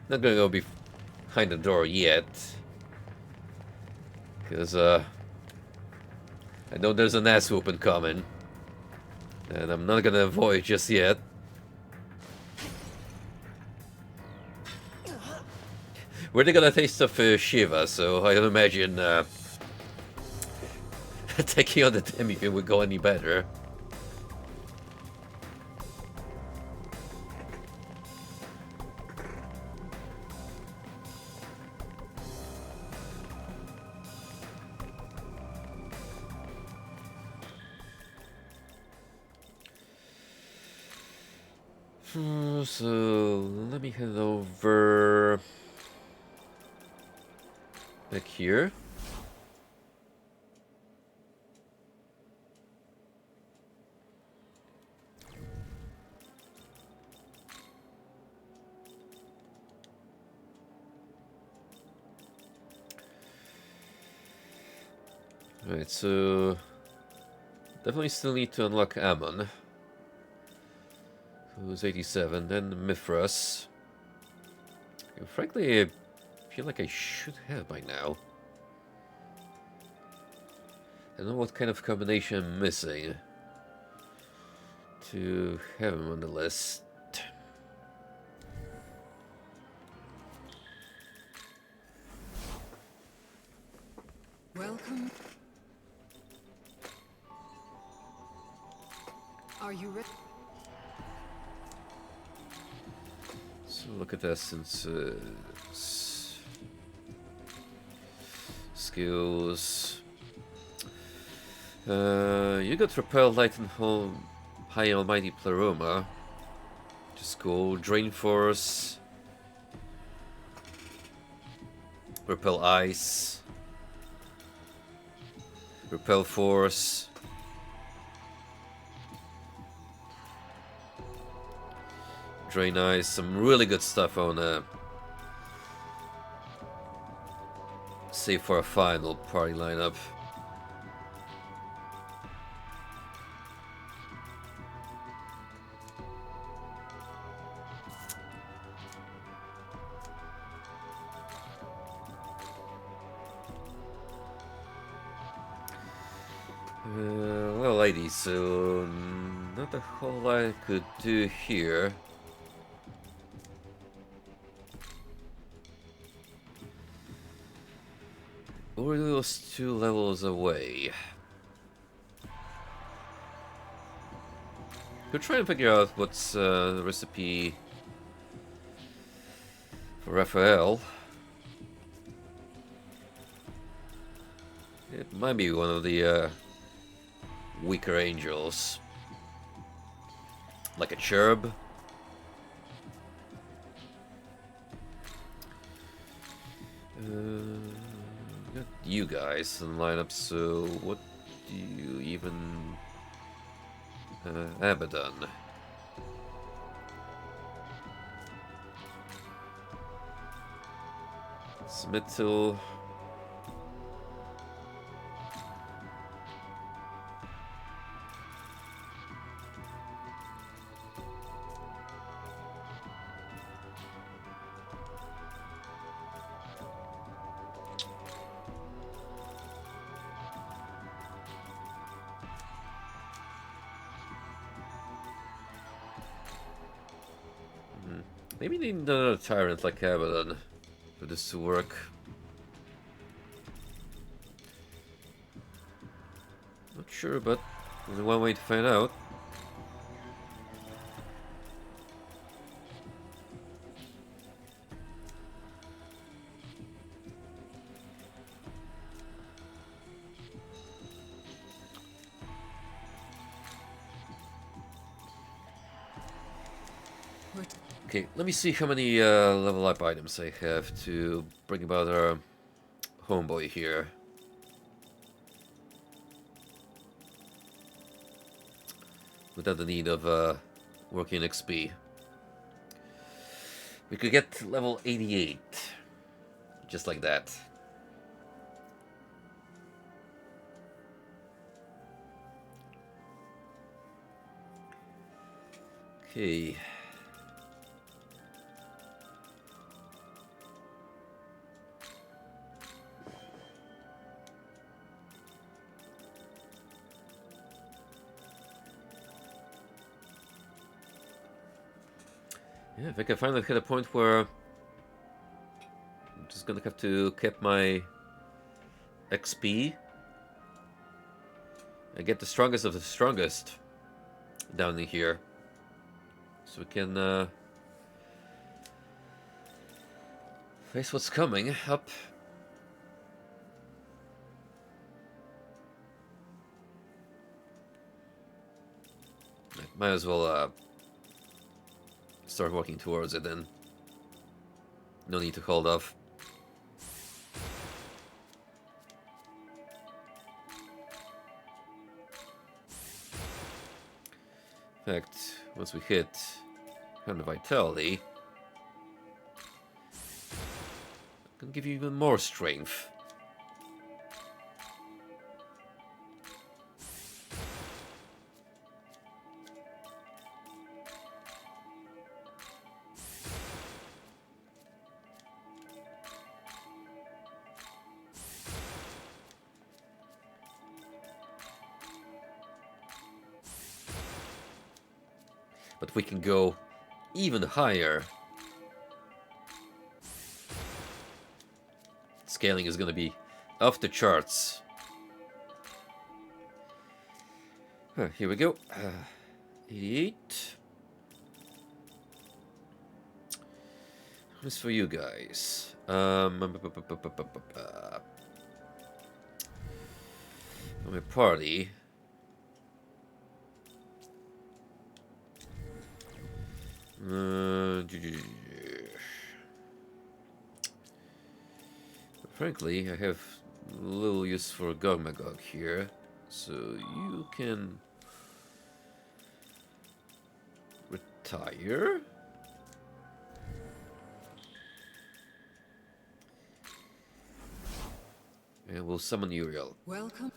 Not gonna go behind the door yet, because I know there's an ass whooping coming, and I'm not gonna avoid just yet. We're gonna a taste of Shiva, so I don't imagine taking on the Demikin would go any better. So let me head over back here. Right, so definitely still need to unlock Ammon. Who's 87, then Mithras. And frankly, I feel like I should have by now. don't know what kind of combination I'm missing to have him on the list. Welcome. Are you ready? So look at essences, skills. You got Repel, Light and High Almighty Pleroma. Just cool. Drain Force. Repel Ice. Repel Force. Drain Ice. Some really good stuff on save for a final party lineup. Well, ladies, so not a whole lot I could do here. Uriel's 2 levels away. Could try and figure out what's the recipe for Raphael. It might be one of the weaker angels, like a cherub. Got you guys in the lineup, so what do you even... Abaddon. Smittle. Maybe need another tyrant like Abaddon for this to work. Not sure, but only one way to find out. Okay, let me see how many level up items I have to bring about our homeboy here. Without the need of working XP. We could get level 88. Just like that. Okay. Yeah, if I can finally hit a point where I'm just gonna have to keep my XP and get the strongest of the strongest down in here, so we can face what's coming up. Might as well start working towards it then. No need to hold off. In fact, once we hit 100 vitality, I can give you even more strength. But we can go even higher. Scaling is gonna be off the charts. Here we go. 88. What's for you guys? I'm a party. Frankly, I have little use for Gogmagog here, so you can retire. And we'll summon Uriel. Welcome.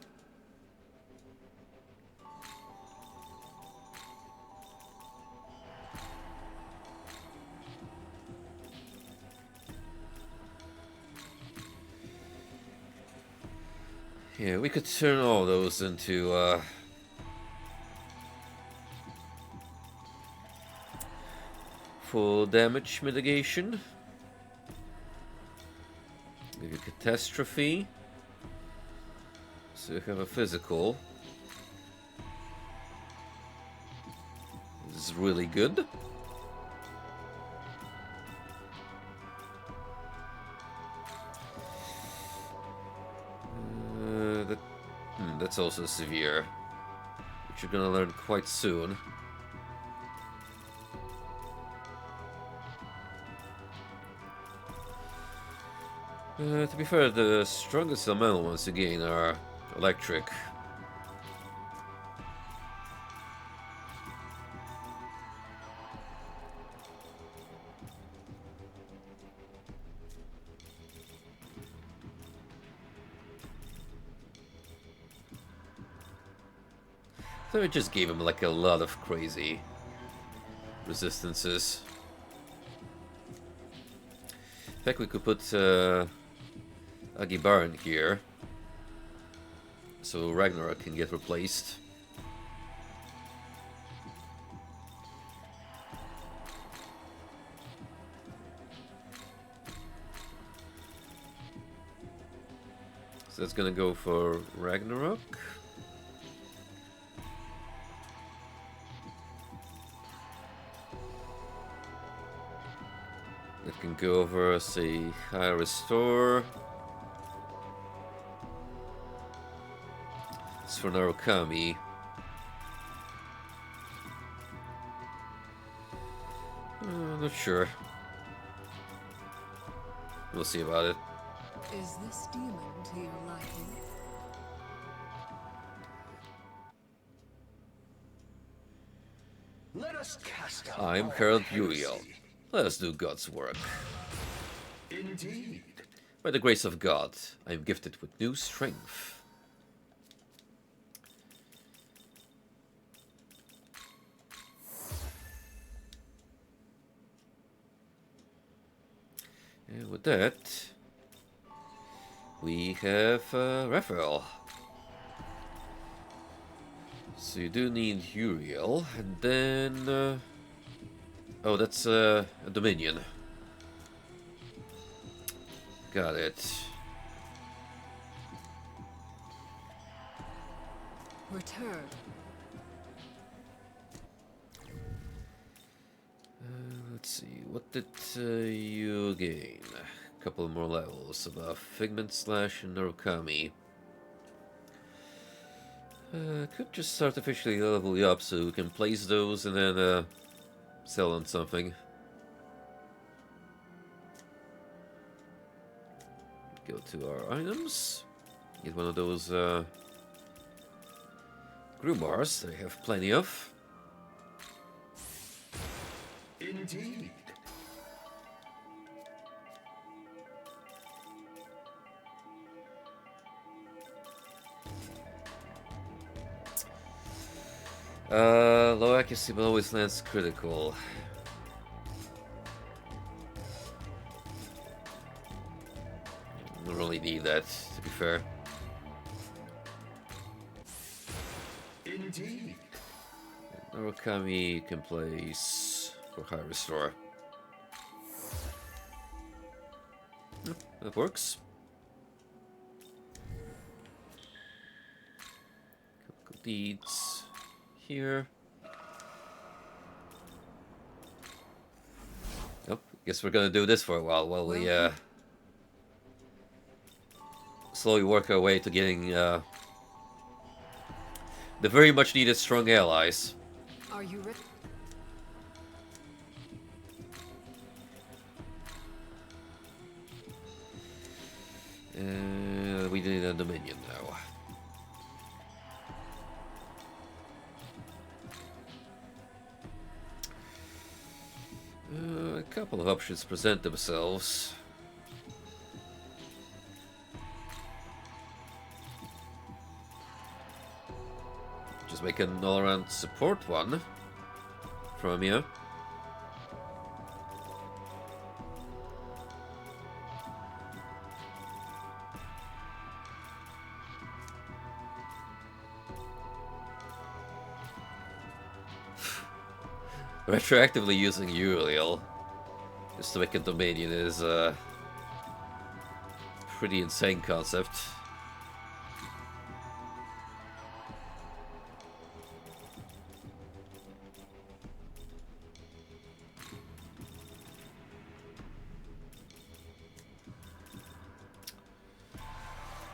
Yeah, we could turn all those into full damage mitigation. Maybe catastrophe. So you have a physical. This is really good. That's also severe, which you're gonna learn quite soon. To be fair, the strongest elemental ones again are electric. So it just gave him like a lot of crazy resistances. In fact, we could put Agibar in here, so Ragnarok can get replaced. So that's gonna go for Ragnarok. That can go over, say, High Restore. It's for Narukami. Not sure. We'll see about it. Is this demon to your liking? Let us cast out I'm all Herald heresy. Uriel. Let us do God's work. Indeed. By the grace of God, I am gifted with new strength. And with that, we have Raphael. So you do need Uriel, and then... oh, that's a Dominion. Got it. Return. Let's see, what did you gain? A couple more levels above Figment Slash and Narukami. Could just artificially level you up so we can place those and then sell on something. Go to our items. Get one of those Grew bars that I have plenty of. Indeed. Low accuracy but always lands critical. Don't really need that, to be fair. Indeed. Narukami can place for high restore. Yep, that works. Chemical deeds here. Oh, guess we're gonna do this for a while we slowly work our way to getting the very much needed strong allies. Are you ready? We need a Dominion now. A couple of options present themselves. Just make an all-around support one from you. Retroactively using Uriel just to make a Dominion is a pretty insane concept.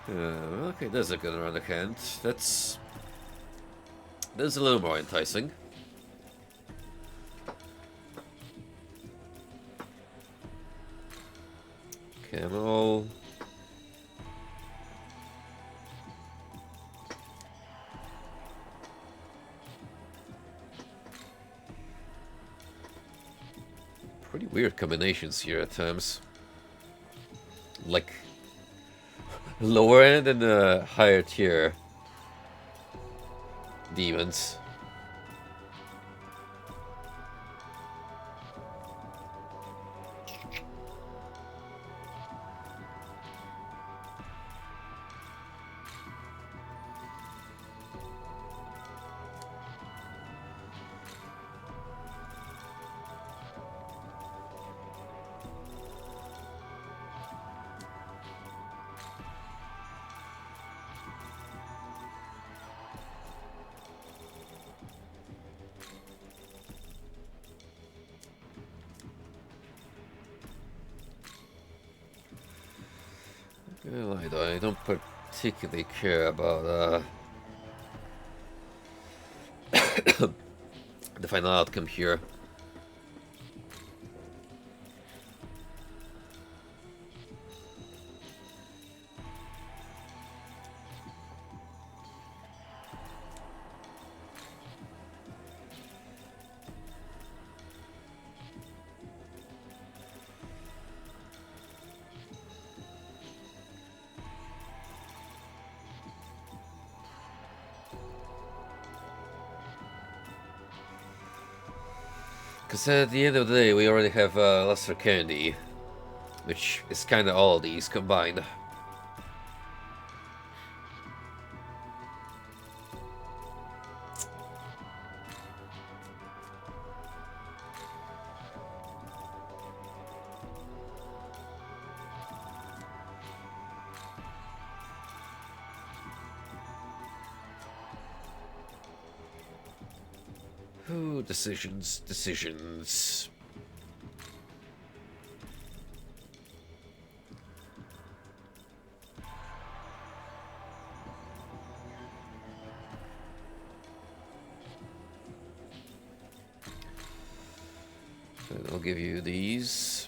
Okay, there's a gun around the hand. That's a little more enticing. Camo. Pretty weird combinations here at times. Like lower end and higher tier demons. Well, I don't particularly care about the final outcome here. Because at the end of the day, we already have Lesser Candy, which is kind of all of these combined. Ooh, decisions. And I'll give you these.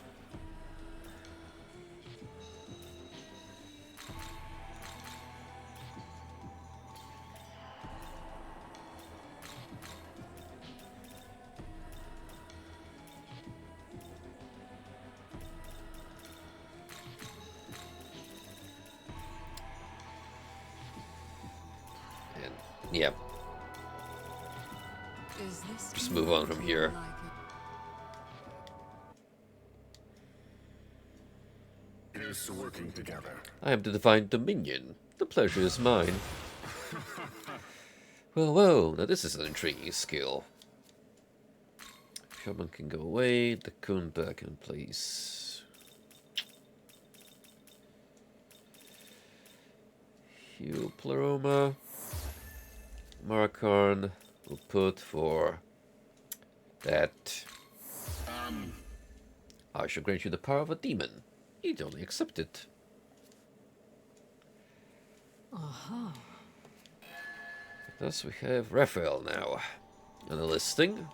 Yeah. Just move on from here. Here's to working together. I am the Divine Dominion. The pleasure is mine. Well, now this is an intriguing skill. Shaman can go away. The Kun back in place. Hugh Pleroma. Marakarn will put for that. I shall grant you the power of a demon. You'd only accept it. Aha. Thus we have Raphael now on the listing.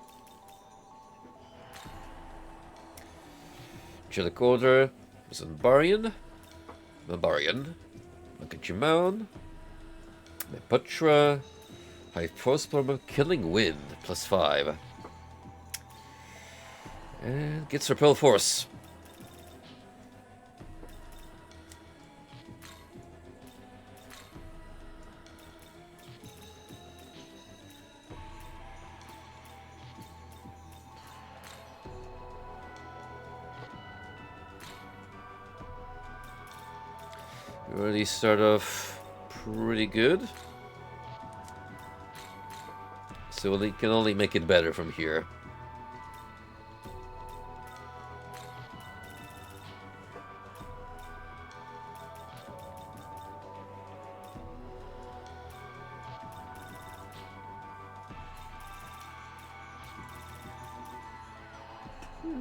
Angelic Order, Zanbarian, Mabarian, Makajimaon, Meputra, High Frostbomber, Killing Wind, +5. And gets Repel Force. We already start off pretty good. So we can only make it better from here.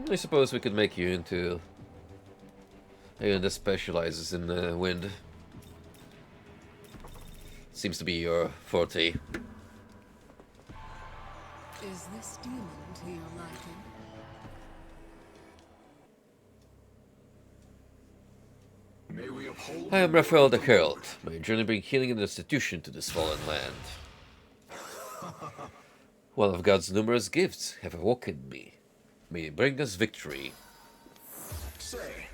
I suppose we could make you into anyone that specializes in wind. Seems to be your forte. Is this demon to your liking? May we uphold I am Raphael the Herald. My journey brings healing and restitution to this fallen land. One of God's numerous gifts have awoken me. May it bring us victory. say?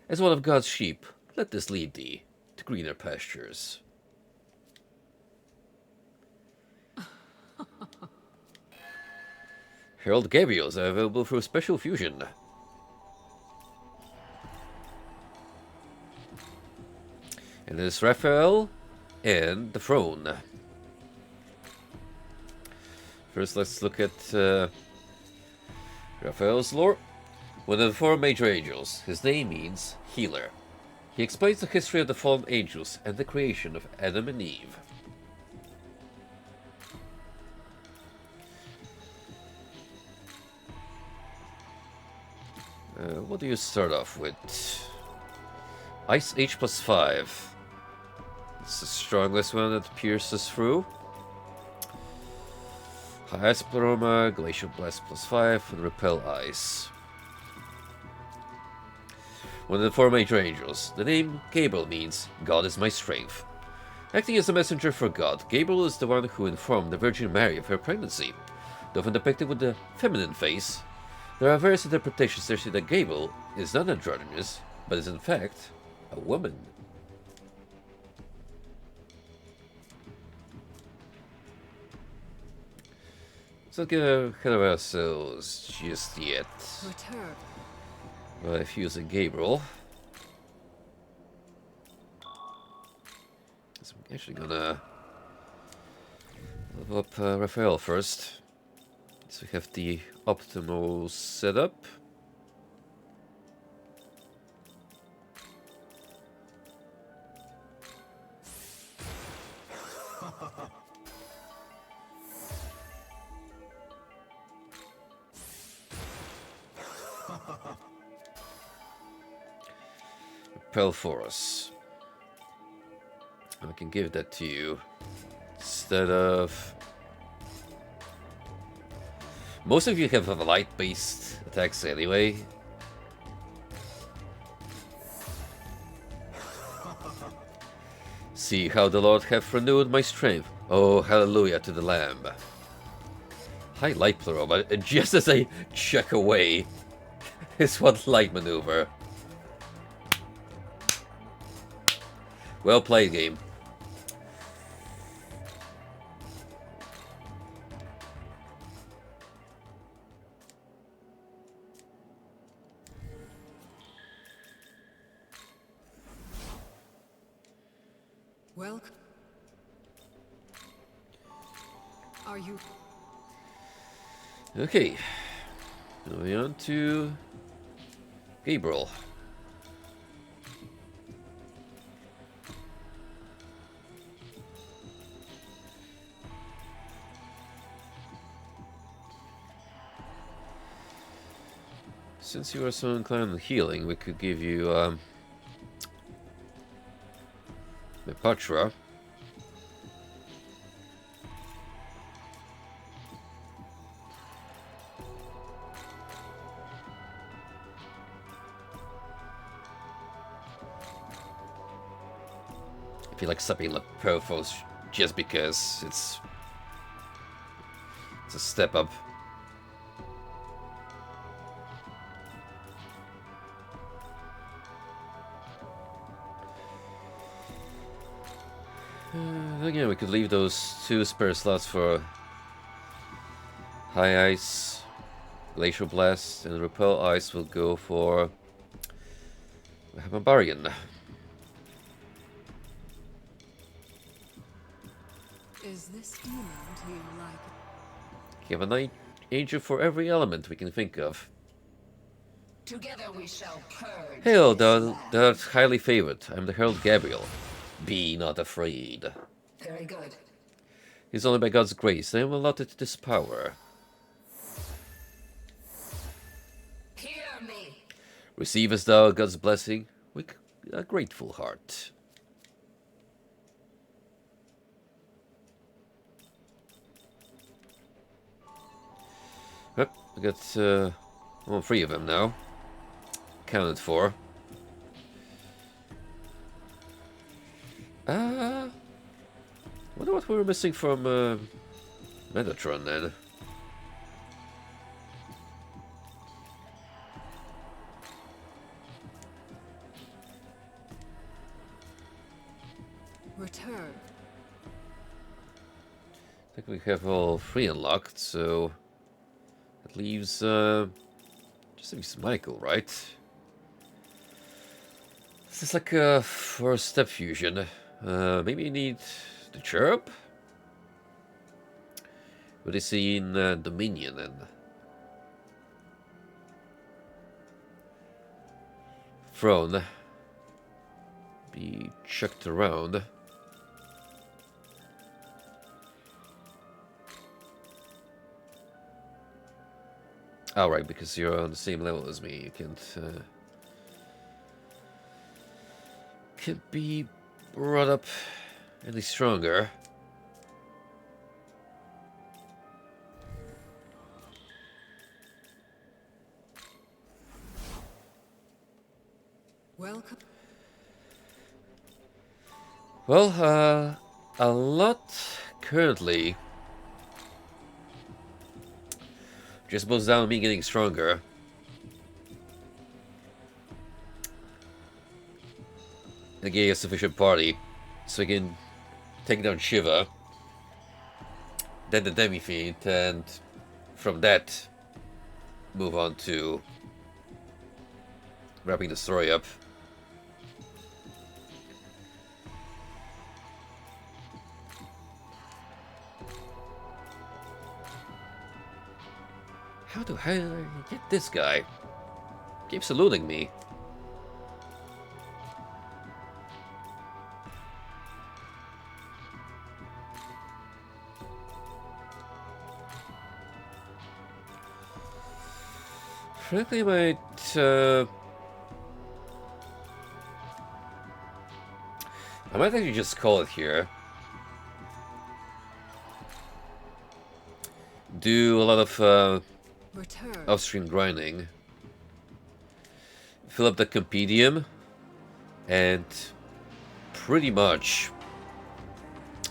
As one of God's sheep, let this lead thee to greener pastures. Herald Gabriels are available for special fusion. And there's Raphael and the throne. First, let's look at Raphael's lore. One of the 4 major angels, his name means healer. He explains the history of the fallen angels and the creation of Adam and Eve. What do you start off with? Ice H +5. It's the strongest one that pierces through. High Ice Pleroma, Glacial Blast +5, and Repel Ice. One of the 4 major angels. The name Gabriel means God is my strength. Acting as a messenger for God, Gabriel is the one who informed the Virgin Mary of her pregnancy. Though often depicted with a feminine face, there are various interpretations that say that Gabriel is not androgynous, but is in fact a woman. Let's not get ahead of ourselves just yet. Return. By using Gabriel. So I'm actually gonna level up Raphael first. So we have the optimal setup. Repel for us. I can give that to you instead of. Most of you have light-based attacks anyway. See how the Lord hath renewed my strength. Oh, hallelujah to the Lamb. High light Pleroma, just as I check away. Is what light maneuver. Well played, game. Welcome. Are you? Okay. Moving on to Gabriel. Since you are so inclined on healing, we could give you Mepatra. I feel like something like Profos just because it's a step up. Again, we could leave those 2 spare slots for High Ice, Glacial Blast, and Repel Ice will go for Barbarian. Is this feeling to you like? You have a Night Angel for every element we can think of. Together we shall purge. Hail, thou highly favored. I'm the Herald Gabriel. Be not afraid. Very good. It is only by God's grace I am allotted this power. Hear me. Receivest thou God's blessing with a grateful heart. Yep, I got all 3 of them now. Counted for. Wonder what we were missing from Metatron then. Return. I think we have all 3 unlocked, so that leaves just leaves Michael, right? This is like a 4-step fusion. Maybe you need the Cherub? What is he in Dominion then? Throne. Be chucked around. Oh, right, because you're on the same level as me, you can't be brought up any stronger. Welcome. Well, a lot currently just boils down to me getting stronger. And getting a sufficient party so I can take down Shiva, then the Demi-Fiend, and from that move on to wrapping the story up. How do I get this guy? Keeps eluding me. Frankly, I might actually just call it here. Do a lot of off-stream grinding. Fill up the compendium, and pretty much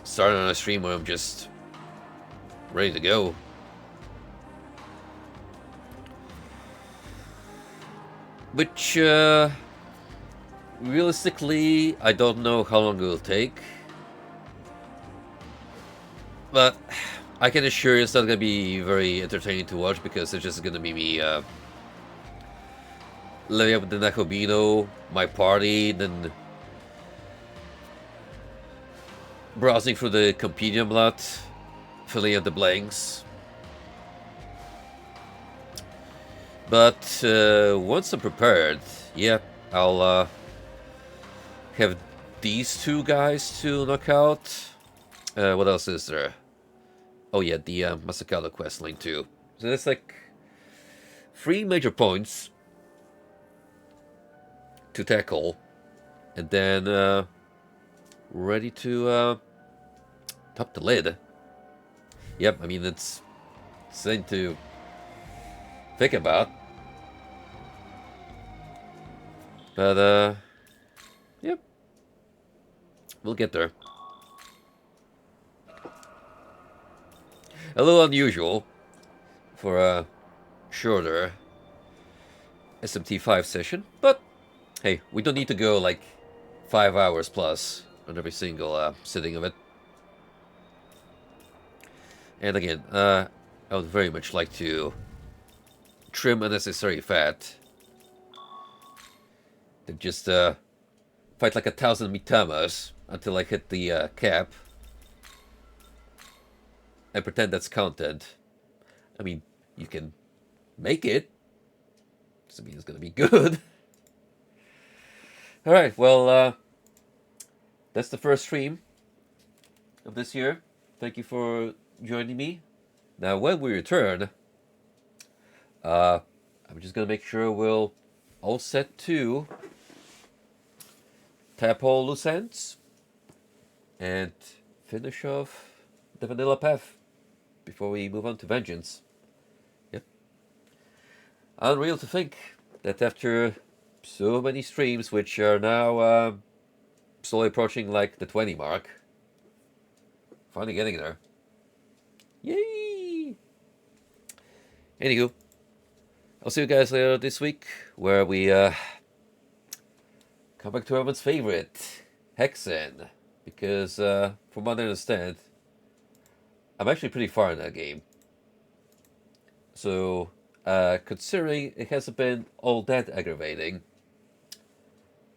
start on a stream where I'm just ready to go. Which, realistically, I don't know how long it will take. But I can assure you it's not going to be very entertaining to watch, because it's just going to be me living up the Nakobino, my party, then browsing through the compendium lot, filling in the blanks. But once I'm prepared, yeah, I'll have these two guys to knock out. What else is there? Oh yeah, the Masakado quest line too. So that's like 3 major points to tackle, and then ready to top the lid. Yep, I mean it's something to think about. But yep, we'll get there. A little unusual for a shorter SMT5 session, but hey, we don't need to go like 5 hours plus on every single sitting of it. And again, I would very much like to trim unnecessary fat. And just fight like 1,000 Mitamas until I hit the cap. And pretend that's content. I mean, you can make it. Doesn't mean it's gonna be good. Alright, well, that's the first stream of this year. Thank you for joining me. Now, when we return, I'm just gonna make sure we'll all set to tap all loose ends and finish off the vanilla path before we move on to vengeance. Yep. Unreal to think that after so many streams, which are now slowly approaching like the 20 mark, finally getting there. Yay! Anywho, I'll see you guys later this week, where we come back to everyone's favorite, Hexen, because from what I understand, I'm actually pretty far in that game. So, considering it hasn't been all that aggravating,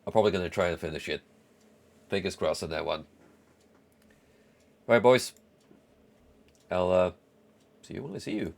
I'm probably going to try and finish it. Fingers crossed on that one. Alright, boys. I'll see you when I see you.